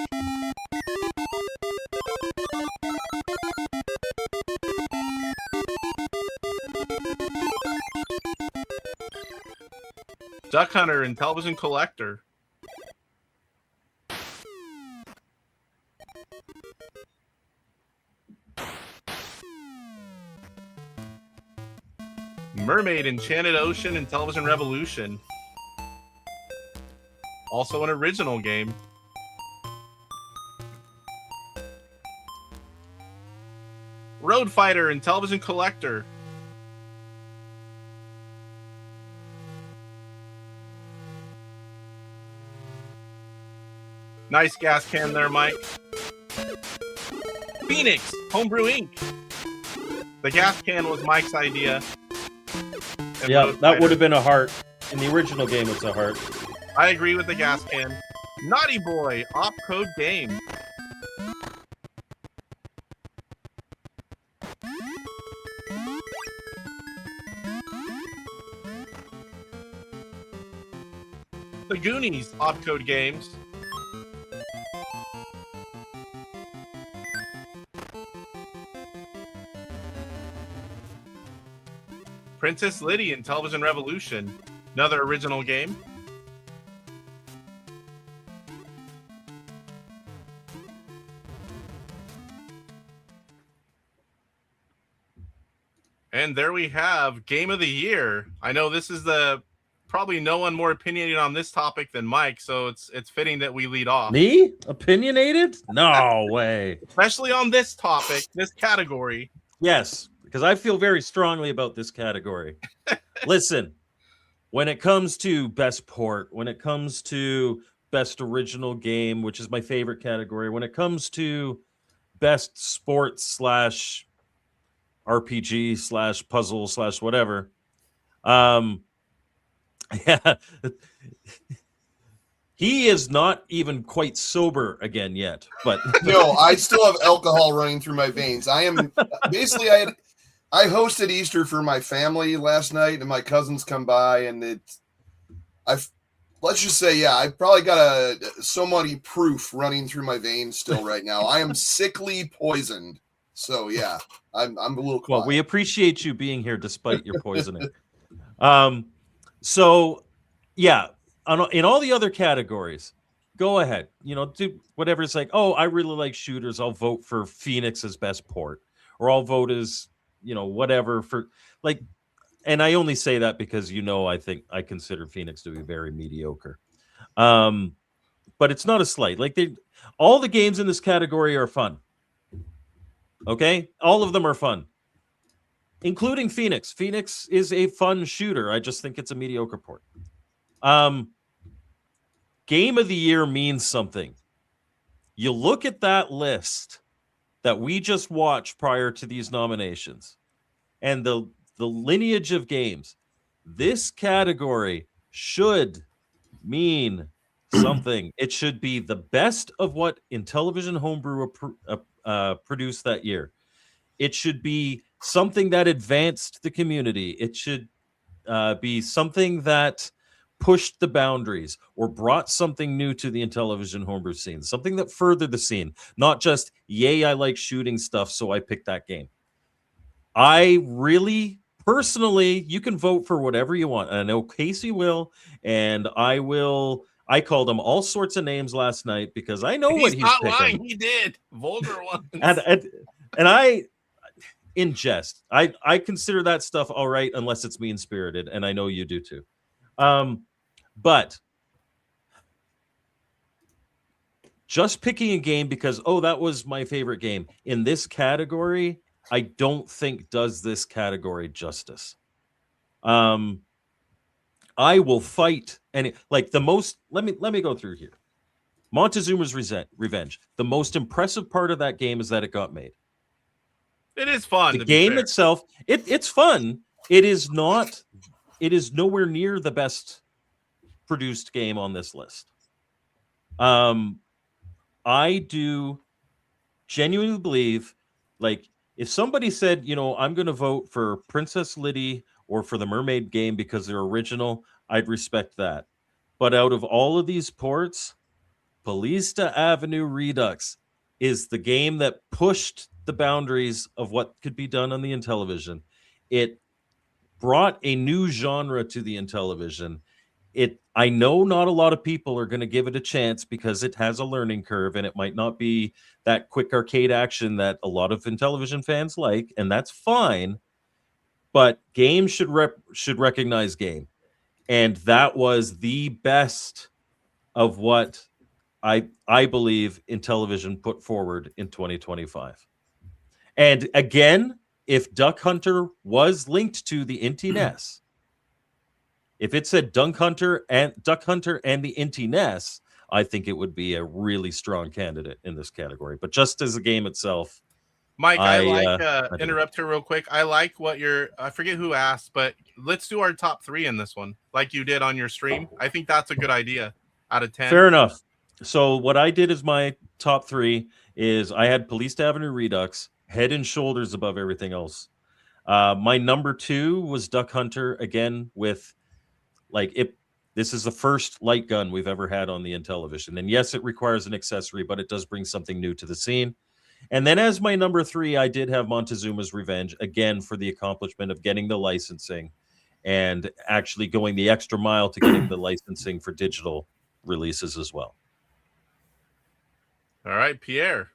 Duck Hunter and Intellivision Collector. Mermaid Enchanted Ocean and Intellivision Revolution. Also an original game. Road Fighter and Intellivision Collector. Nice gas can there, Mike. Phoenix, Homebrew Inc. The gas can was Mike's idea. And Yeah, Road that Fighter. would have been a heart. In the original game, it's a heart. I agree with the gas can. Naughty Boy, OpCode game. The Goonies, OpCode games. Princess Liddy and Intellivision Revolution, another original game. And there we have Game of the Year. I know this is probably no one more opinionated on this topic than Mike, so it's fitting that we lead off. Me? Opinionated? No way. Especially on this topic, this category. Yes, because I feel very strongly about this category. Listen, when it comes to best port, when it comes to best original game, which is my favorite category, when it comes to best sports / RPG / puzzle / whatever, yeah, he is not even quite sober again yet. But no, I still have alcohol running through my veins. I am basically I hosted Easter for my family last night, and my cousins come by, and let's just say, yeah, I probably got so many proof running through my veins still right now. I am sickly poisoned. So yeah, I'm a little quiet. Well, we appreciate you being here despite your poisoning. So yeah, in all the other categories, go ahead. Do whatever. It's like, oh, I really like shooters. I'll vote for Phoenix as best port, or I'll vote as whatever for like. And I only say that because I think I consider Phoenix to be very mediocre. But it's not a slight. Like all the games in this category are fun. Okay, all of them are fun, including Phoenix. Phoenix is a fun shooter. I just think it's a mediocre port. Game of the Year means something. You look at that list that we just watched prior to these nominations, and the lineage of games. This category should mean something. It should be the best of what Intellivision Homebrew produced that year. It should be something that advanced the community. It should be something that pushed the boundaries or brought something new to the Intellivision Homebrew scene, something that furthered the scene, not just, yay, I like shooting stuff, so I picked that game. I really, personally, you can vote for whatever you want. I know Casey will, and I will. I called him all sorts of names last night because I know what he's not picking. lying. He did vulgar ones, and I, in jest, I consider that stuff all right unless it's mean spirited, and I know you do too. But just picking a game because that was my favorite game in this category, I don't think does this category justice. I will fight any like the most. Let me go through here. Montezuma's Revenge. The most impressive part of that game is that it got made. It is fun. The game itself, it's fun. It is not. It is nowhere near the best produced game on this list. I do genuinely believe, like, if somebody said, I'm going to vote for Princess Liddy or for the Mermaid game because they're original, I'd respect that. But out of all of these ports, Ballista Avenue Redux is the game that pushed the boundaries of what could be done on the Intellivision. It brought a new genre to the Intellivision. I know not a lot of people are going to give it a chance because it has a learning curve and it might not be that quick arcade action that a lot of Intellivision fans like, and that's fine. But game should recognize game, and that was the best of what I believe Intellivision put forward in 2025. And again, if Duck Hunter was linked to the Inti NES, if it said Duck Hunter and the Inti NES, I think it would be a really strong candidate in this category. But just as a game itself, Mike, I interrupt here real quick. I like what I forget who asked, but let's do our top 3 in this one, like you did on your stream. I think that's a good idea out of 10. Fair enough. So what I did as my top 3 is I had Police Avenue Redux, head and shoulders above everything else. My number 2 was Duck Hunter, again, with this is the first light gun we've ever had on the Intellivision. And yes, it requires an accessory, but it does bring something new to the scene. And then as my number 3, I did have Montezuma's Revenge, again, for the accomplishment of getting the licensing and actually going the extra mile to getting the licensing for digital releases as well. All right, Pierre.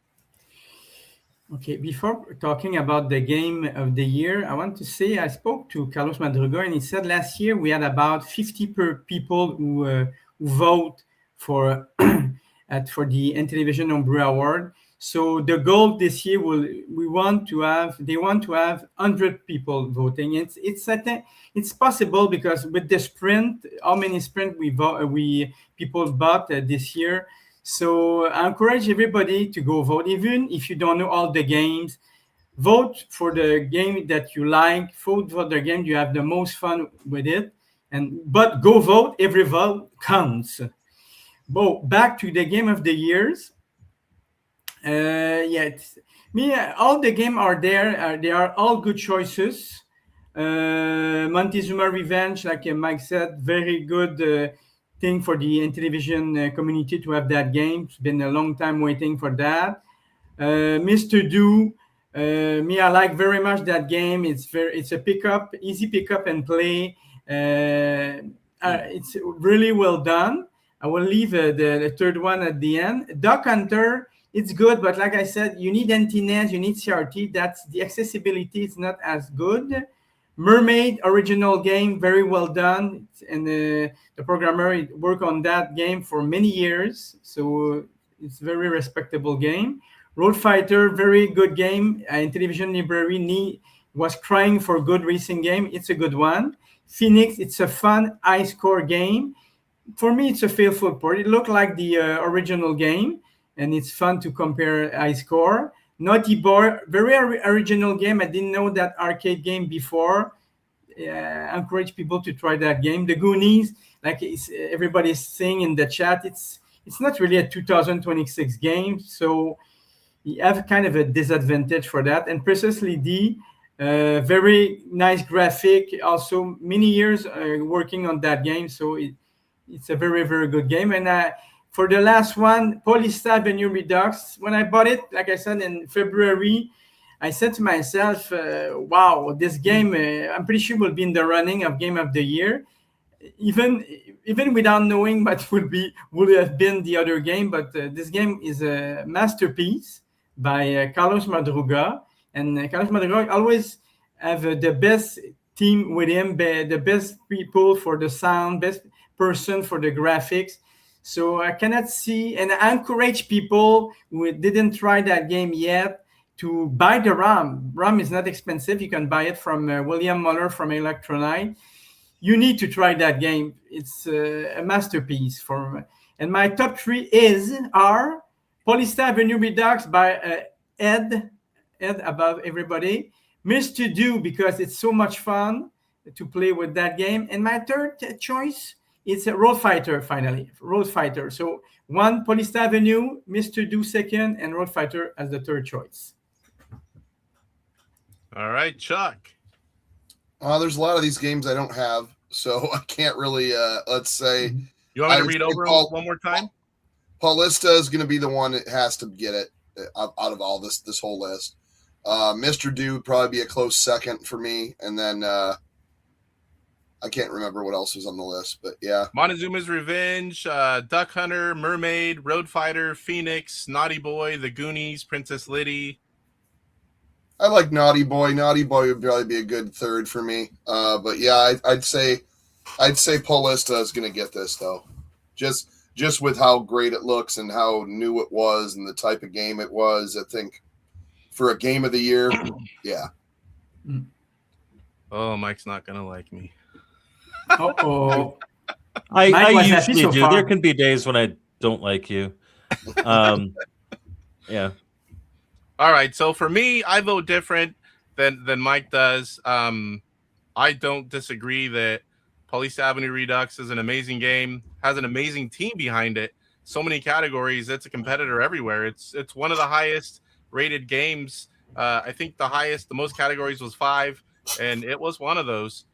Okay, before talking about the game of the year, I want to say I spoke to Carlos Madruga, and he said last year we had about 50 people who vote for for the Intellivision Homebrew Award. So the goal this year they want to have 100 people voting. It's possible because with the sprint, how many sprint people bought this year. So I encourage everybody to go vote, even if you don't know all the games. Vote for the game that you like. Vote for the game you have the most fun with it, but go vote. Every vote counts. But back to the game of the years. All the game are there. They are all good choices. Montezuma Revenge, like Mike said, very good thing for the Intellivision community to have that game. It's been a long time waiting for that. Mr. Do, I like very much that game. It's a easy pickup and play. It's really well done. I will leave the third one at the end. Duck Hunter, it's good, but like I said, you need NTNet, you need CRT. That's the accessibility is not as good. Mermaid, original game, very well done, and the programmer worked on that game for many years, so it's a very respectable game. Road Fighter, very good game. Intellivision Library was crying for good racing game. It's a good one. Phoenix, it's a fun high score game. For me, it's a faithful port. It looked like the original game, and it's fun to compare high score. Naughty Boy, very original game. I didn't know that arcade game before. I encourage people to try that game. The Goonies, like everybody's saying in the chat, it's not really a 2026 game, so you have kind of a disadvantage for that. And Precisely D, very nice graphic. Also, many years working on that game, so it's a very, very good game. And for the last one, Polystyle Avenue Redux. When I bought it, like I said, in February, I said to myself, wow, this game, I'm pretty sure will be in the running of Game of the Year. Even without knowing what would have been the other game. But this game is a masterpiece by Carlos Madruga. And Carlos Madruga always have the best team with him, the best people for the sound, best person for the graphics. So I cannot see, and I encourage people who didn't try that game yet to buy the ROM. ROM is not expensive. You can buy it from William Muller from Electronite. You need to try that game. It's a masterpiece. And my top three are Polystyle Avenue Redux by Ed above everybody. Mr. Do, because it's so much fun to play with that game. And my third choice, it's a Road Fighter, finally. Road Fighter. So one, Polystyle Avenue, Mr. Do second, and Road Fighter as the third choice. All right, Chuck. There's a lot of these games I don't have, so I can't really, let's say. You want me to read over them one more time? Paulista is going to be the one that has to get it out of all this whole list. Mr. Do would probably be a close second for me, and then I can't remember what else was on the list, but yeah. Montezuma's Revenge, Duck Hunter, Mermaid, Road Fighter, Phoenix, Naughty Boy, The Goonies, Princess Liddy. I like Naughty Boy. Naughty Boy would probably be a good third for me. But yeah, I'd say Paulista is going to get this though. Just with how great it looks and how new it was and the type of game it was, I think for a game of the year, yeah. Oh, Mike's not going to like me. Uh-oh. I usually do. Far. There can be days when I don't like you. Yeah. All right. So for me, I vote different than Mike does. I don't disagree that Polystyle Avenue Redux is an amazing game, has an amazing team behind it. So many categories. It's a competitor everywhere. It's one of the highest rated games. I think the most categories was 5, and it was one of those.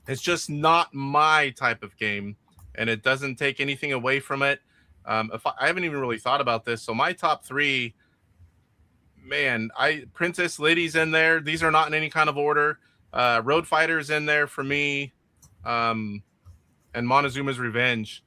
It's just not my type of game, and it doesn't take anything away from it. I haven't even really thought about this. So my top 3, man, Princess Liddy's in there. These are not in any kind of order. Road Fighter's in there for me, and Montezuma's Revenge.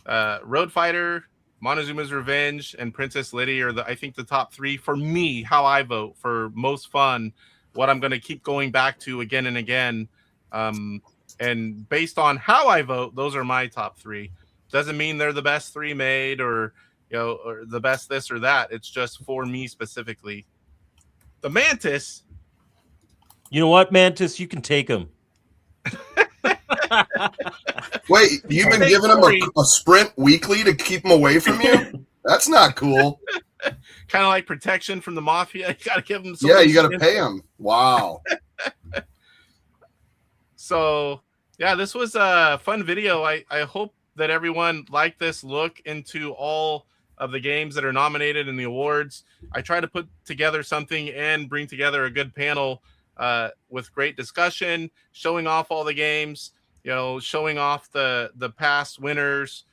Road Fighter, Montezuma's Revenge and Princess Liddy are I think the top 3 for me, how I vote for most fun, what I'm going to keep going back to again and again. And based on how I vote, those are my top 3. Doesn't mean they're the best 3 made or the best this or that. It's just for me specifically. The Mantis. You know what, Mantis? You can take him. Wait, you've been giving him a sprint weekly to keep him away from you? That's not cool. Kind of like protection from the mafia. You got to give him. Yeah, you got to pay him. Wow. So, yeah, this was a fun video. I hope that everyone liked this look into all of the games that are nominated in the awards. I try to put together something and bring together a good panel with great discussion, showing off all the games, showing off the past winners.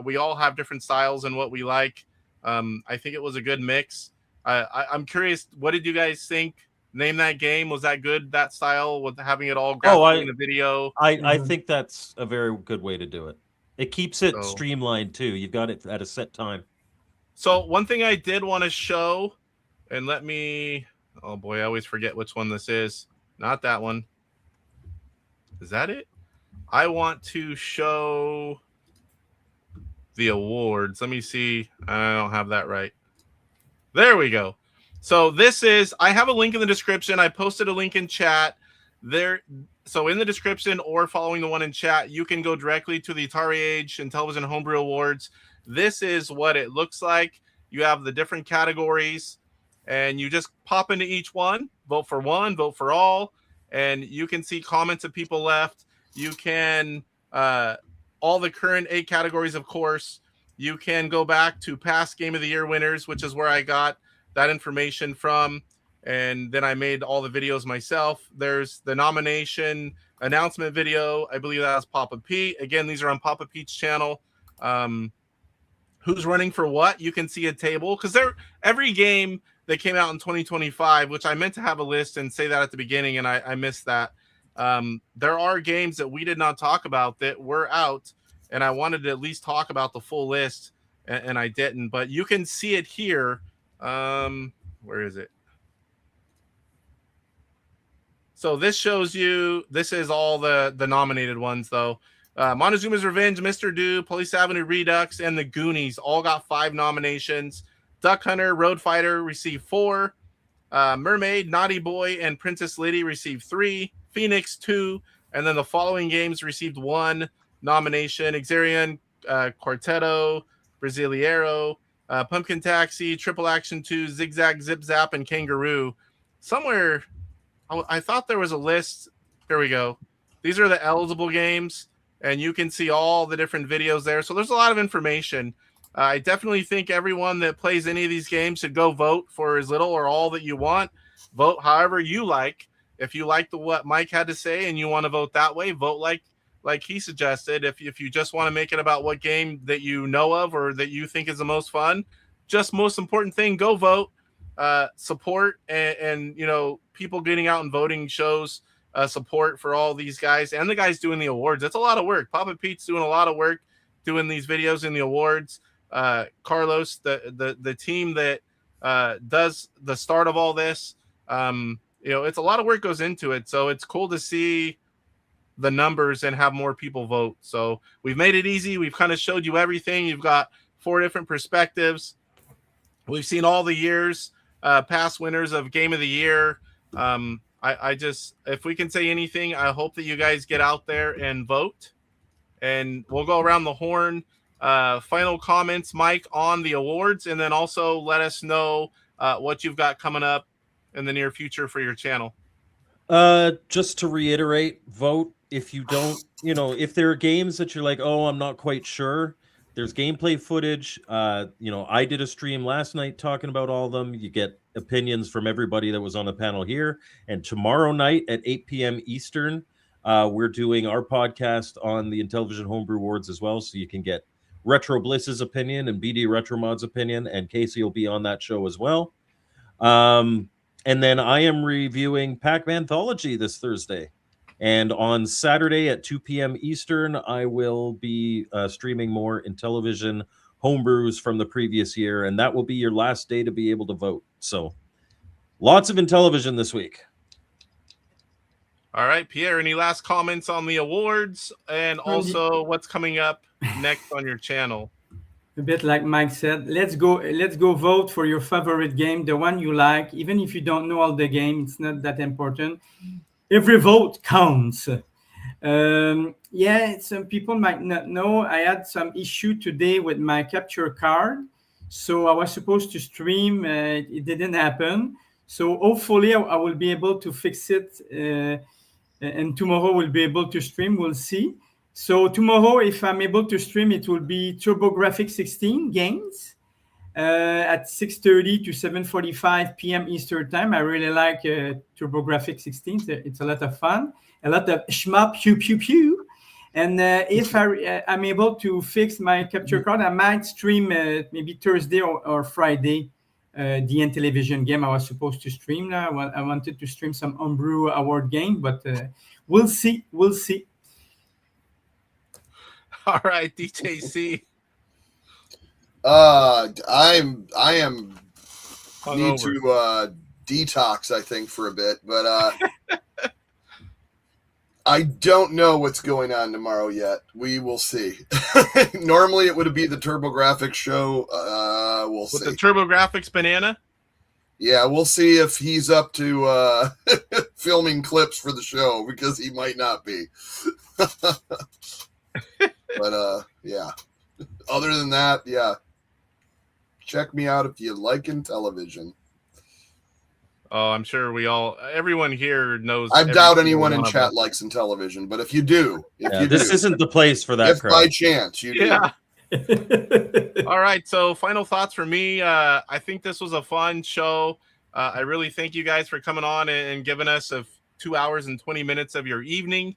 We all have different styles and what we like. I think it was a good mix. I'm curious, what did you guys think? Name that game. Was that good, that style, with having it all graphically in the video? I think that's a very good way to do it. It keeps it streamlined, too. You've got it at a set time. So one thing I did want to show, and oh boy, I always forget which one this is. Not that one. Is that it? I want to show the awards. Let me see. I don't have that right. There we go. So I have a link in the description. I posted a link in chat there. So in the description or following the one in chat, you can go directly to the AtariAge Intellivision Homebrew Awards. This is what it looks like. You have the different categories, and you just pop into each one, vote for one, vote for all, and you can see comments that people left. You can, all the current 8 categories, of course. You can go back to past Game of the Year winners, which is where I got that information from, and then I made all the videos myself. There's the nomination announcement video. I believe that was Papa Pete. Again, these are on Papa Pete's channel. Who's running for what? You can see a table, because every game that came out in 2025, which I meant to have a list and say that at the beginning, and I missed that. There are games that we did not talk about that were out, and I wanted to at least talk about the full list, and I didn't. But you can see it here. Where is it? So this shows you, this is all the nominated ones, though. Montezuma's Revenge, Mr. Do, Police Avenue Redux, and The Goonies all got 5 nominations. Duck Hunter, Road Fighter received 4. Mermaid, Naughty Boy, and Princess Liddy received 3. Phoenix 2, and then the following games received 1 nomination. Exarion, Quartetto, Brasileiro, Pumpkin Taxi, Triple Action 2, Zigzag, Zip Zap, and Kangaroo. Somewhere, I thought there was a list. Here we go. These are the eligible games, and you can see all the different videos there. So there's a lot of information. I definitely think everyone that plays any of these games should go vote for as little or all that you want. Vote however you like. If you like what Mike had to say and you want to vote that way, vote like he suggested. If you just want to make it about what game that you know of or that you think is the most fun, just most important thing, go vote. Support and people getting out and voting shows support for all these guys and the guys doing the awards. It's a lot of work. Papa Pete's doing a lot of work doing these videos in the awards. Carlos, the team that does the start of all this, it's a lot of work goes into it. So it's cool to see the numbers and have more people vote. So we've made it easy. We've kind of showed you everything. You've got 4 different perspectives. We've seen all the years, past winners of Game of the Year. If we can say anything, I hope that you guys get out there and vote. And we'll go around the horn. Final comments, Mike, on the awards, and then also let us know what you've got coming up in the near future for your channel. Just to reiterate, vote. If you don't, if there are games that you're like, oh, I'm not quite sure, there's gameplay footage. I did a stream last night talking about all of them. You get opinions from everybody that was on the panel here. And tomorrow night at 8 p.m. Eastern, we're doing our podcast on the Intellivision Homebrew Awards as well. So you can get Retro Bliss's opinion and BD Retro Mod's opinion. And Casey will be on that show as well. And then I am reviewing Pac-Man Anthology this Thursday. And on Saturday at 2 p.m. Eastern, I will be streaming more Intellivision homebrews from the previous year, and that will be your last day to be able to vote. So lots of Intellivision this week. All right, Pierre, any last comments on the awards and also what's coming up next on your channel? A bit like Mike said, let's go vote for your favorite game, the one you like. Even if you don't know all the game, it's not that important. Every vote counts. Yeah, some people might not know, I had some issue today with my capture card. So I was supposed to stream, it didn't happen. So hopefully I will be able to fix it, and tomorrow we'll be able to stream, we'll see. So tomorrow, if I'm able to stream, it will be TurboGrafx 16 games at 6:30 to 7:45 p.m. Eastern time. I really like TurboGrafx 16. It's a lot of fun, a lot of shmup, pew, pew, pew. And if I'm able to fix my capture card, I might stream maybe Thursday or Friday the Intellivision game I was supposed to stream. Now I wanted to stream some Homebrew Award game, but we'll see. We'll see. All right, DJC. I am Hungover. need to detox, I think, for a bit, but I don't know what's going on tomorrow yet. We will see. Normally, it would be the TurboGrafx show. We'll see. With the TurboGrafx banana? Yeah, we'll see if he's up to filming clips for the show, because he might not be. But yeah. Other than that, yeah. Check me out if you like Intellivision. Oh, I'm sure everyone here knows. I doubt anyone in chat likes Intellivision, but if you do, this isn't the place for that. If crowd. By chance you do. Yeah. All right. So final thoughts for me. I think this was a fun show. I really thank you guys for coming on and giving us 2 hours and 20 minutes of your evening.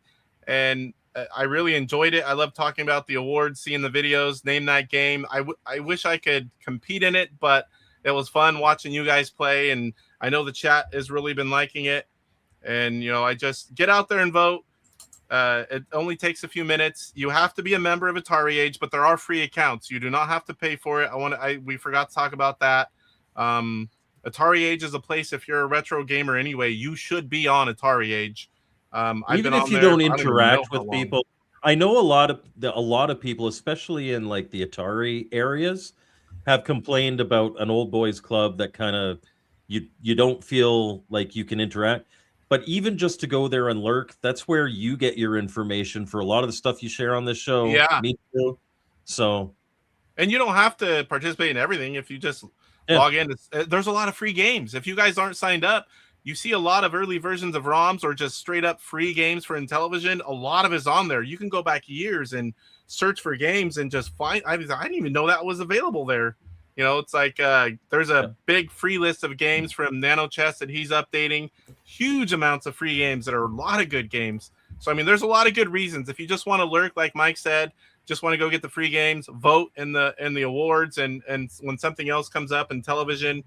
And I really enjoyed it. I love talking about the awards, seeing the videos, name that game. I wish I could compete in it, but it was fun watching you guys play. And I know the chat has really been liking it. And, I just get out there and vote. It only takes a few minutes. You have to be a member of AtariAge, but there are free accounts. You do not have to pay for it. We forgot to talk about that. AtariAge is a place, if you're a retro gamer anyway, you should be on AtariAge. Even if you don't interact with people, I know a lot of people, especially in like the Atari areas, have complained about an old boys club that kind of you don't feel like you can interact. But even just to go there and lurk, that's where you get your information for a lot of the stuff you share on this show. Yeah, me too. So, and you don't have to participate in everything if you just log in. There's a lot of free games. If you guys aren't signed up, you see a lot of early versions of ROMs or just straight up free games for Intellivision. A lot of it's on there. You can go back years and search for games and just find. I didn't even know that was available there. It's like there's a big free list of games from Nano Chess that he's updating. Huge amounts of free games that are a lot of good games. So, there's a lot of good reasons. If you just want to lurk, like Mike said, just want to go get the free games, vote in the awards, and when something else comes up in television,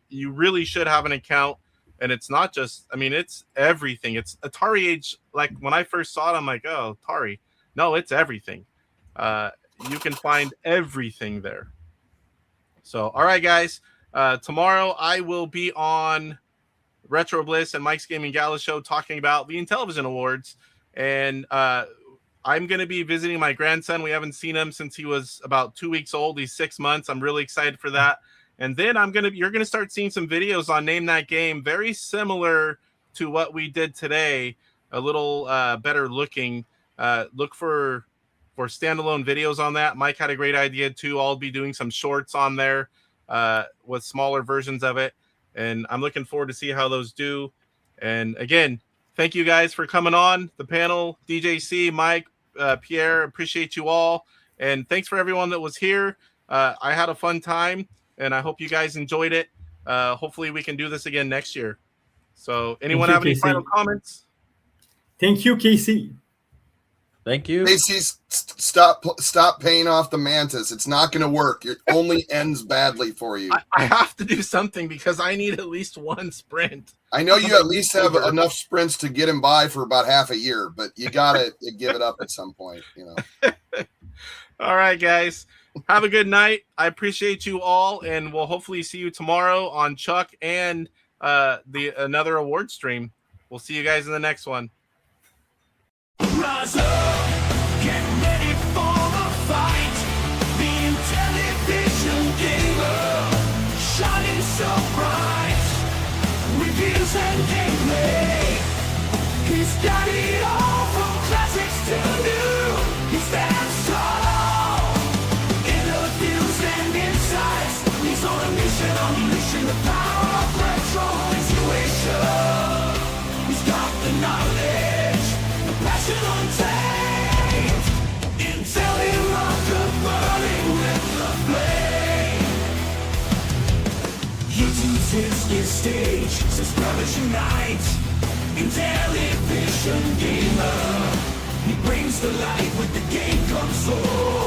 you really should have an account. And it's not just, it's everything. It's AtariAge. Like when I first saw it, I'm like, oh, Atari. No, it's everything. You can find everything there. So, all right, guys. Tomorrow I will be on Retro Bliss and Mike's Gaming Gala show talking about the Intellivision Awards. And I'm going to be visiting my grandson. We haven't seen him since he was about 2 weeks old. He's 6 months. I'm really excited for that. And then you're going to start seeing some videos on Name That Game, very similar to what we did today, a little better looking. Look for standalone videos on that. Mike had a great idea too. I'll be doing some shorts on there with smaller versions of it. And I'm looking forward to see how those do. And again, thank you guys for coming on the panel. DJC, Mike, Pierre, appreciate you all. And thanks for everyone that was here. I had a fun time. And I hope you guys enjoyed it. Hopefully we can do this again next year. So anyone have any final comments? Thank you, Casey. Thank you. Casey, stop paying off the Mantis. It's not going to work. It only ends badly for you. I have to do something because I need at least one sprint. I know you at least have enough sprints to get him by for about half a year, but you got to give it up at some point. All right, guys. Have a good night. I appreciate you all, and we'll hopefully see you tomorrow on Chuck and another award stream. We'll see you guys in the next one. Rise up, get ready for the fight. The Intellivision gamer, shining so bright. Reviews and gameplay, he's got it all from classics to new. He stands tall, interviews and insights. He's on a mission, unleashing the power of retro intuition. He's got the knowledge, the passion untamed. Intellivision burning with the flame. YouTube's his stage, subscribers unite. Intellivision gamer, he brings the light with the game console.